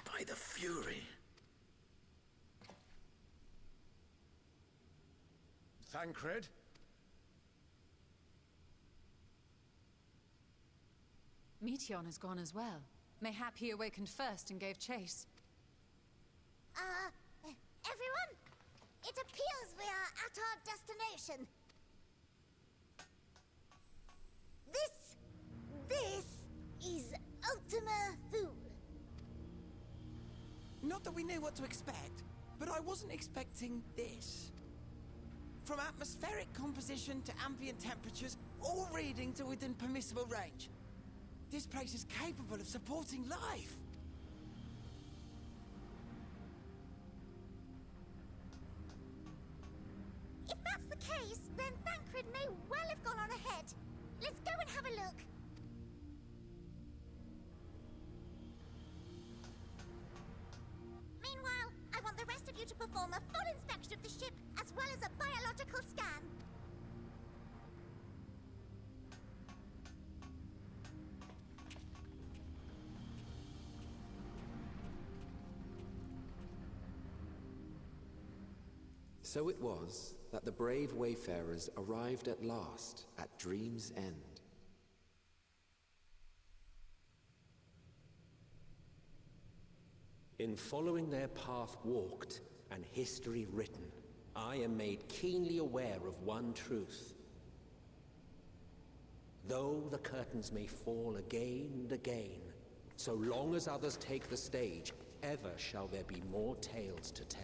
By the Fury. Thancred? Meteon has gone as well. Mayhap he awakened first and gave chase. Everyone? It appears we are at our destination. This is Ultima Thule. Not that we knew what to expect, but I wasn't expecting this. From atmospheric composition to ambient temperatures, all reading to within permissible range. This place is capable of supporting life. If that's the case, then Thancred may well have gone on ahead. Let's go and have a look. Meanwhile, I want the rest of you to perform a full inspection of the ship, as well as a biological scan. So it was that the brave wayfarers arrived at last at Dream's End. In following their path walked and history written, I am made keenly aware of one truth. Though the curtains may fall again and again, so long as others take the stage, ever shall there be more tales to tell.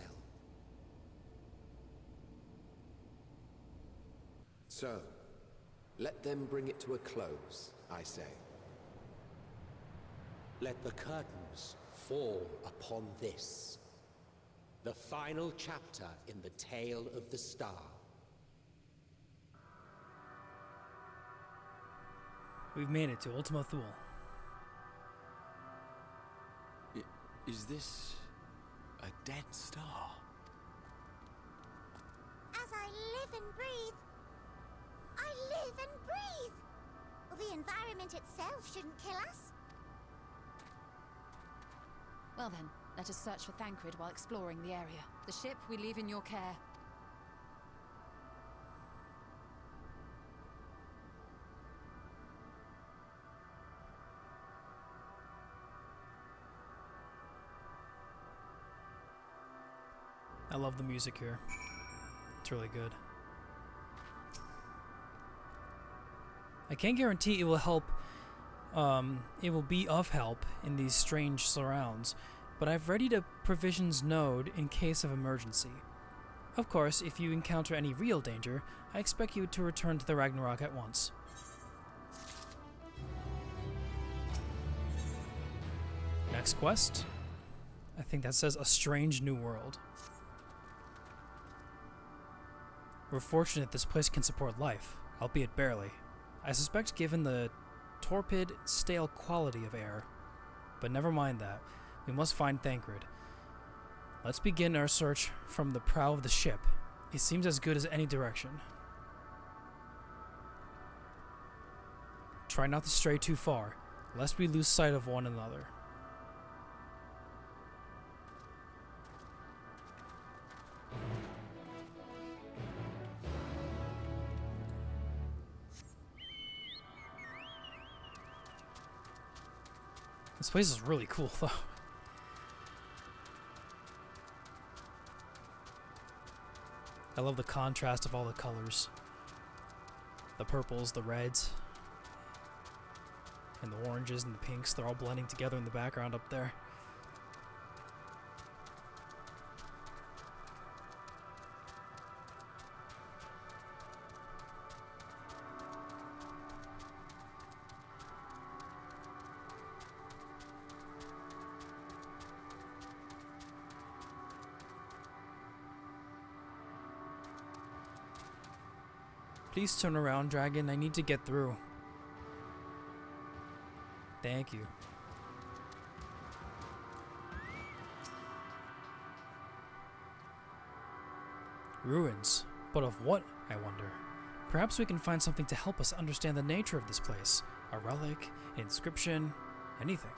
So, let them bring it to a close, I say. Let the curtains fall upon this. The final chapter in the tale of the star. We've made it to Ultima Thule. Is this a dead star? As I live and breathe, I live and breathe. Well, the environment itself shouldn't kill us. Well then, let us search for Thancred while exploring the area. The ship we leave in your care. I love the music here. It's really good. I can't guarantee it will help. It will be of help in these strange surrounds, but I've readied a provisions node in case of emergency. Of course, if you encounter any real danger, I expect you to return to the Ragnarok at once. Next quest? I think that says a strange new world. We're fortunate this place can support life, albeit barely. I suspect given the torpid, stale quality of air. But never mind that. We must find Thancred. Let's begin our search from the prow of the ship. It seems as good as any direction. Try not to stray too far, lest we lose sight of one another. This place is really cool, though. I love the contrast of all the colors. The purples, the reds, and the oranges and the pinks. They're all blending together in the background up there. Please turn around, dragon. I need to get through. Thank you. Ruins. But of what, I wonder? Perhaps we can find something to help us understand the nature of this place. A relic, an inscription, anything.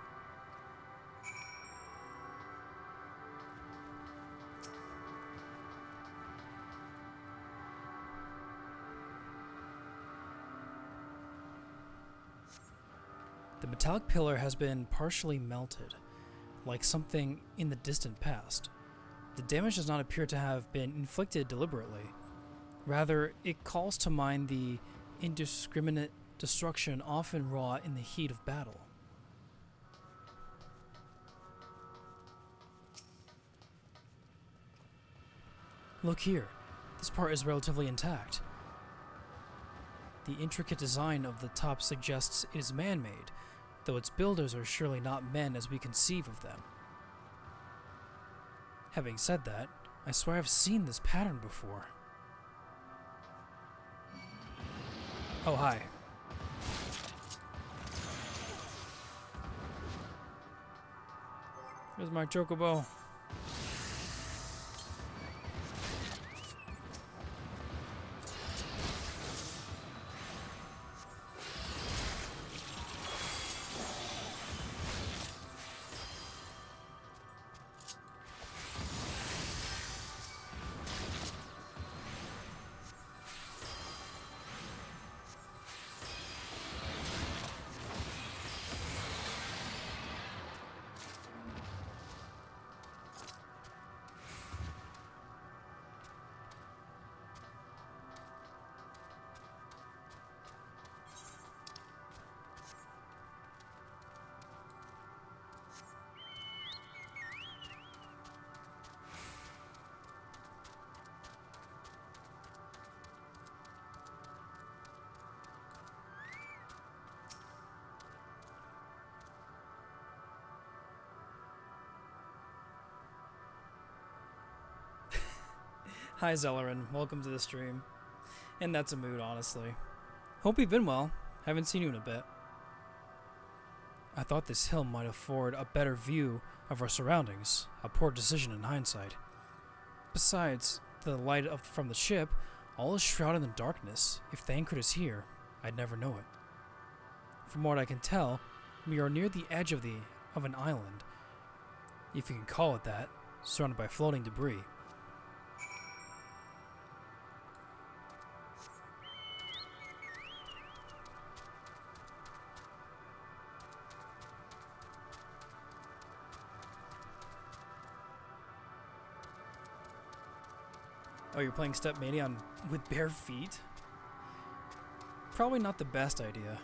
The metallic pillar has been partially melted, like something in the distant past. The damage does not appear to have been inflicted deliberately. Rather, it calls to mind the indiscriminate destruction often wrought in the heat of battle. Look here. This part is relatively intact. The intricate design of the top suggests it is man-made, though its builders are surely not men as we conceive of them. Having said that, I swear I've seen this pattern before. Oh, hi. Here's my chocobo. Hi Zellerin, welcome to the stream. And that's a mood, honestly. Hope you've been well. Haven't seen you in a bit. I thought this hill might afford a better view of our surroundings. A poor decision in hindsight. Besides, the light from the ship, all is shrouded in darkness. If Thancred is here, I'd never know it. From what I can tell, we are near the edge of an island, if you can call it that, surrounded by floating debris. Oh, you're playing Stepmania with bare feet? Probably not the best idea.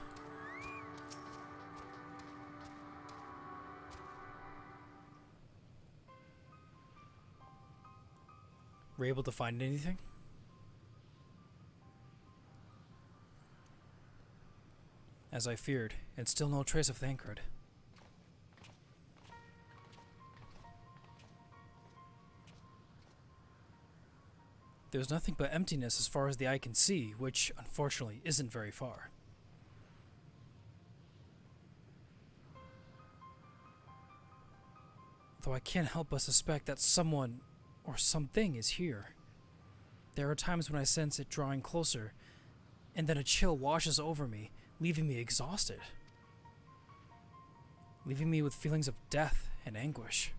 Were you able to find anything? As I feared, and still no trace of Thancred. There's nothing but emptiness as far as the eye can see, which, unfortunately, isn't very far. Though I can't help but suspect that someone or something is here. There are times when I sense it drawing closer, and then a chill washes over me, leaving me exhausted. Leaving me with feelings of death and anguish.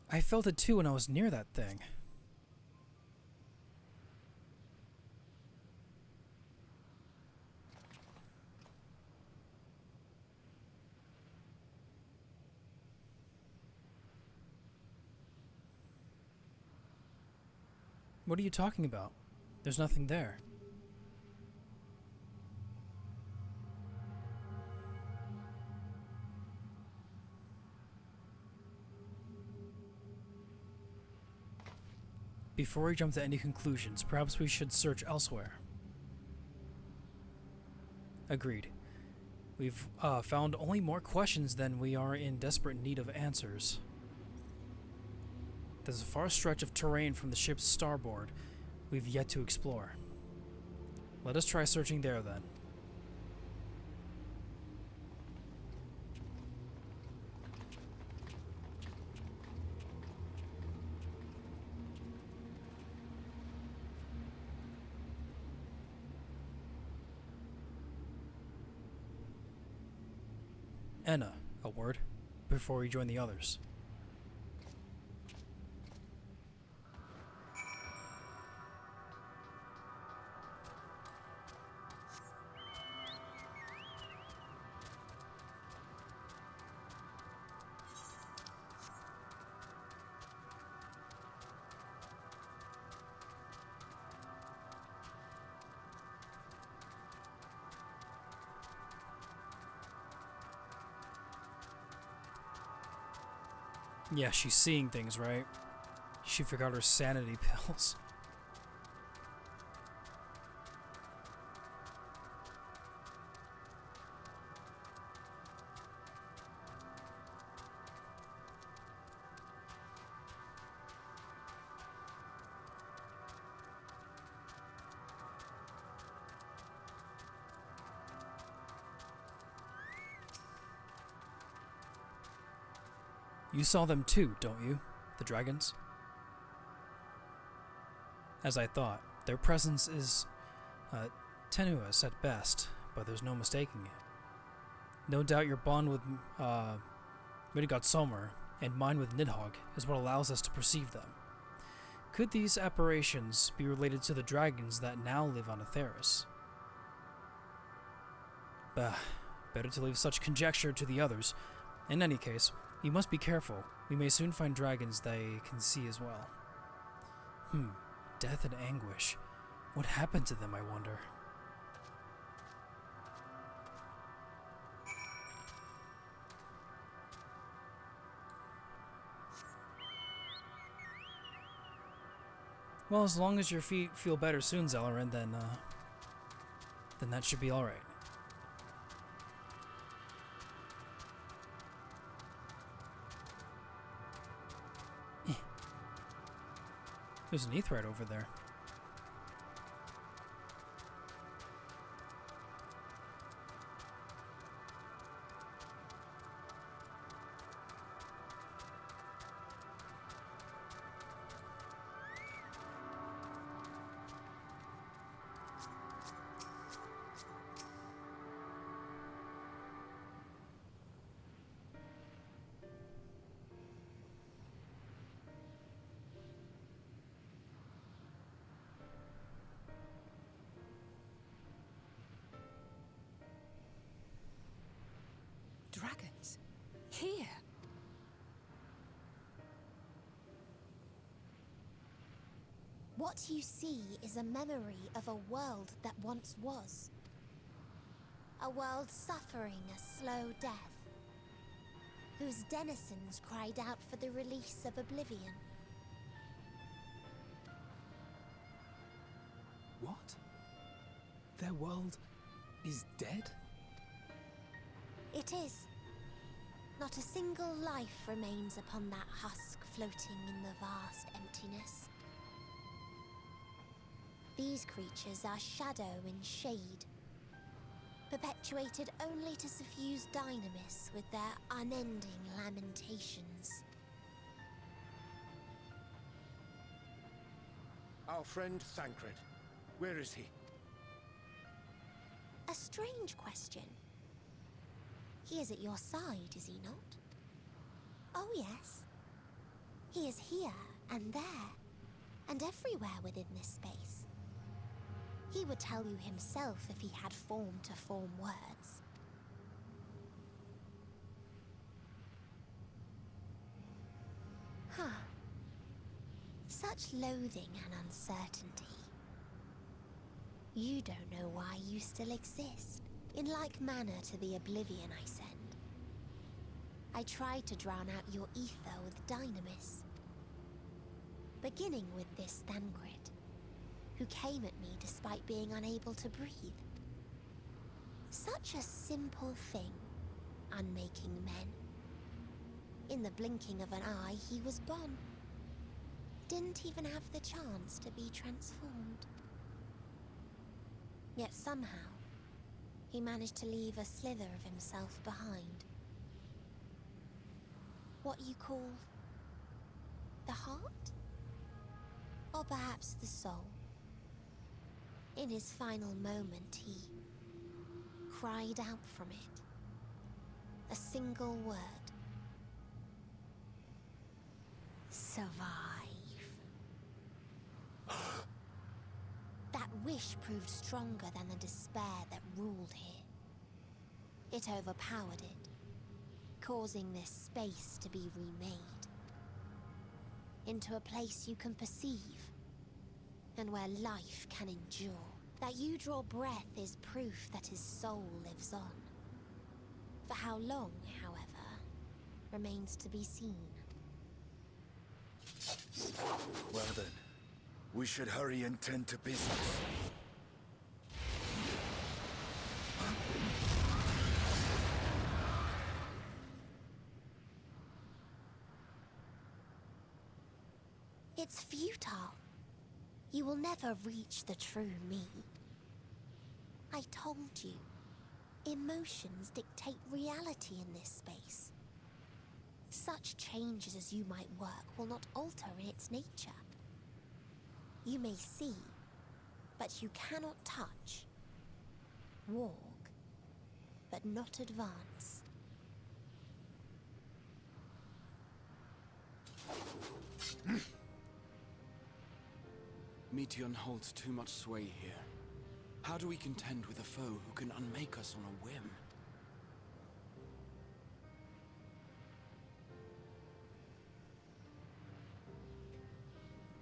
I felt it too when I was near that thing. What are you talking about? There's nothing there. Before we jump to any conclusions, perhaps we should search elsewhere. Agreed. We've found only more questions than we are in desperate need of answers. There's a far stretch of terrain from the ship's starboard we've yet to explore. Let us try searching there then. Enna, a word, before we join the others. Yeah, she's seeing things, right? She forgot her sanity pills. You saw them too, don't you? The dragons? As I thought, their presence is tenuous at best, but there's no mistaking it. No doubt your bond with Midgard Sommer and mine with Nidhogg is what allows us to perceive them. Could these apparitions be related to the dragons that now live on Atheris? Bah, better to leave such conjecture to the others. In any case, you must be careful. We may soon find dragons they can see as well. Death and anguish. What happened to them, I wonder? Well, as long as your feet feel better soon, Zellerin, then that should be alright. There's an Aetheryte over there. Dragons? Here? What you see is a memory of a world that once was. A world suffering a slow death, whose denizens cried out for the release of oblivion. What? Their world is dead? It is. Not a single life remains upon that husk floating in the vast emptiness. These creatures are shadow and shade, perpetuated only to suffuse dynamis with their unending lamentations. Our friend Thancred, where is he? A strange question. He is at your side, is he not? Oh yes. He is here, and there, and everywhere within this space. He would tell you himself if he had form to form words. Huh. Such loathing and uncertainty. You don't know why you still exist. In like manner to the oblivion I send. I tried to drown out your ether with dynamis. Beginning with this Thancred, who came at me despite being unable to breathe. Such a simple thing, unmaking men. In the blinking of an eye, he was gone. Didn't even have the chance to be transformed. Yet somehow, he managed to leave a slither of himself behind. What you call the heart? Or perhaps the soul. In his final moment, he cried out from it. A single word. Survive. That wish proved stronger than the despair that ruled here. It overpowered it, causing this space to be remade. Into a place you can perceive, and where life can endure. That you draw breath is proof that his soul lives on. For how long, however, remains to be seen. Well then, we should hurry and tend to business. It's futile. You will never reach the true me. I told you, emotions dictate reality in this space. Such changes as you might work will not alter in its nature. You may see, but you cannot touch. Walk, but not advance. Meteion holds too much sway here. How do we contend with a foe who can unmake us on a whim?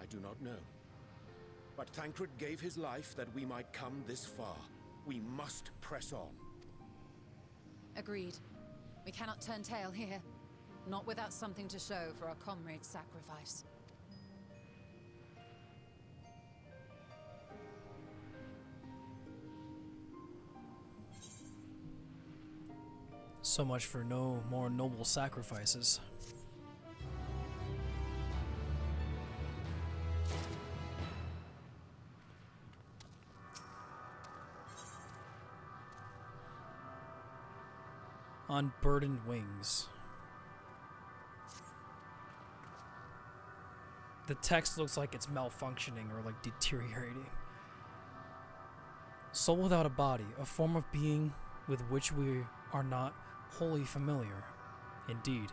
I do not know. But Thancred gave his life that we might come this far. We must press on. Agreed. We cannot turn tail here. Not without something to show for our comrade's sacrifice. So much for no more noble sacrifices. On burdened wings. The text looks like it's malfunctioning or like deteriorating. Soul without a body, a form of being with which we are not wholly familiar. Indeed,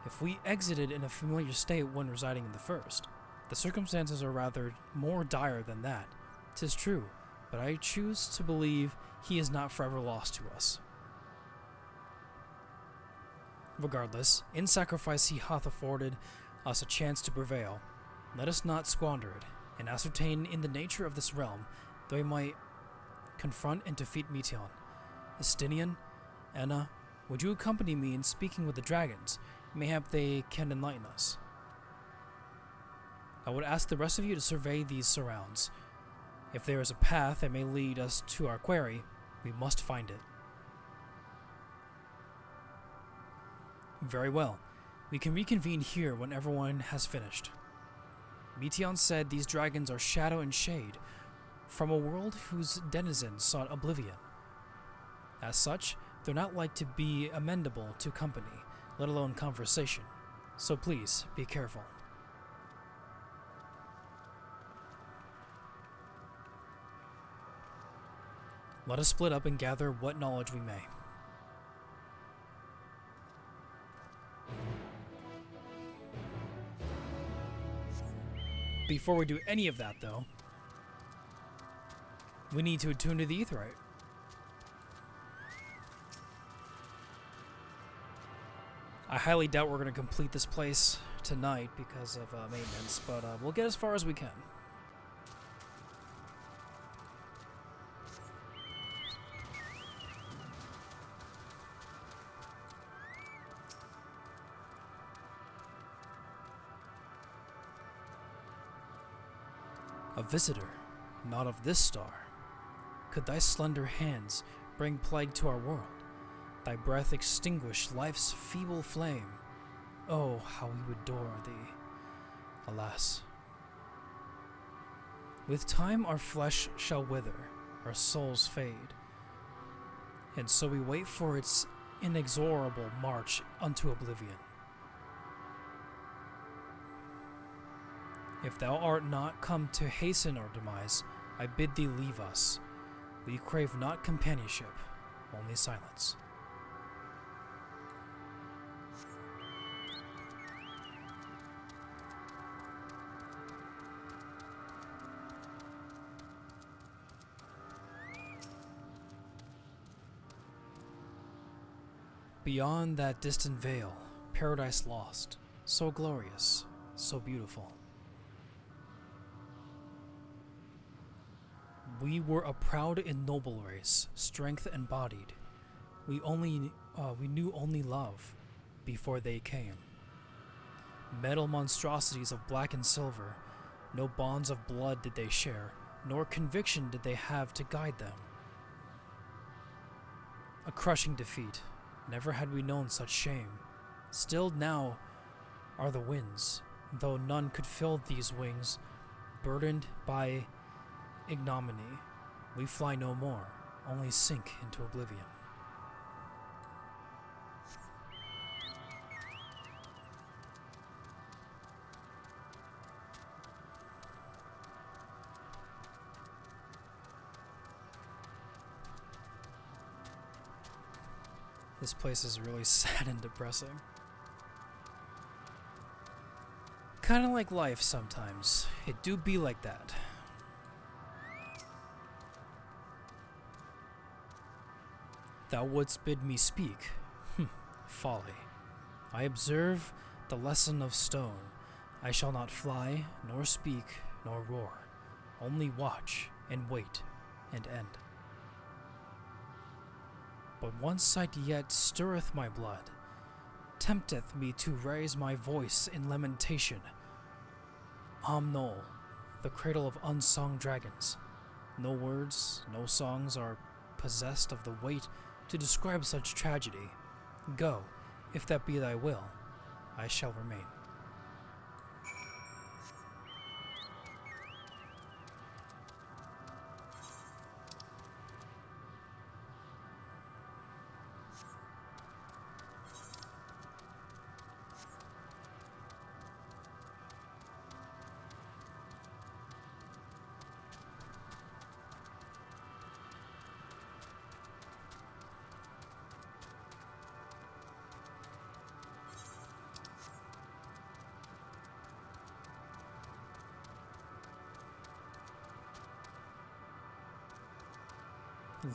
if we exited in a familiar state when residing in the first, the circumstances are rather more dire than that. 'Tis true, but I choose to believe he is not forever lost to us. Regardless, in sacrifice he hath afforded us a chance to prevail. Let us not squander it, and ascertain in the nature of this realm, though we might confront and defeat Meteon. Estinian, Anna, would you accompany me in speaking with the dragons? Mayhap they can enlighten us. I would ask the rest of you to survey these surrounds. If there is a path that may lead us to our quarry, we must find it. Very well. We can reconvene here when everyone has finished. Meteon said these dragons are shadow and shade, from a world whose denizens sought oblivion. As such, they're not like to be amenable to company, let alone conversation. So please, be careful. Let us split up and gather what knowledge we may. Before we do any of that, though, we need to attune to the Aetheryte. I highly doubt we're going to complete this place tonight because of maintenance, but we'll get as far as we can. A visitor, not of this star. Could thy slender hands bring plague to our world? Thy breath extinguish life's feeble flame. Oh, how we would adore thee. Alas. With time our flesh shall wither, our souls fade. And so we wait for its inexorable march unto oblivion. If thou art not come to hasten our demise, I bid thee leave us. We crave not companionship, only silence. Beyond that distant veil, paradise lost, so glorious, so beautiful. We were a proud and noble race, strength embodied. We knew only love before they came. Metal monstrosities of black and silver, no bonds of blood did they share, nor conviction did they have to guide them. A crushing defeat, never had we known such shame. Stilled now are the winds, though none could fill these wings, burdened by ignominy. We fly no more, only sink into oblivion. This place is really sad and depressing. Kinda like life sometimes. It do be like that. Thou wouldst bid me speak. Folly. I observe the lesson of stone. I shall not fly, nor speak, nor roar. Only watch, and wait, and end. But one sight yet stirreth my blood, tempteth me to raise my voice in lamentation. Amnol, the cradle of unsung dragons. No words, no songs are possessed of the weight to describe such tragedy. Go, if that be thy will, I shall remain.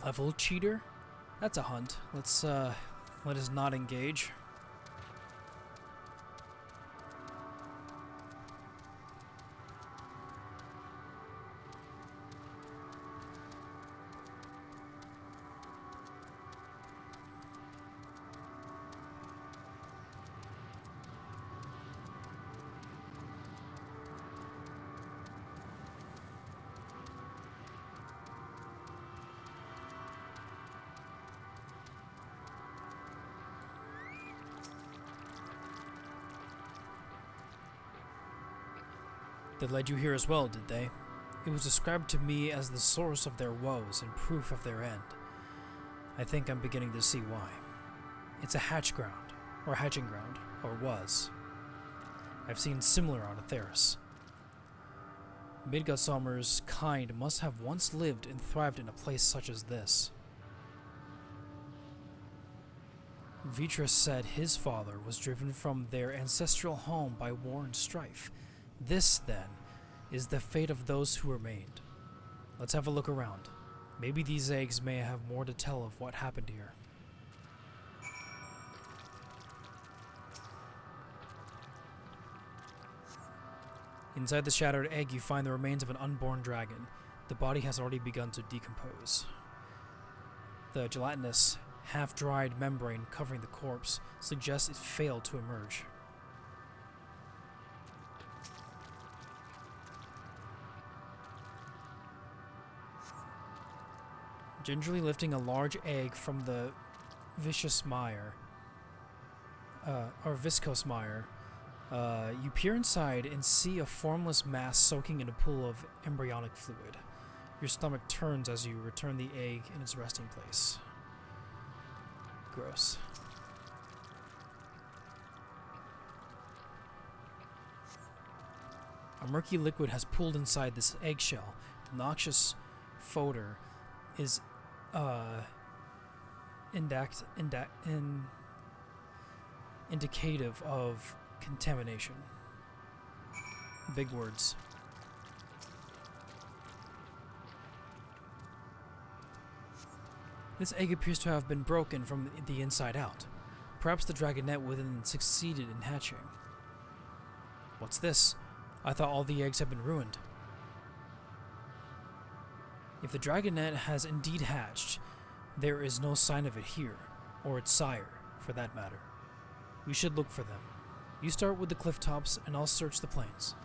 Level cheater? That's a hunt. Let us not engage. They led you here as well, did they? It was described to me as the source of their woes and proof of their end. I think I'm beginning to see why. It's a hatching ground, or was. I've seen similar on Atheris. Midgardsormr's kind must have once lived and thrived in a place such as this. Vitrus said his father was driven from their ancestral home by war and strife. This, then, is the fate of those who remained. Let's have a look around. Maybe these eggs may have more to tell of what happened here. Inside the shattered egg, you find the remains of an unborn dragon. The body has already begun to decompose. The gelatinous, half-dried membrane covering the corpse suggests it failed to emerge. Gingerly lifting a large egg from the viscous mire, you peer inside and see a formless mass soaking in a pool of embryonic fluid. Your stomach turns as you return the egg in its resting place. Gross. A murky liquid has pooled inside this eggshell. The noxious odor is indicative of contamination. Big words. This egg appears to have been broken from the inside out. Perhaps the dragonette within succeeded in hatching. What's this? I thought all the eggs had been ruined. If the dragonette has indeed hatched, there is no sign of it here, or its sire, for that matter. We should look for them. You start with the cliff tops, and I'll search the plains.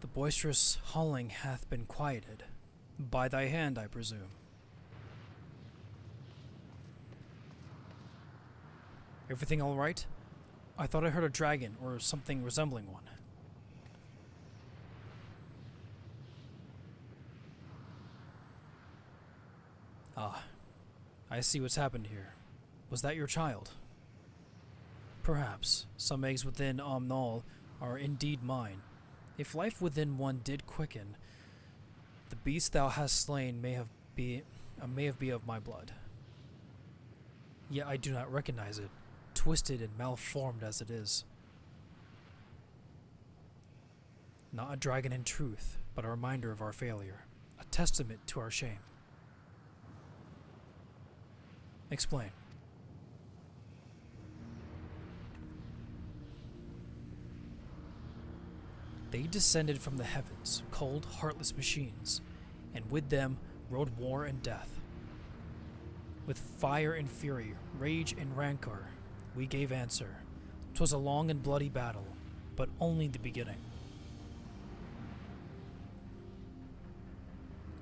The boisterous howling hath been quieted. By thy hand, I presume. Everything all right? I thought I heard a dragon, or something resembling one. Ah, I see what's happened here. Was that your child? Perhaps. Some eggs within Omnal are indeed mine. If life within one did quicken, the beast thou hast slain may have be of my blood. Yet I do not recognize it, twisted and malformed as it is. Not a dragon in truth, but a reminder of our failure, a testament to our shame. Explain. They descended from the heavens, cold, heartless machines, and with them rode war and death. With fire and fury, rage and rancor, we gave answer. 'Twas a long and bloody battle, but only the beginning.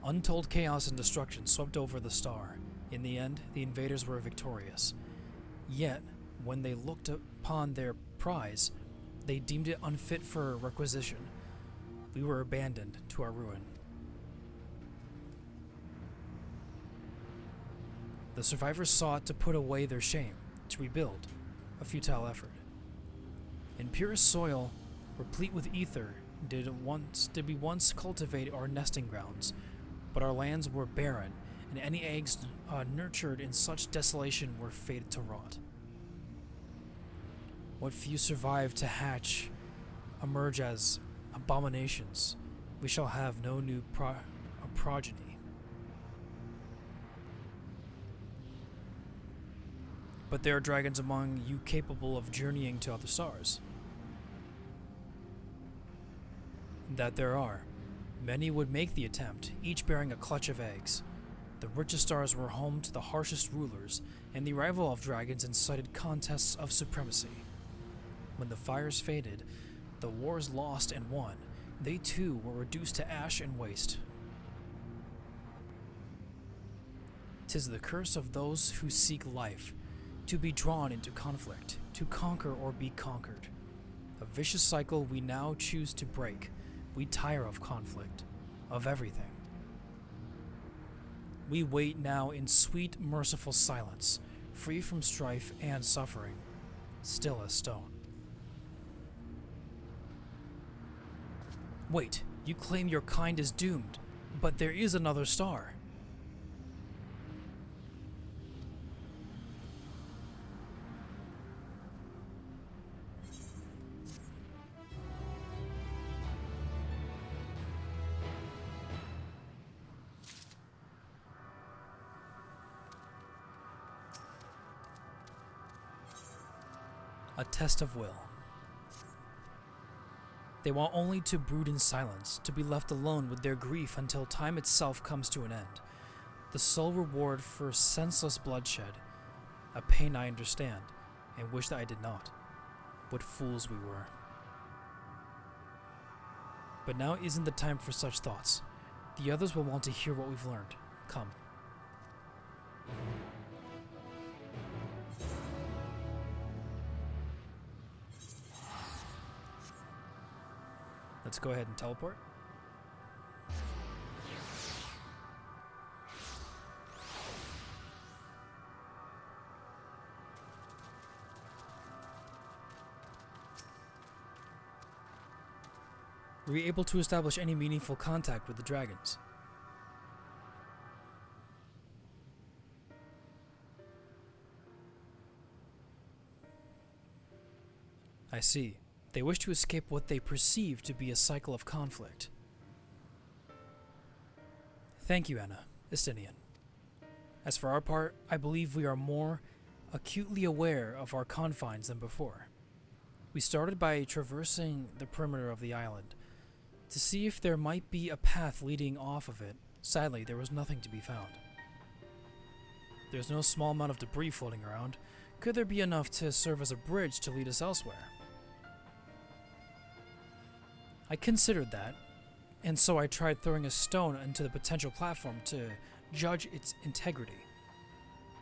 Untold chaos and destruction swept over the star. In the end, the invaders were victorious. Yet, when they looked upon their prize, they deemed it unfit for requisition. We were abandoned to our ruin. The survivors sought to put away their shame, to rebuild, a futile effort. In purest soil, replete with ether, did we once cultivate our nesting grounds, but our lands were barren, and any eggs nurtured in such desolation were fated to rot. What few survived to hatch emerge as abominations. We shall have no new progeny. But there are dragons among you capable of journeying to other stars. That there are. Many would make the attempt, each bearing a clutch of eggs. The richest stars were home to the harshest rulers, and the arrival of dragons incited contests of supremacy. When the fires faded, the wars lost and won, they too were reduced to ash and waste. 'Tis the curse of those who seek life, to be drawn into conflict, to conquer or be conquered. A vicious cycle we now choose to break. We tire of conflict, of everything. We wait now in sweet, merciful silence, free from strife and suffering, still as stone. Wait, you claim your kind is doomed, but there is another star. A test of will. They want only to brood in silence, to be left alone with their grief until time itself comes to an end. The sole reward for senseless bloodshed, a pain I understand, and wish that I did not. What fools we were. But now isn't the time for such thoughts. The others will want to hear what we've learned. Come. Let's go ahead and teleport. Were you able to establish any meaningful contact with the dragons? I see. They wish to escape what they perceive to be a cycle of conflict. Thank you, Anna, Estinian. As for our part, I believe we are more acutely aware of our confines than before. We started by traversing the perimeter of the island to see if there might be a path leading off of it. Sadly, there was nothing to be found. There's no small amount of debris floating around. Could there be enough to serve as a bridge to lead us elsewhere? I considered that, and so I tried throwing a stone into the potential platform to judge its integrity.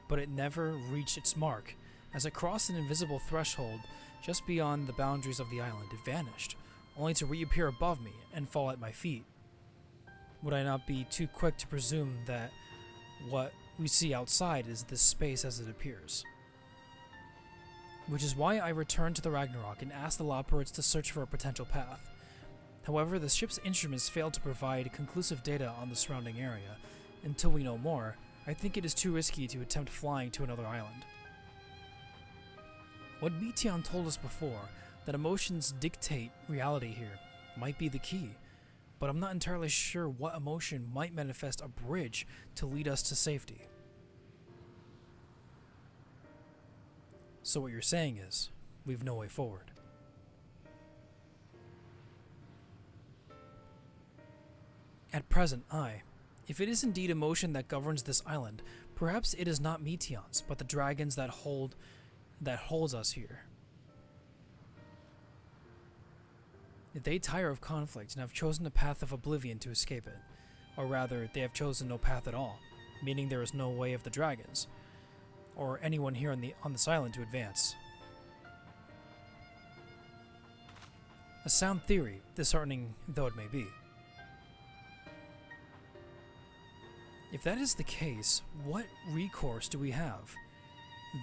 But it never reached its mark. As it crossed an invisible threshold just beyond the boundaries of the island, it vanished, only to reappear above me and fall at my feet. Would I not be too quick to presume that what we see outside is this space as it appears? Which is why I returned to the Ragnarok and asked the Loporrits to search for a potential path. However, the ship's instruments failed to provide conclusive data on the surrounding area. Until we know more, I think it is too risky to attempt flying to another island. What Meteion told us before, that emotions dictate reality here, might be the key, but I'm not entirely sure what emotion might manifest a bridge to lead us to safety. So what you're saying is, we've no way forward. At present, if it is indeed emotion that governs this island, perhaps it is not Meteion's, but the dragons that holds us here. If they tire of conflict and have chosen a path of oblivion to escape it, or rather, they have chosen no path at all, meaning there is no way of the dragons, or anyone here on this island to advance. A sound theory, disheartening though it may be. If that is the case, what recourse do we have?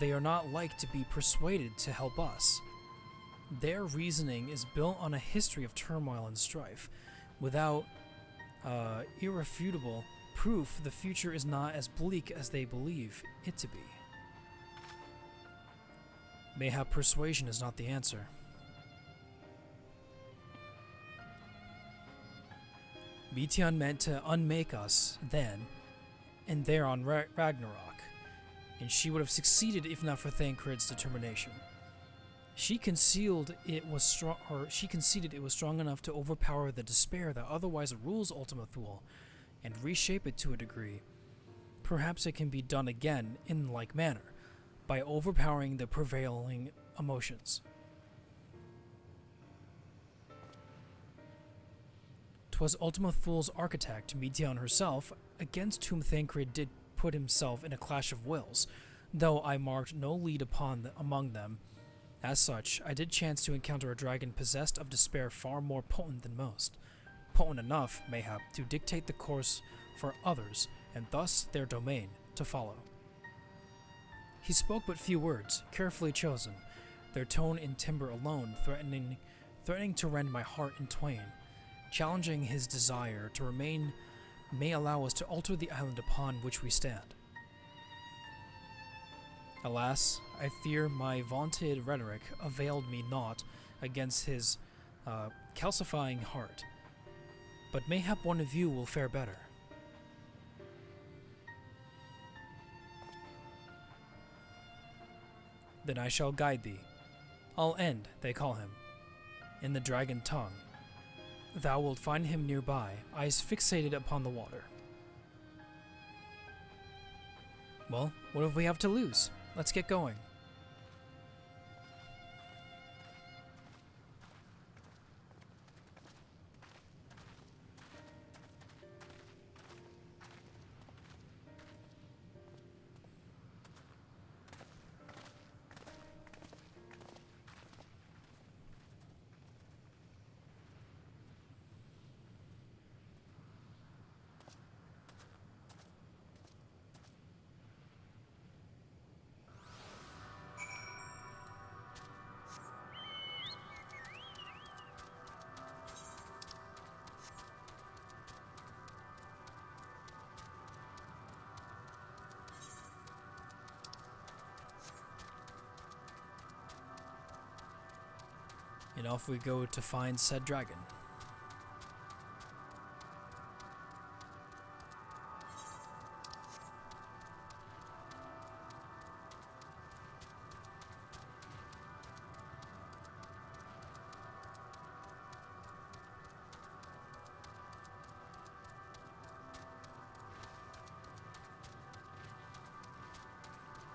They are not like to be persuaded to help us. Their reasoning is built on a history of turmoil and strife. Without irrefutable proof, the future is not as bleak as they believe it to be. Mayhap persuasion is not the answer. Meteion meant to unmake us then and there on Ragnarok, and she would have succeeded if not for Thancred's determination. She conceded it was strong enough to overpower the despair that otherwise rules Ultima Thule, and reshape it to a degree. Perhaps it can be done again in like manner, by overpowering the prevailing emotions. 'Twas Ultima Thule's architect, Meteion herself, against whom Thancred did put himself in a clash of wills, though I marked no lead among them. As such, I did chance to encounter a dragon possessed of despair far more potent than most, potent enough, mayhap, to dictate the course for others, and thus their domain to follow. He spoke but few words, carefully chosen, their tone and timbre alone threatening to rend my heart in twain. Challenging his desire to remain may allow us to alter the island upon which we stand. Alas, I fear my vaunted rhetoric availed me naught against his calcifying heart, but mayhap one of you will fare better. Then I shall guide thee. I'll end, they call him, in the dragon tongue. Thou wilt find him nearby, eyes fixated upon the water. Well, what have we have to lose? Let's get going. And off we go to find said dragon.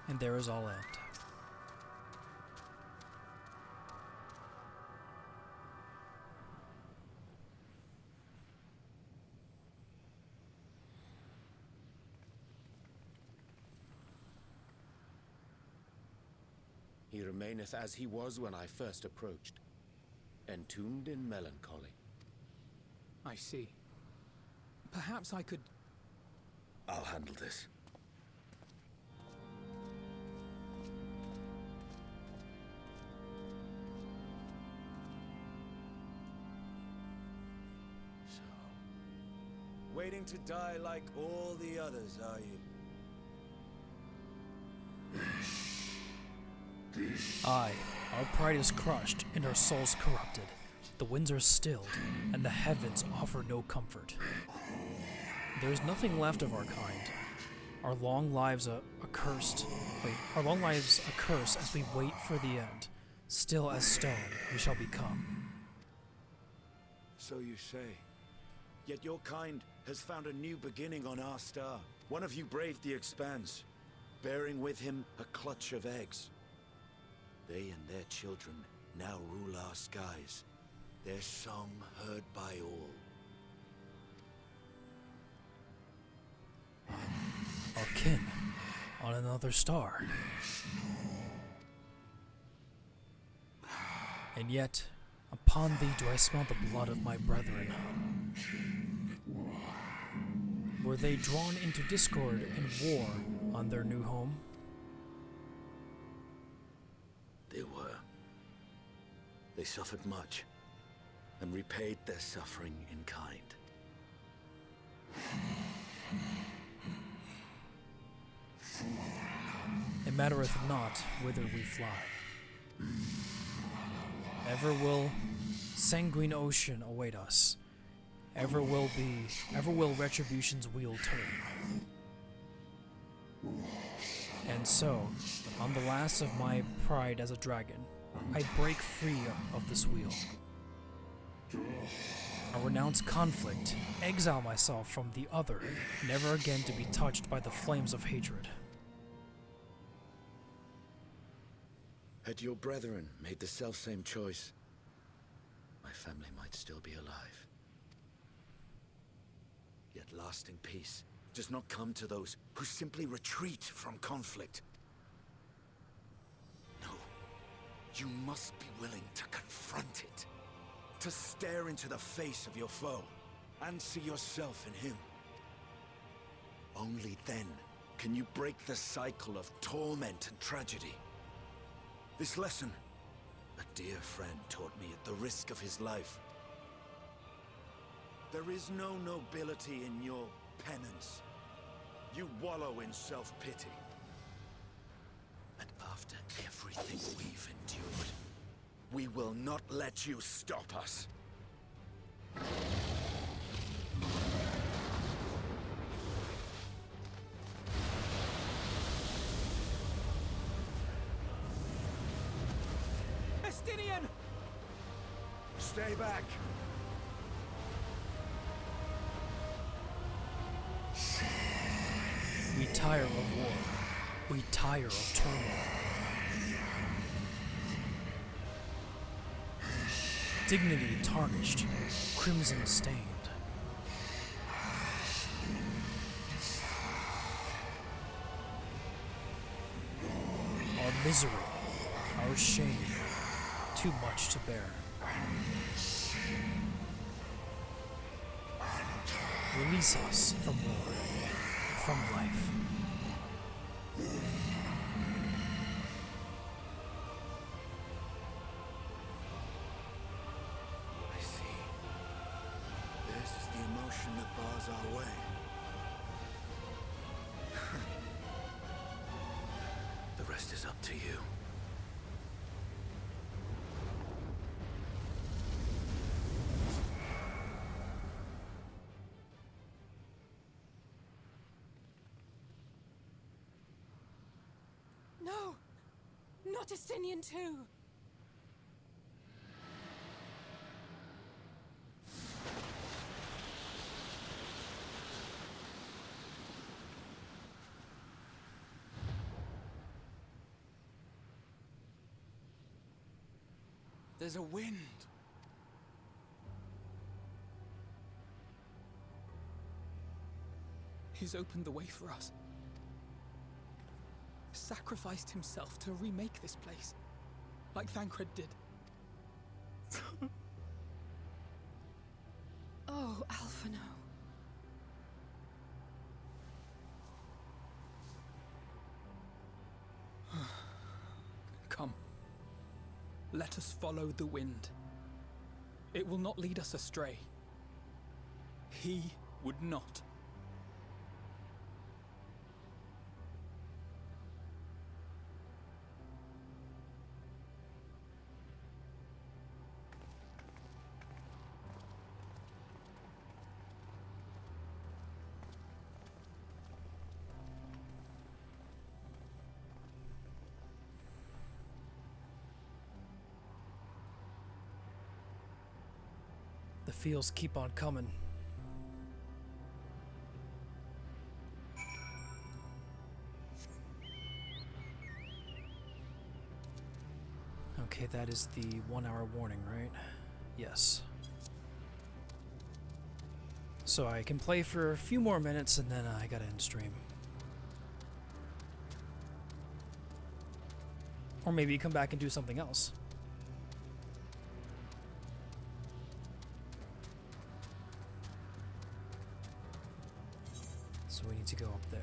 And there is all end. He remaineth as he was when I first approached, entombed in melancholy. I see. Perhaps I could... I'll handle this. Waiting to die like all the others, are you? Aye, our pride is crushed and our souls corrupted. The winds are stilled, and the heavens offer no comfort. There is nothing left of our kind. Our long lives our long lives a curse as we wait for the end. Still as stone we shall become. So you say. Yet your kind has found a new beginning on our star. One of you braved the Expanse, bearing with him a clutch of eggs. They and their children now rule our skies, their song heard by all. Our kin on another star. And yet, upon thee do I smell the blood of my brethren. Were they drawn into discord and war on their new home? They were. They suffered much, and repaid their suffering in kind. It mattereth not whither we fly. Ever will sanguine ocean await us. Ever will retribution's wheel turn. And so, on the last of my pride as a dragon, I break free of this wheel. I renounce conflict, exile myself from the other, never again to be touched by the flames of hatred. Had your brethren made the selfsame choice, my family might still be alive. Yet lasting peace does not come to those who simply retreat from conflict. No, you must be willing to confront it, to stare into the face of your foe, and see yourself in him. Only then can you break the cycle of torment and tragedy. This lesson, a dear friend taught me at the risk of his life. There is no nobility in your penance. You wallow in self-pity. And after everything we've endured, we will not let you stop us. Estinian! Stay back! We tire of war. We tire of turmoil. Dignity tarnished, crimson stained. Our misery, our shame, too much to bear. Release us from war, from life. I see. This is the emotion that bars our way. The rest is up to you. No! Not Estinian too! There's a wind. He's opened the way for us. Sacrificed himself to remake this place. like Thancred did. Oh, Alphino. Come. Let us follow the wind. It will not lead us astray. He would not. The feels keep on coming. Okay, that is the 1 hour warning, right? Yes. So I can play for a few more minutes and then I gotta end stream. Or maybe come back and do something else. So we need to go up there.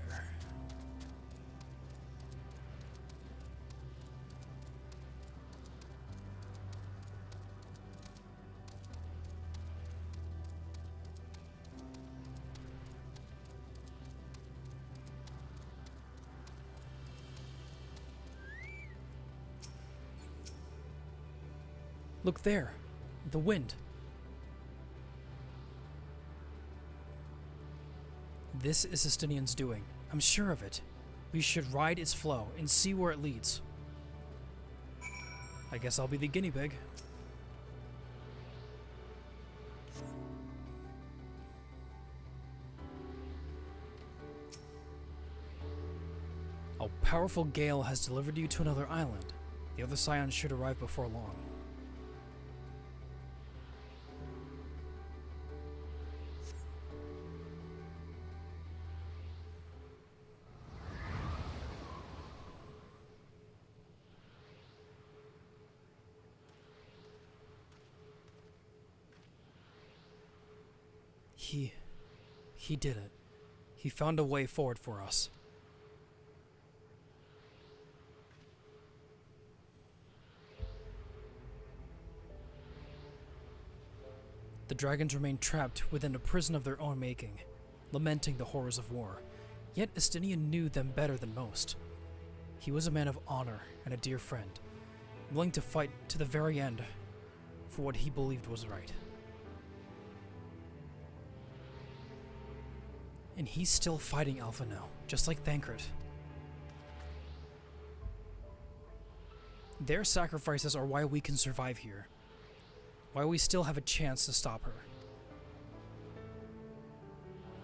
Look there, the wind. This is Estinian's doing. I'm sure of it. We should ride its flow and see where it leads. I guess I'll be the guinea pig. A powerful gale has delivered you to another island. The other scions should arrive before long. He did it. He found a way forward for us. The dragons remained trapped within a prison of their own making, lamenting the horrors of war. Yet Estinian knew them better than most. He was a man of honor and a dear friend, willing to fight to the very end for what he believed was right. And he's still fighting Alpha now, just like Thancred. Their sacrifices are why we can survive here. Why we still have a chance to stop her.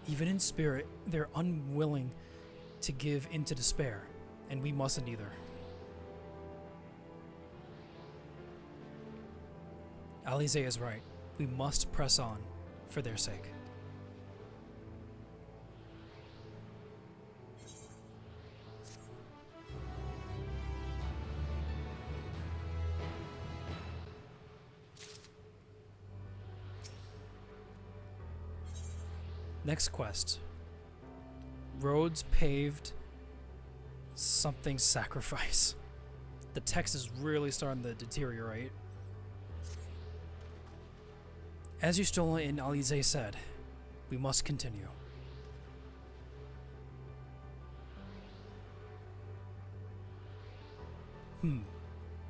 Even in spirit, they're unwilling to give in to despair, and we mustn't either. Alize is right. We must press on for their sake. Next quest. Roads paved, something sacrifice. The text is really starting to deteriorate. As Yustola and Alize said, we must continue.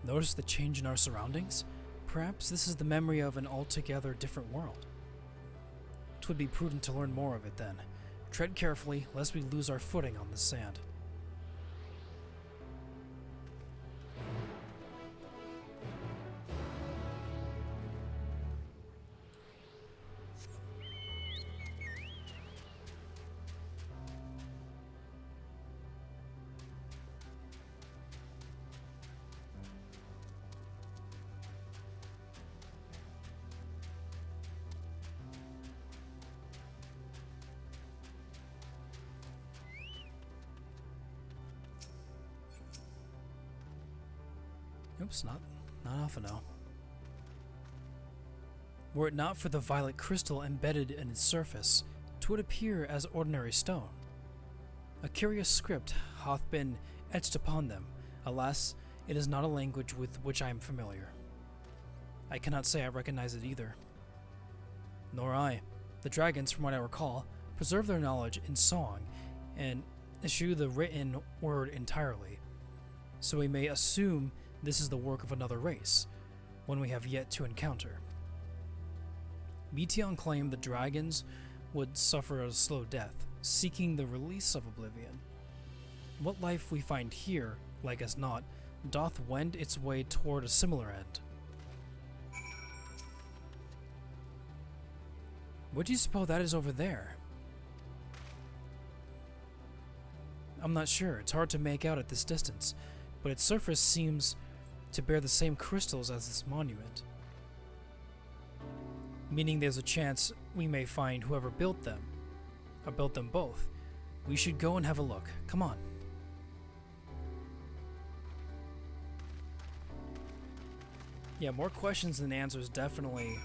Notice the change in our surroundings? Perhaps this is the memory of an altogether different world. It would be prudent to learn more of it then. Tread carefully, lest we lose our footing on the sand. Oops, not. Not often, no. Were it not for the violet crystal embedded in its surface, 'twould appear as ordinary stone. A curious script hath been etched upon them. Alas, it is not a language with which I am familiar. I cannot say I recognize it either. Nor I. The dragons, from what I recall, preserve their knowledge in song and eschew the written word entirely. So we may assume this is the work of another race, one we have yet to encounter. Meteon claimed the dragons would suffer a slow death, seeking the release of oblivion. What life we find here, like as not, doth wend its way toward a similar end. What do you suppose that is over there? I'm not sure. It's hard to make out at this distance, but its surface seems to bear the same crystals as this monument. Meaning there's a chance we may find whoever built them, or built them both. We should go and have a look. Come on. Yeah, more questions than answers, definitely.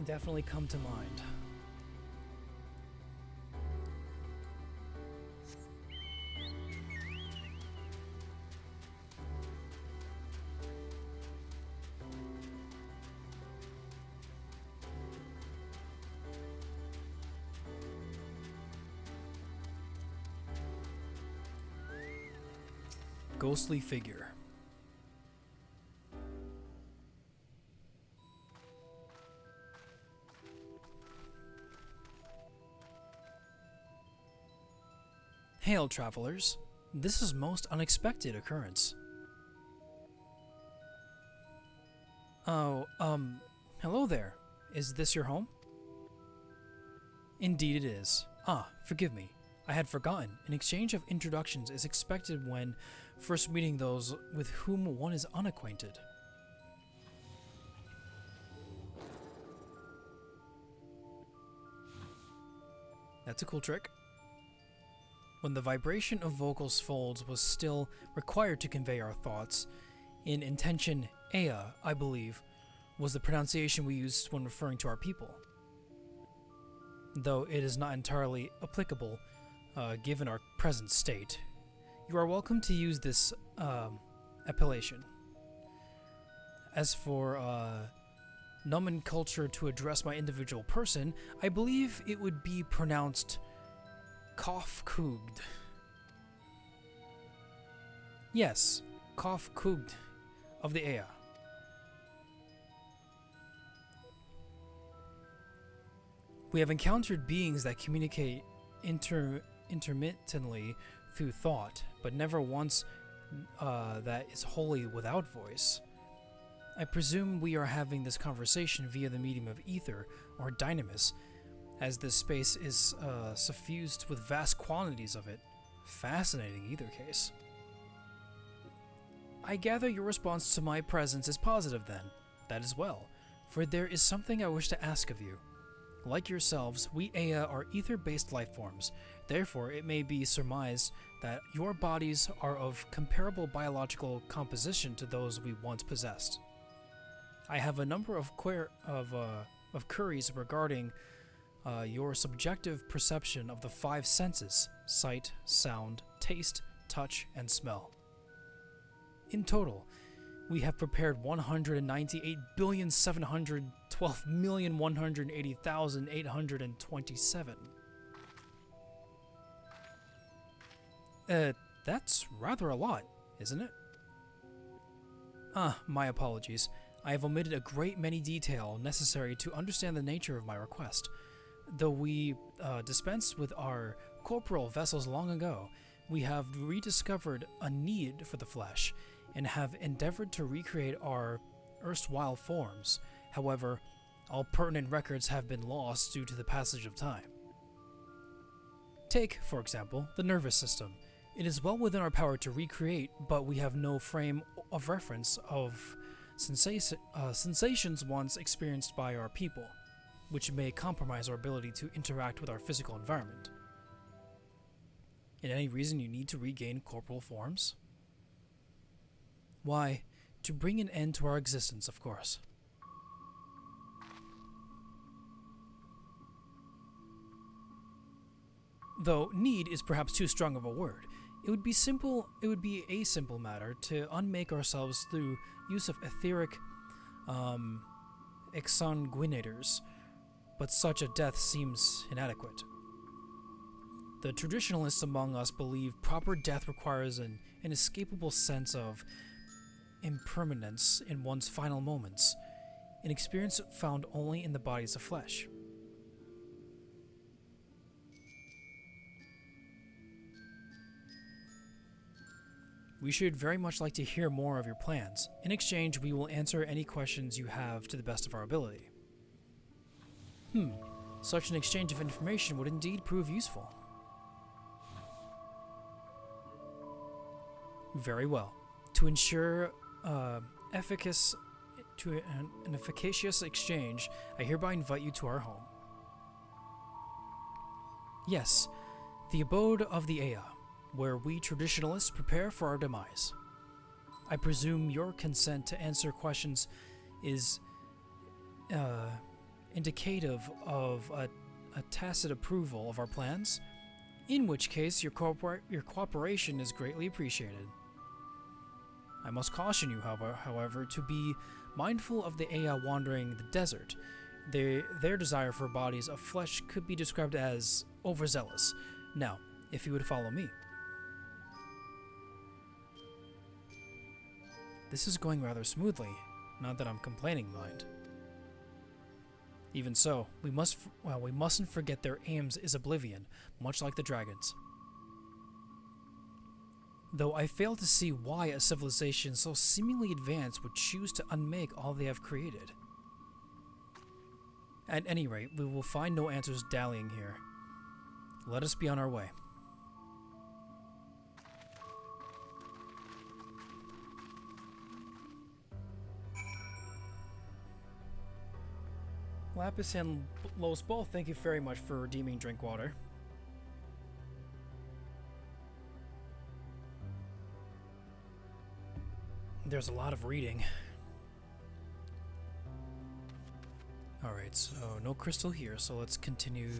Definitely come to mind. Ghostly figure. Hail, travelers. This is most unexpected occurrence. Oh, hello there. Is this your home? Indeed it is. Ah, forgive me. I had forgotten. An exchange of introductions is expected when first meeting those with whom one is unacquainted. That's a cool trick. When the vibration of vocals folds was still required to convey our thoughts, in intention Ea, I believe, was the pronunciation we used when referring to our people. Though it is not entirely applicable, given our present state. You are welcome to use this appellation. As for nomenclature to address my individual person, I believe it would be pronounced Kofkugd. Yes, Kofkugd of the Ea. We have encountered beings that communicate intermittently through thought, but never once that is wholly without voice. I presume we are having this conversation via the medium of ether or dynamis, as this space is suffused with vast quantities of it. Fascinating either case. I gather your response to my presence is positive then. That is well, for there is something I wish to ask of you. Like yourselves, we Ea are ether-based life forms. Therefore, it may be surmised that your bodies are of comparable biological composition to those we once possessed. I have a number of queries regarding your subjective perception of the five senses: sight, sound, taste, touch, and smell. In total, we have prepared 198,712,180,827. That's rather a lot, isn't it? My apologies. I have omitted a great many details necessary to understand the nature of my request. Though we dispensed with our corporal vessels long ago, we have rediscovered a need for the flesh, and have endeavored to recreate our erstwhile forms. However, all pertinent records have been lost due to the passage of time. Take, for example, the nervous system. It is well within our power to recreate, but we have no frame of reference of sensations once experienced by our people, which may compromise our ability to interact with our physical environment. And any reason you need to regain corporal forms? Why, to bring an end to our existence, of course. Though need is perhaps too strong of a word, it would be a simple matter to unmake ourselves through use of etheric exsanguinators, but such a death seems inadequate. The traditionalists among us believe proper death requires an inescapable sense of impermanence in one's final moments, an experience found only in the bodies of flesh. We should very much like to hear more of your plans. In exchange, we will answer any questions you have to the best of our ability. Such an exchange of information would indeed prove useful. Very well. To ensure an efficacious exchange, I hereby invite you to our home. Yes, the abode of the Ea, where we traditionalists prepare for our demise. I presume your consent to answer questions is indicative of a tacit approval of our plans, in which case your cooperation is greatly appreciated. I must caution you, however, to be mindful of the Ea wandering the desert. Their desire for bodies of flesh could be described as overzealous. Now, if you would follow me. This is going rather smoothly, not that I'm complaining, mind. Even so, we mustn't forget their aims is oblivion, much like the dragons. Though I fail to see why a civilization so seemingly advanced would choose to unmake all they have created. At any rate, we will find no answers dallying here. Let us be on our way. Lapis and Los both, thank you very much for redeeming drink water. There's a lot of reading. Alright, so no crystal here, so let's continue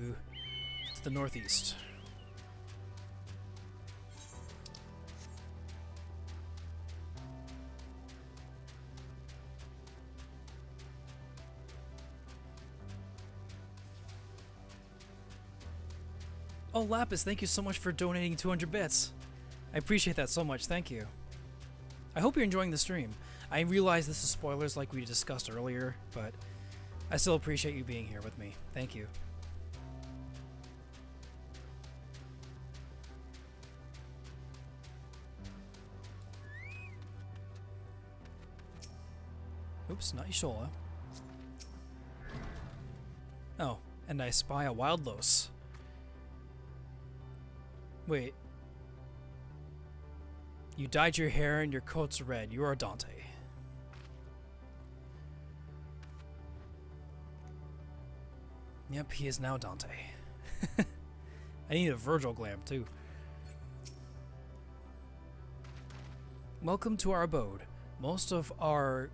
to the northeast. Oh, Lapis, thank you so much for donating 200 bits. I appreciate that so much, thank you. I hope you're enjoying the stream. I realize this is spoilers like we discussed earlier, but I still appreciate you being here with me. Thank you. Oops, not Ishola. Oh, and I spy a wildlos. Wait. You dyed your hair and your coat's red. You are Dante. Yep, he is now Dante. I need a Virgil glam, too. Welcome to our abode. Most of our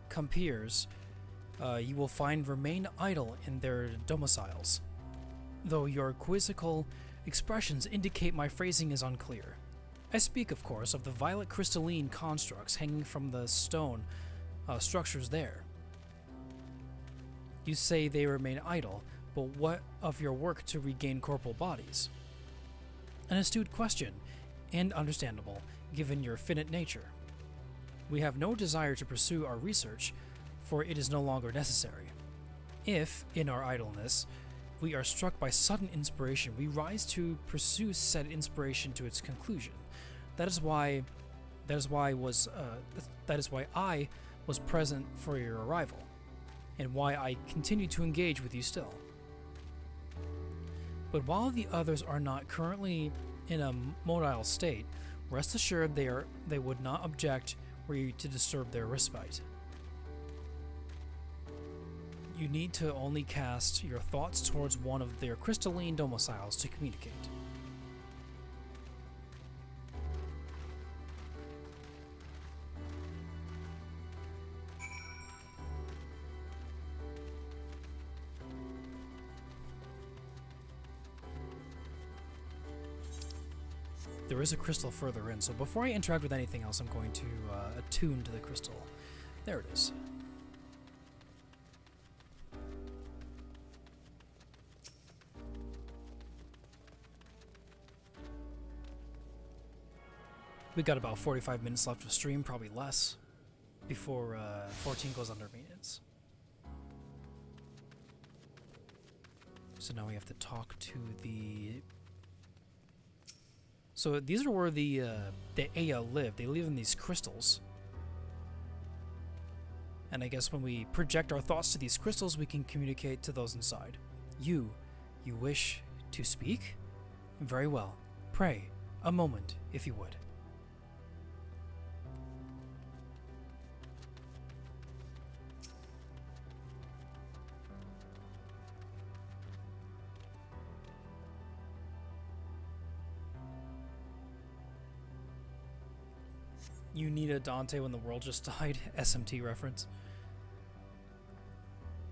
compeers you will find remain idle in their domiciles, though your quizzical expressions indicate my phrasing is unclear. I speak, of course, of the violet crystalline constructs hanging from the stone structures there. You say they remain idle, but what of your work to regain corporal bodies? An astute question, and understandable, given your finite nature. We have no desire to pursue our research, for it is no longer necessary. If, in our idleness, we are struck by sudden inspiration, we rise to pursue said inspiration to its conclusion. That is why I was present for your arrival, and why I continue to engage with you still. But while the others are not currently in a motile state, rest assured they would not object were you to disturb their respite. You need to only cast your thoughts towards one of their crystalline domiciles to communicate. There is a crystal further in, so before I interact with anything else, I'm going to attune to the crystal. There it is. We got about 45 minutes left of stream, probably less, before 14 goes under maintenance. So now we have to talk to the... So these are where the Aya live. They live in these crystals. And I guess when we project our thoughts to these crystals, we can communicate to those inside. You wish to speak? Very well. Pray, a moment, if you would. You need a Dante when the world just died. SMT reference.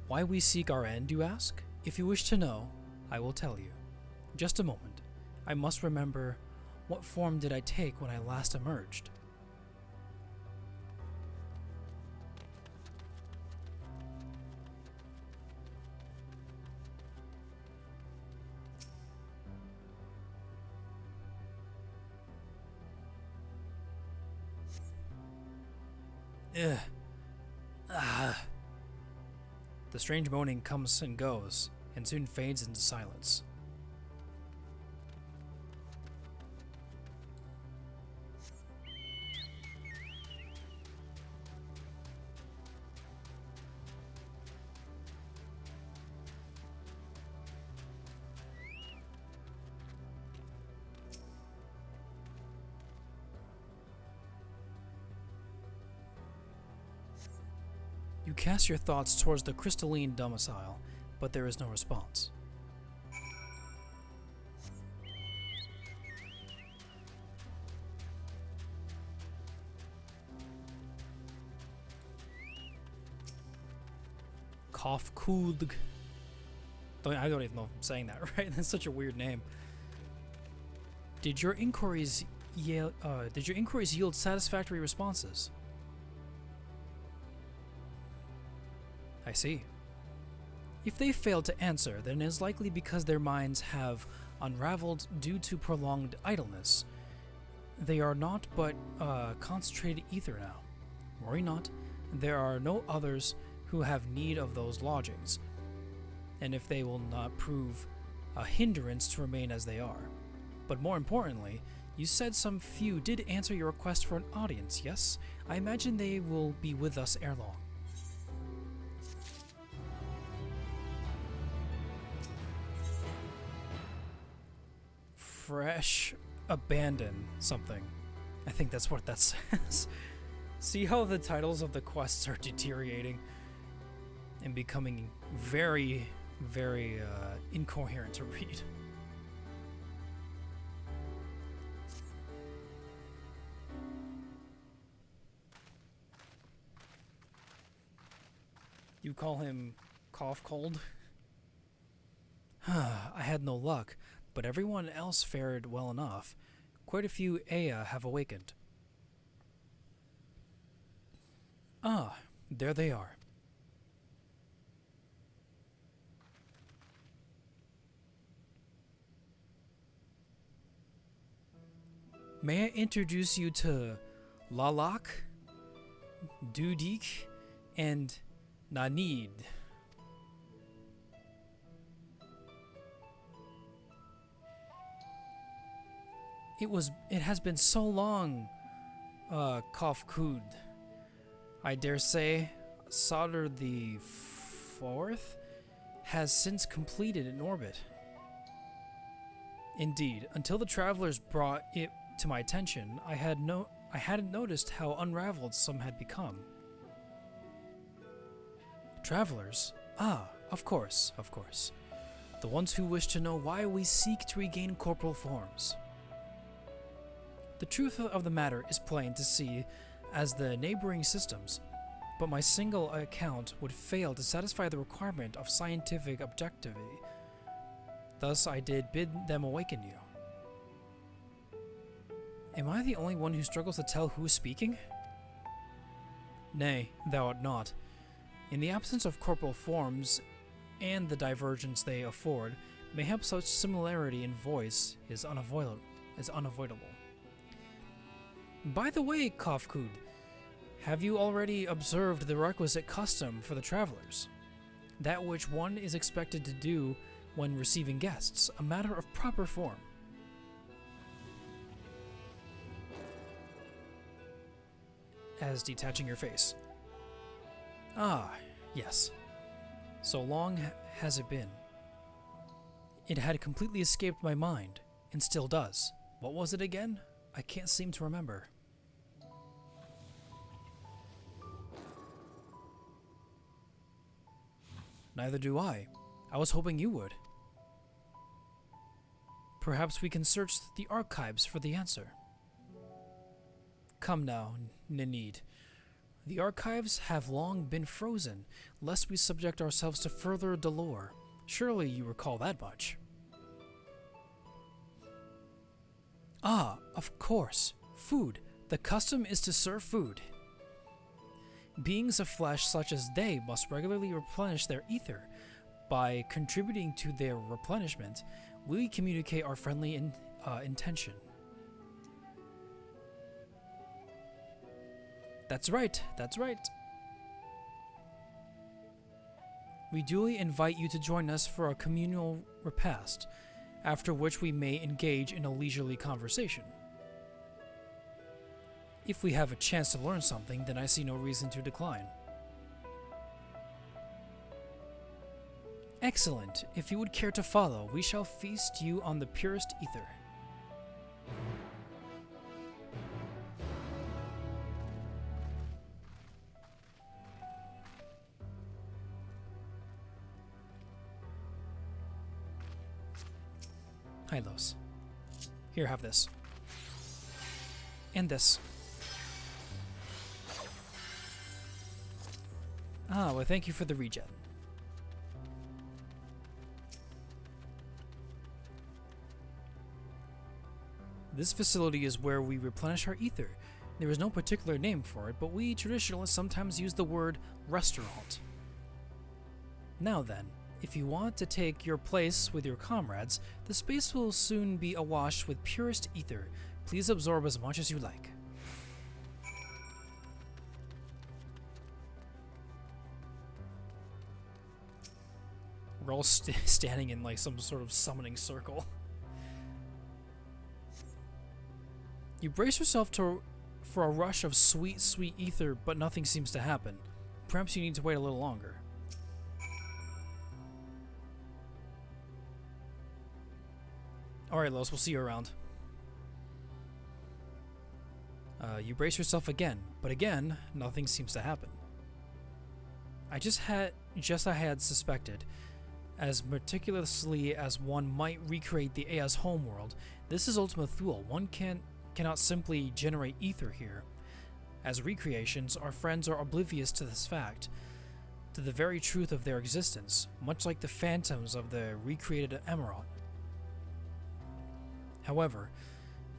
Why we seek our end, you ask? If you wish to know, I will tell you. Just a moment. I must remember, what form did I take when I last emerged? Ugh. Ah. The strange moaning comes and goes, and soon fades into silence. You cast your thoughts towards the crystalline domicile, but there is no response. Kofkulg. I don't even know if I'm saying that right. That's such a weird name. Did your inquiries yield satisfactory responses? I see. If they failed to answer, then it is likely because their minds have unraveled due to prolonged idleness. They are naught but concentrated ether now. Worry not, there are no others who have need of those lodgings, and if they will not prove a hindrance to remain as they are. But more importantly, you said some few did answer your request for an audience, yes? I imagine they will be with us ere long. Fresh abandon something. I think that's what that says. See how the titles of the quests are deteriorating and becoming very, very incoherent to read. You call him Cough Cold? I had no luck, but everyone else fared well enough. Quite a few Aya have awakened. Ah, there they are. May I introduce you to Lalak, Dudik, and Nanid. It has been so long, Kofkud. I dare say, Solder the Fourth has since completed an orbit. Indeed, until the travelers brought it to my attention, I hadn't noticed how unraveled some had become. Travelers? Ah, of course, of course. The ones who wish to know why we seek to regain corporal forms. The truth of the matter is plain to see as the neighboring systems, but my single account would fail to satisfy the requirement of scientific objectivity. Thus I did bid them awaken you. Am I the only one who struggles to tell who is speaking? Nay, thou art not. In the absence of corporal forms and the divergence they afford, mayhap such similarity in voice is unavoidable. By the way, Kofkud, have you already observed the requisite custom for the travelers? That which one is expected to do when receiving guests, a matter of proper form. As detaching your face. Ah, yes. So long has it been. It had completely escaped my mind, and still does. What was it again? I can't seem to remember. Neither do I. I was hoping you would. Perhaps we can search the archives for the answer. Come now, Nenid. The archives have long been frozen, lest we subject ourselves to further dolor. Surely you recall that much. Ah, of course. Food. The custom is to serve food. Beings of flesh such as they must regularly replenish their ether. By contributing to their replenishment, we communicate our friendly intention. That's right, that's right. We duly invite you to join us for a communal repast, after which we may engage in a leisurely conversation. If we have a chance to learn something, then I see no reason to decline. Excellent. If you would care to follow, we shall feast you on the purest ether. Hylos. Here, have this. And this. Ah, well, thank you for the regen. This facility is where we replenish our ether. There is no particular name for it, but we traditionalists sometimes use the word restaurant. Now then, if you want to take your place with your comrades, the space will soon be awash with purest ether. Please absorb as much as you like. We're all standing in like some sort of summoning circle. You brace yourself for a rush of sweet, sweet ether, but nothing seems to happen. Perhaps you need to wait a little longer. Alright, Los, we'll see you around. You brace yourself again, but again, nothing seems to happen. I had suspected. As meticulously as one might recreate the Ea's homeworld, this is Ultima Thule. One cannot simply generate ether here. As recreations, our friends are oblivious to this fact, to the very truth of their existence, much like the phantoms of the recreated Emerald. However,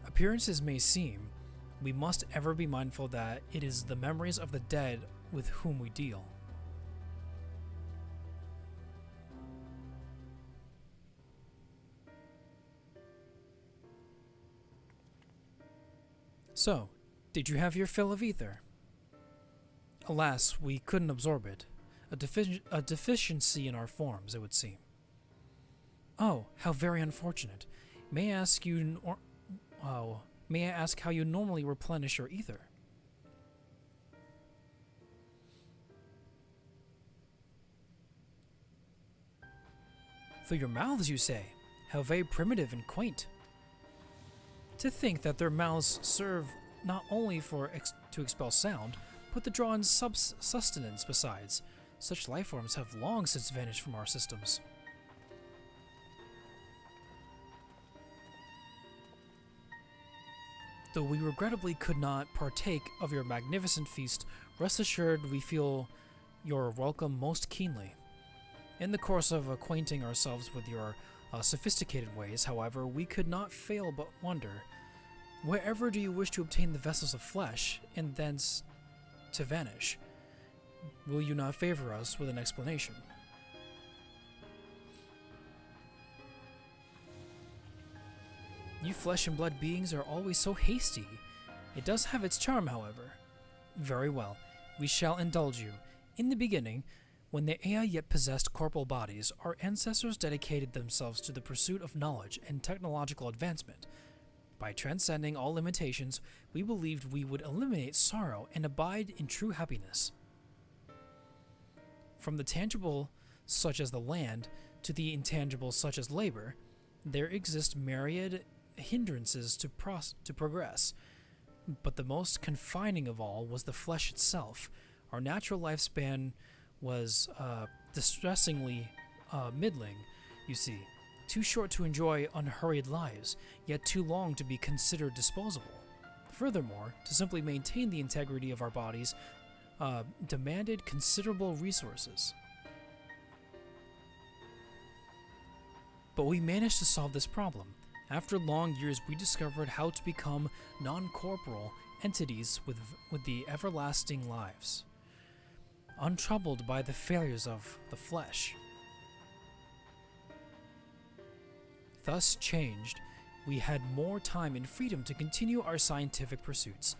appearances may seem, we must ever be mindful that it is the memories of the dead with whom we deal. So, did you have your fill of ether? Alas, we couldn't absorb it. A deficiency in our forms, it would seem. Oh, how very unfortunate. May I ask how you normally replenish your ether? Through your mouths, you say? How very primitive and quaint. To think that their mouths serve not only to expel sound, but to draw in sustenance besides. Such life forms have long since vanished from our systems. Though we regrettably could not partake of your magnificent feast, rest assured we feel your welcome most keenly. In the course of acquainting ourselves with your sophisticated ways, however, we could not fail but wonder, Wherever do you wish to obtain the vessels of flesh, and thence to vanish? Will you not favor us with an explanation? You flesh and blood beings are always so hasty. It does have its charm, however. Very well, we shall indulge you. In the beginning, when the Ea yet possessed corporal bodies, our ancestors dedicated themselves to the pursuit of knowledge and technological advancement. By transcending all limitations, we believed we would eliminate sorrow and abide in true happiness. From the tangible, such as the land, to the intangible, such as labor, there exist myriad hindrances to progress. But the most confining of all was the flesh itself. Our natural lifespan was distressingly middling, you see. Too short to enjoy unhurried lives, yet too long to be considered disposable. Furthermore, to simply maintain the integrity of our bodies demanded considerable resources. But we managed to solve this problem. After long years, we discovered how to become non-corporal entities with the everlasting lives, untroubled by the failures of the flesh. Thus changed, we had more time and freedom to continue our scientific pursuits.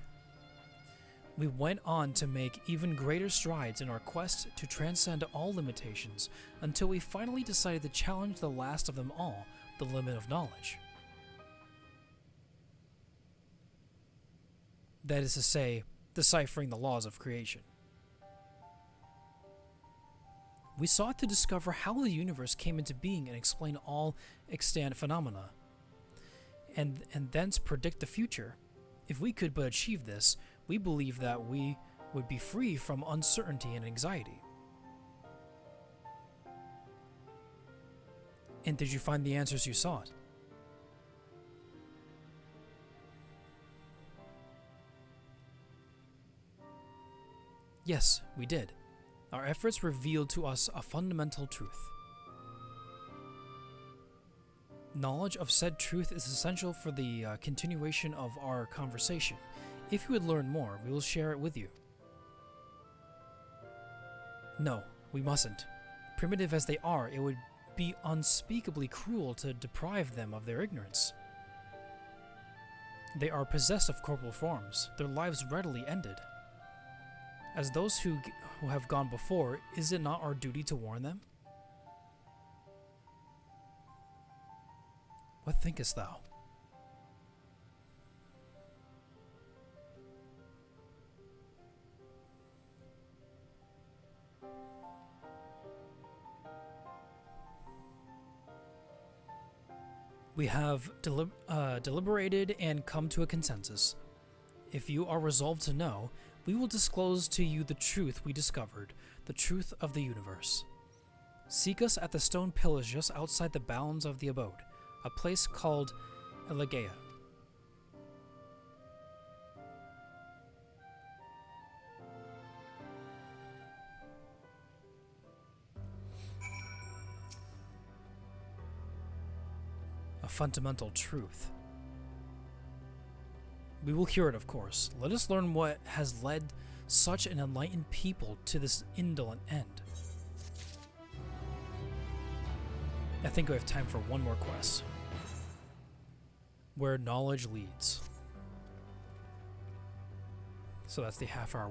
We went on to make even greater strides in our quest to transcend all limitations until we finally decided to challenge the last of them all, the limit of knowledge. That is to say, deciphering the laws of creation. We sought to discover how the universe came into being and explain all extant phenomena, and thence predict the future. If we could but achieve this, we believe that we would be free from uncertainty and anxiety. And did you find the answers you sought? Yes, we did. Our efforts revealed to us a fundamental truth. Knowledge of said truth is essential for the continuation of our conversation. If you would learn more, we will share it with you. No, we mustn't. Primitive as they are, it would be unspeakably cruel to deprive them of their ignorance. They are possessed of corporal forms, their lives readily ended. As those who have gone before, is it not our duty to warn them? What thinkest thou? We have deliberated and come to a consensus. If you are resolved to know, we will disclose to you the truth we discovered, the truth of the universe. Seek us at the stone pillars just outside the bounds of the abode, a place called Elegea. A fundamental truth. We will hear it, of course. Let us learn what has led such an enlightened people to this indolent end. I think we have time for one more quest. Where knowledge leads. So that's the half-hour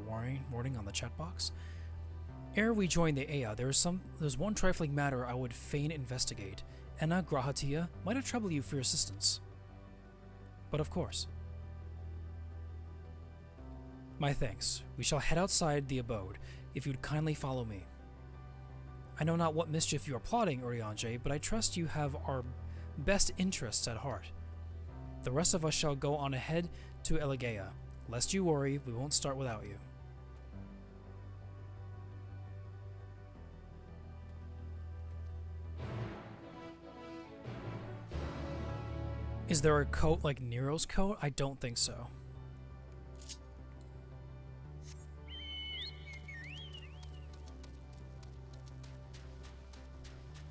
warning on the chat box. Ere we join the Ea, there's one trifling matter I would fain investigate. Enna Grahatia, might I trouble you for your assistance? But of course. My thanks. We shall head outside the abode, if you'd kindly follow me. I know not what mischief you are plotting, Urianger, but I trust you have our best interests at heart. The rest of us shall go on ahead to Elegea. Lest you worry, we won't start without you. Is there a coat like Nero's coat? I don't think so.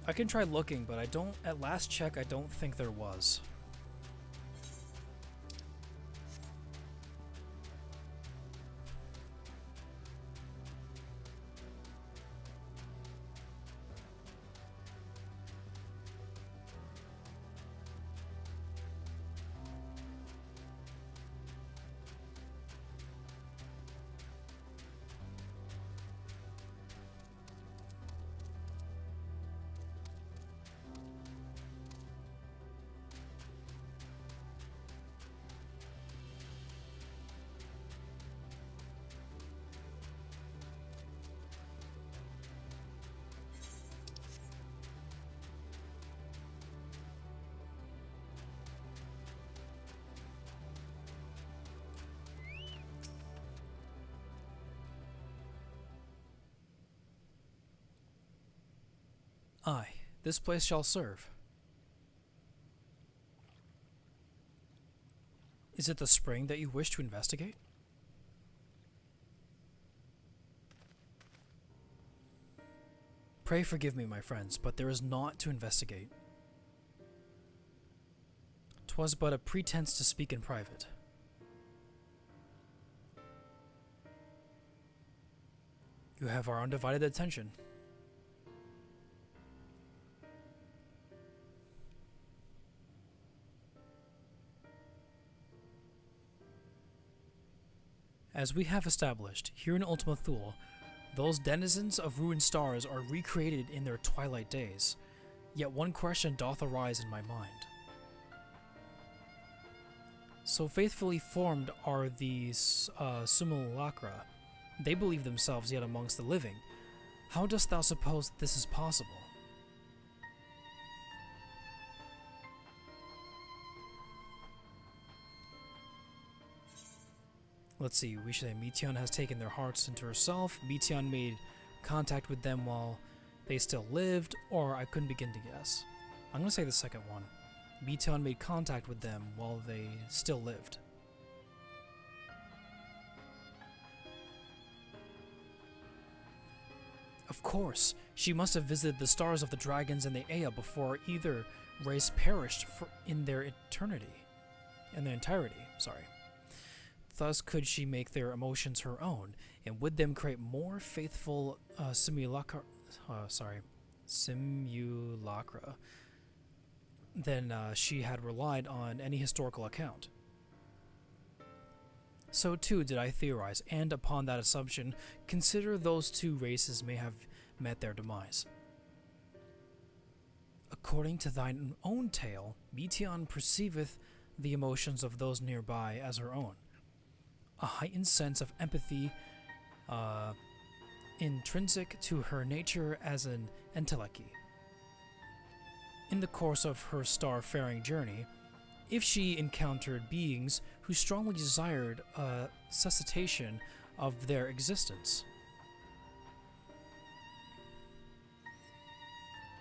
I can try looking, but at last check, I don't think there was. Aye, this place shall serve. Is it the spring that you wish to investigate? Pray forgive me, my friends, but there is naught to investigate. 'Twas but a pretense to speak in private. You have our undivided attention. As we have established, here in Ultima Thule, those denizens of ruined stars are recreated in their twilight days. Yet one question doth arise in my mind. So faithfully formed are these simulacra. They believe themselves yet amongst the living. How dost thou suppose this is possible? Let's see, we should say Meteon has taken their hearts into herself. Meteon made contact with them while they still lived, or I couldn't begin to guess. I'm going to say the second one. Meteon made contact with them while they still lived. Of course, she must have visited the stars of the dragons and the Ea before either race perished in their entirety. Thus could she make their emotions her own, and with them create more faithful simulacra than she had relied on any historical account. So too did I theorize, and upon that assumption, consider those two races may have met their demise. According to thine own tale, Meteon perceiveth the emotions of those nearby as her own. A heightened sense of empathy, intrinsic to her nature as an enteleki. In the course of her star-faring journey, if she encountered beings who strongly desired a cessation of their existence,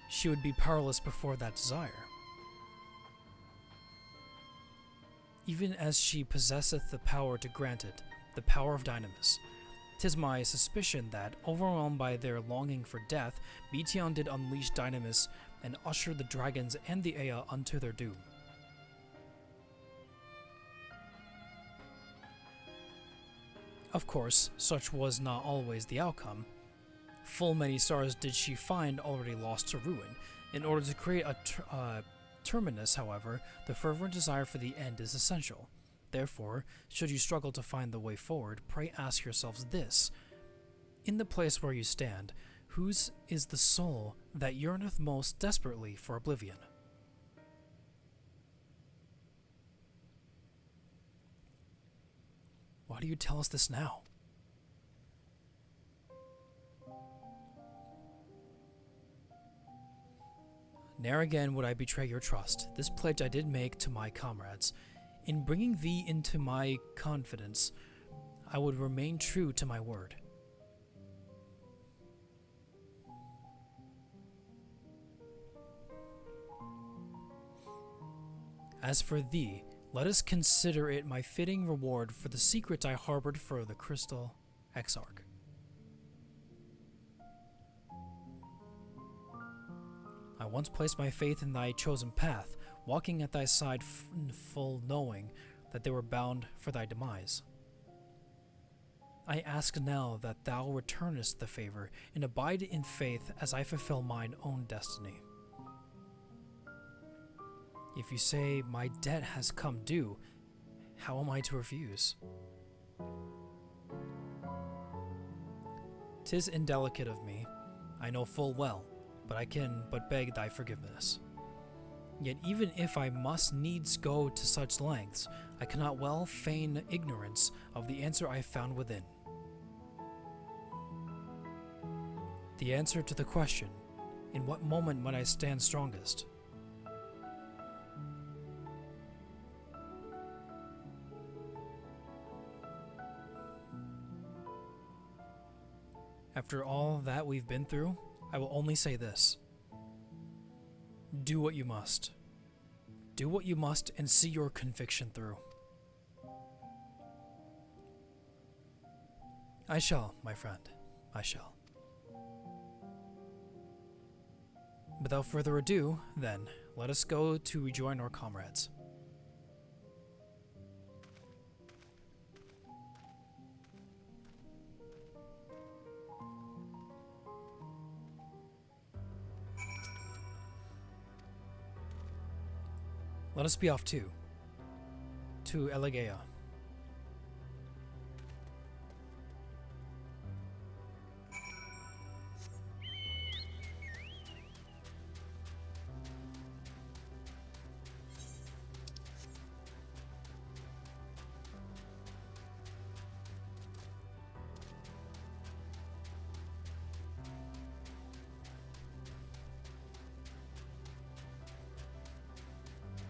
she would be powerless before that desire. Even as she possesseth the power to grant it, the power of Dynamis. 'Tis my suspicion that, overwhelmed by their longing for death, Meteon did unleash Dynamis and usher the dragons and the Ea unto their doom. Of course, such was not always the outcome. Full many stars did she find already lost to ruin. In order to create a terminus, however, the fervent desire for the end is essential. Therefore, should you struggle to find the way forward, pray ask yourselves this. In the place where you stand, whose is the soul that yearneth most desperately for oblivion? Why do you tell us this now? Ne'er again would I betray your trust. This pledge I did make to my comrades. In bringing thee into my confidence, I would remain true to my word. As for thee, let us consider it my fitting reward for the secrets I harbored for the Crystal Exarch. I once placed my faith in thy chosen path, walking at thy side full knowing that they were bound for thy demise. I ask now that thou returnest the favor, and abide in faith as I fulfill mine own destiny. If you say my debt has come due, how am I to refuse? 'Tis indelicate of me, I know full well, but I can but beg thy forgiveness. Yet even if I must needs go to such lengths, I cannot well feign ignorance of the answer I found within. The answer to the question, in what moment might I stand strongest? After all that we've been through, I will only say this. Do what you must. Do what you must and see your conviction through. I shall, my friend. I shall. Without further ado, then, let us go to rejoin our comrades. Let us be off too. To Elegea.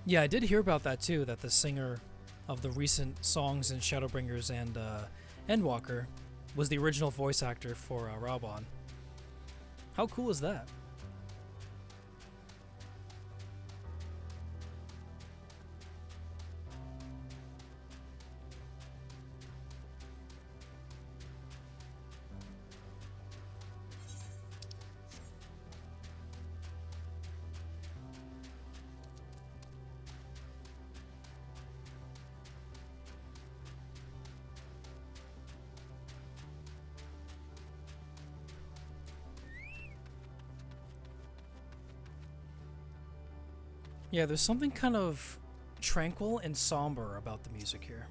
Yeah, I did hear about that too, that the singer of the recent songs in Shadowbringers and Endwalker was the original voice actor for Raubon. How cool is that? Yeah, there's something kind of tranquil and somber about the music here.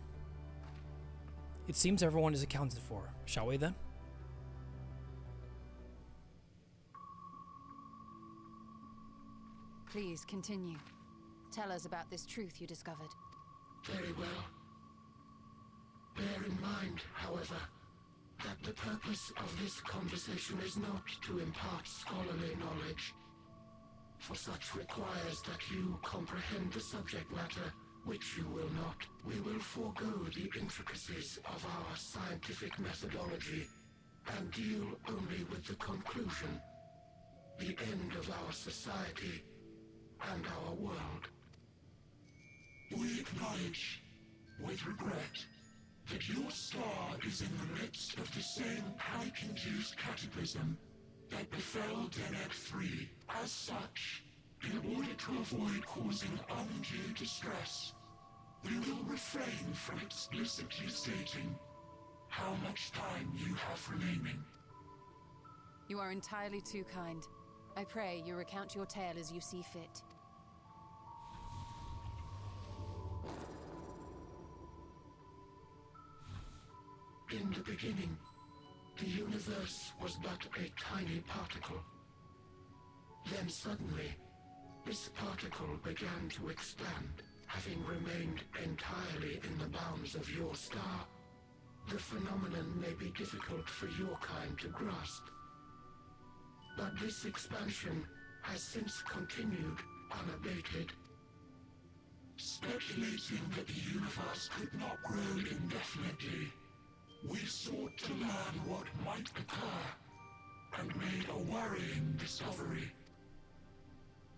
It seems everyone is accounted for. Shall we then? Please continue. Tell us about this truth you discovered. Very well. Bear in mind, however, that the purpose of this conversation is not to impart scholarly knowledge. For such requires that you comprehend the subject matter, which you will not. We will forego the intricacies of our scientific methodology and deal only with the conclusion, the end of our society and our world. We acknowledge, with regret, that your star is in the midst of the same panic-induced cataclysm that befell Deneb 3. As such, in order to avoid causing undue distress, we will refrain from explicitly stating how much time you have remaining. You are entirely too kind. I pray you recount your tale as you see fit. In the beginning, the universe was but a tiny particle. Then suddenly, this particle began to expand, having remained entirely in the bounds of your star. The phenomenon may be difficult for your kind to grasp, but this expansion has since continued unabated. Speculating that the universe could not grow indefinitely, we sought to learn what might occur, and made a worrying discovery.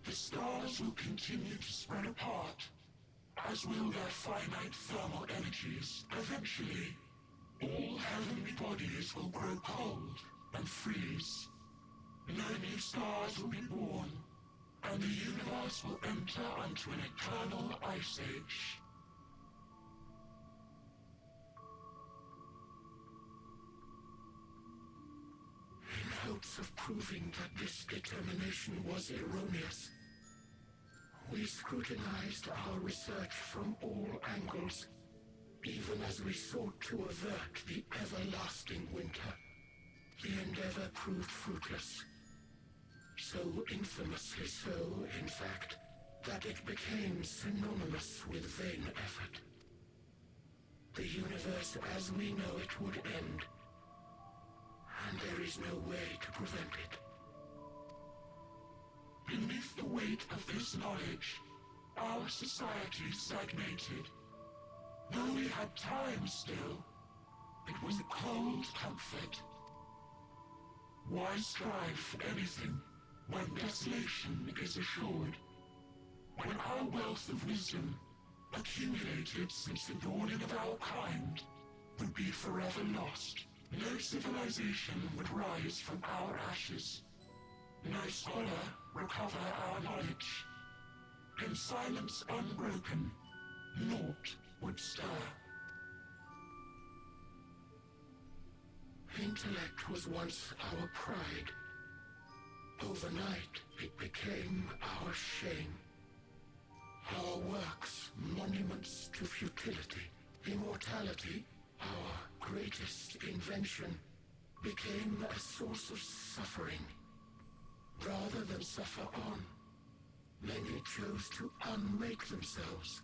The stars will continue to spread apart, as will their finite thermal energies. Eventually, all heavenly bodies will grow cold and freeze. No new stars will be born, and the universe will enter onto an eternal ice age. In hopes of proving that this determination was erroneous, we scrutinized our research from all angles, even as we sought to avert the everlasting winter. The endeavor proved fruitless. So infamously so, in fact, that it became synonymous with vain effort. The universe as we know it would end, and there is no way to prevent it. Beneath the weight of this knowledge, our society stagnated. Though we had time still, it was a cold comfort. Why strive for anything when desolation is assured, when our wealth of wisdom, accumulated since the dawning of our kind, would be forever lost. No civilization would rise from our ashes. No scholar recover our knowledge. In silence unbroken, naught would stir. Intellect was once our pride. Overnight, it became our shame. Our works, monuments to futility. Immortality, our greatest invention, became a source of suffering. Rather than suffer on, many chose to unmake themselves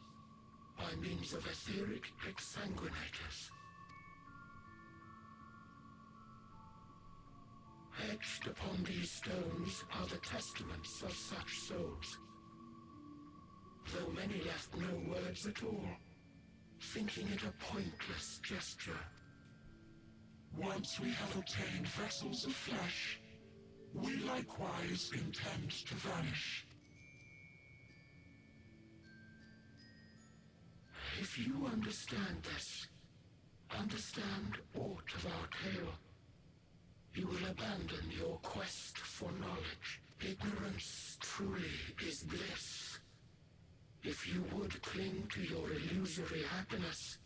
by means of etheric exsanguinators. Etched upon these stones are the testaments of such souls. Though many left no words at all, thinking it a pointless gesture. Once we have obtained vessels of flesh, we likewise intend to vanish. If you understand this, understand aught of our tale, you will abandon your quest for knowledge. Ignorance truly is bliss. If you would cling to your illusory happiness,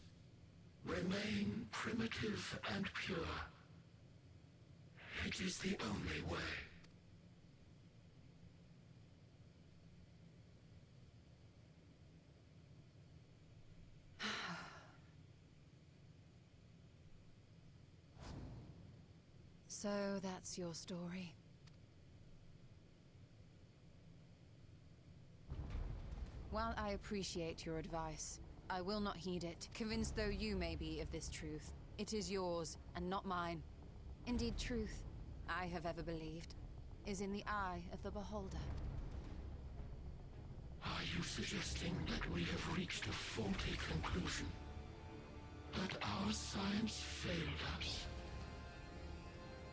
remain primitive and pure. It is the only way. So that's your story. While I appreciate your advice, I will not heed it, convinced though you may be of this truth. It is yours, and not mine. Indeed, truth, I have ever believed, is in the eye of the beholder. Are you suggesting that we have reached a faulty conclusion? That our science failed us?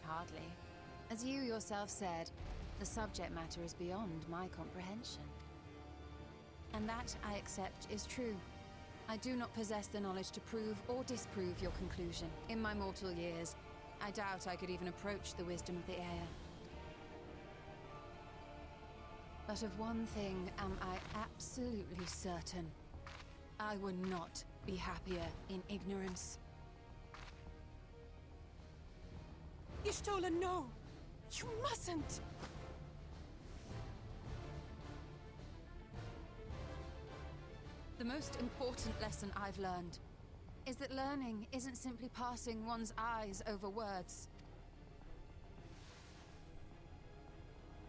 Hardly. As you yourself said, the subject matter is beyond my comprehension. And that, I accept, is true. I do not possess the knowledge to prove or disprove your conclusion. In my mortal years, I doubt I could even approach the wisdom of the air. But of one thing am I absolutely certain. I would not be happier in ignorance. Y'shtola, no! You mustn't! The most important lesson I've learned is that learning isn't simply passing one's eyes over words.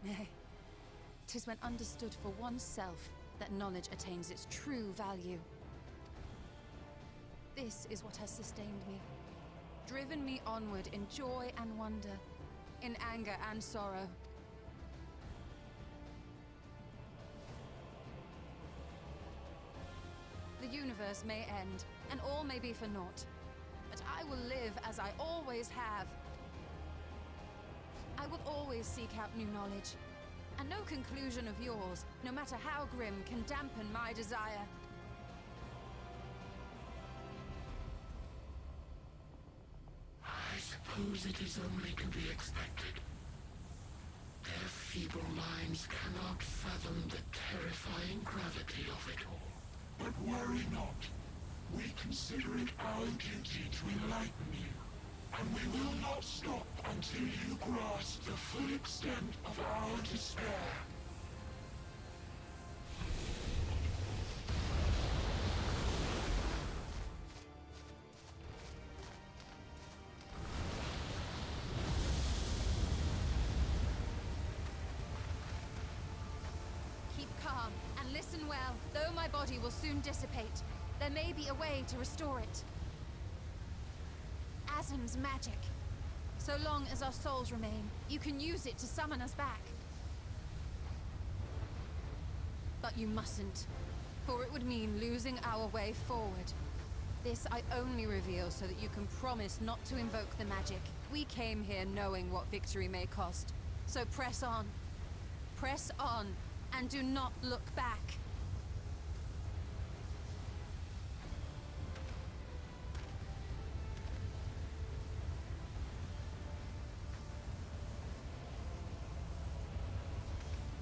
Nay, 'tis when understood for oneself that knowledge attains its true value. This is what has sustained me, driven me onward in joy and wonder, in anger and sorrow. The universe may end, and all may be for naught, but I will live as I always have. I will always seek out new knowledge, and no conclusion of yours, no matter how grim, can dampen my desire. I suppose it is only to be expected. Their feeble minds cannot fathom the terrifying gravity of it all. But worry not. We consider it our duty to enlighten you, and we will not stop until you grasp the full extent of our despair. Keep calm, and listen well. Though my body will soon dissipate, there may be a way to restore it. Azim's magic. So long as our souls remain, you can use it to summon us back. But you mustn't, for it would mean losing our way forward. This I only reveal so that you can promise not to invoke the magic. We came here knowing what victory may cost, so press on. Press on, and do not look back.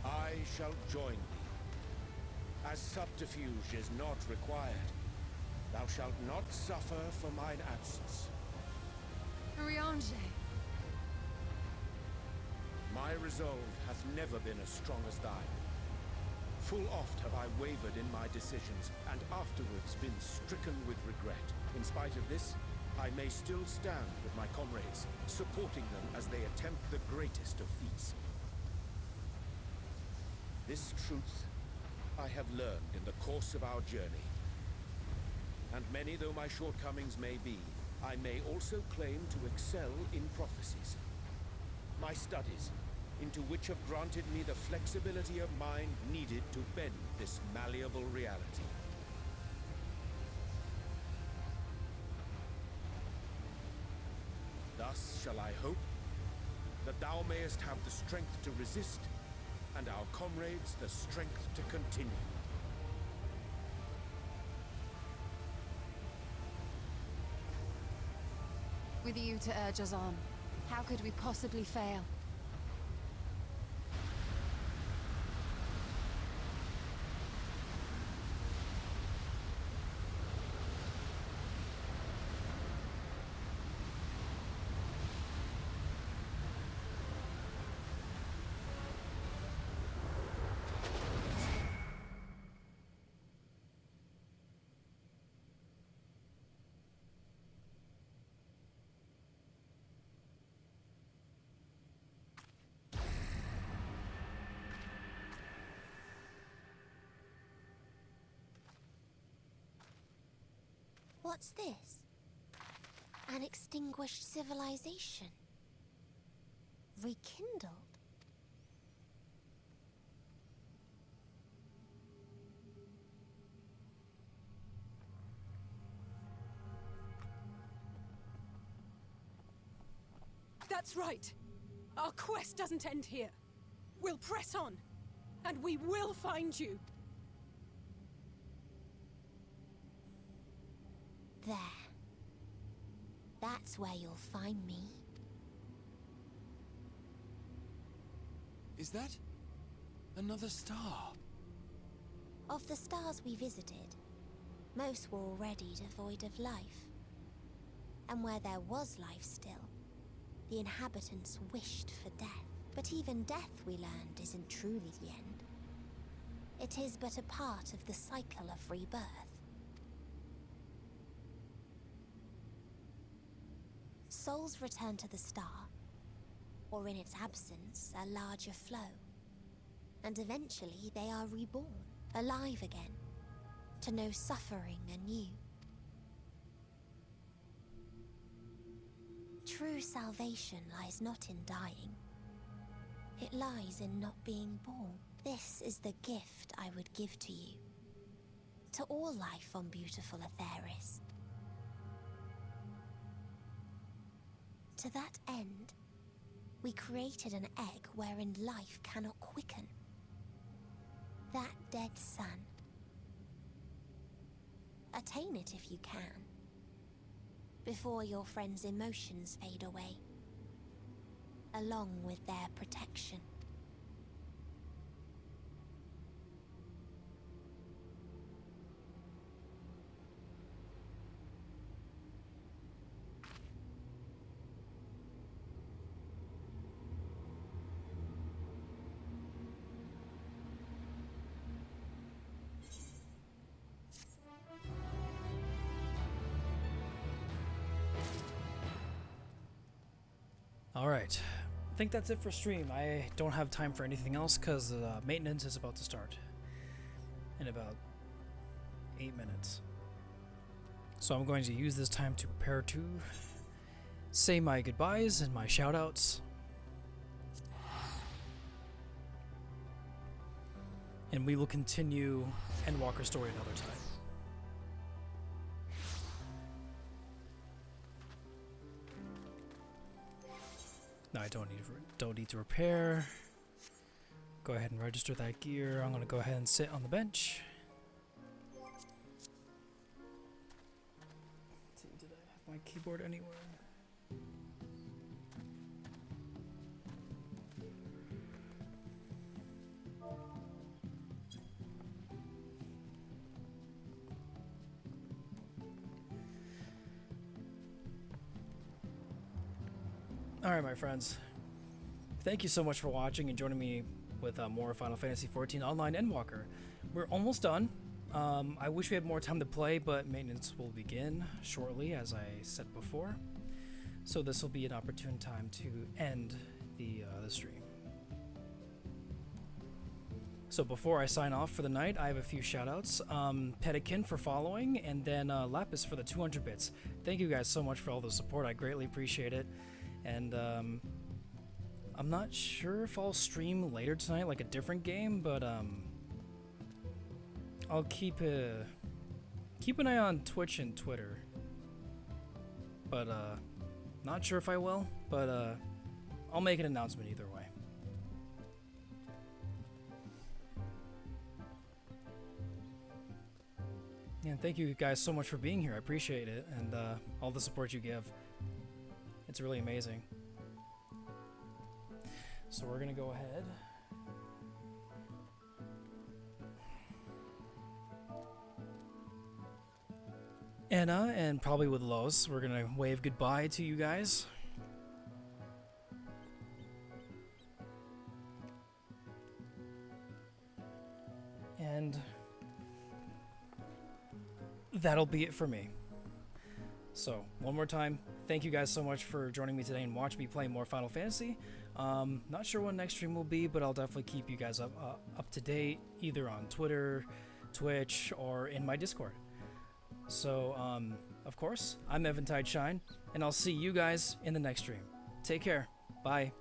I shall join thee. As subterfuge is not required, thou shalt not suffer for mine absence. Riange. My resolve hath never been as strong as thine. Full oft have I wavered in my decisions, and afterwards been stricken with regret. In spite of this, I may still stand with my comrades, supporting them as they attempt the greatest of feats. This truth I have learned in the course of our journey. And many though my shortcomings may be, I may also claim to excel in prophecies. My studies, into which have granted me the flexibility of mind needed to bend this malleable reality. Thus shall I hope that thou mayest have the strength to resist, and our comrades the strength to continue. With you to urge us on, how could we possibly fail? What's this? An extinguished civilization. Rekindled. That's right. Our quest doesn't end here. We'll press on, and we will find you. There. That's where you'll find me. Is that another star? Of the stars we visited, most were already devoid of life. And where there was life still, the inhabitants wished for death. But even death, we learned, isn't truly the end. It is but a part of the cycle of rebirth. Souls return to the star, or in its absence, a larger flow. And eventually they are reborn, alive again, to know suffering anew. True salvation lies not in dying. It lies in not being born. This is the gift I would give to you. To all life on beautiful Aetheris. To that end, we created an egg wherein life cannot quicken. That dead sun. Attain it if you can, before your friends' emotions fade away, along with their protection. Alright, I think that's it for stream. I don't have time for anything else because maintenance is about to start in about 8 minutes. So I'm going to use this time to prepare to say my goodbyes and my shoutouts. And we will continue Endwalker story another time. No, I don't need to repair. Go ahead and register that gear. I'm gonna go ahead and sit on the bench. Let's see, did I have my keyboard anywhere? Alright, my friends. Thank you so much for watching and joining me with more Final Fantasy XIV Online Endwalker. We're almost done. I wish we had more time to play, but maintenance will begin shortly, as I said before. So this will be an opportune time to end the stream. So before I sign off for the night, I have a few shoutouts. Pedikin for following, and then Lapis for the 200 bits. Thank you guys so much for all the support. I greatly appreciate it. And I'm not sure if I'll stream later tonight, like a different game, but I'll keep an eye on Twitch and Twitter. But not sure if I will, but I'll make an announcement either way. Yeah, thank you guys so much for being here. I appreciate it, and all the support you give. It's really amazing. So we're gonna go ahead. Anna, and probably with Los, we're gonna wave goodbye to you guys. And that'll be it for me. So, one more time, thank you guys so much for joining me today and watching me play more Final Fantasy. Not sure when next stream will be, but I'll definitely keep you guys up to date, either on Twitter, Twitch, or in my Discord. So, of course, I'm Eventide Shine, and I'll see you guys in the next stream. Take care. Bye.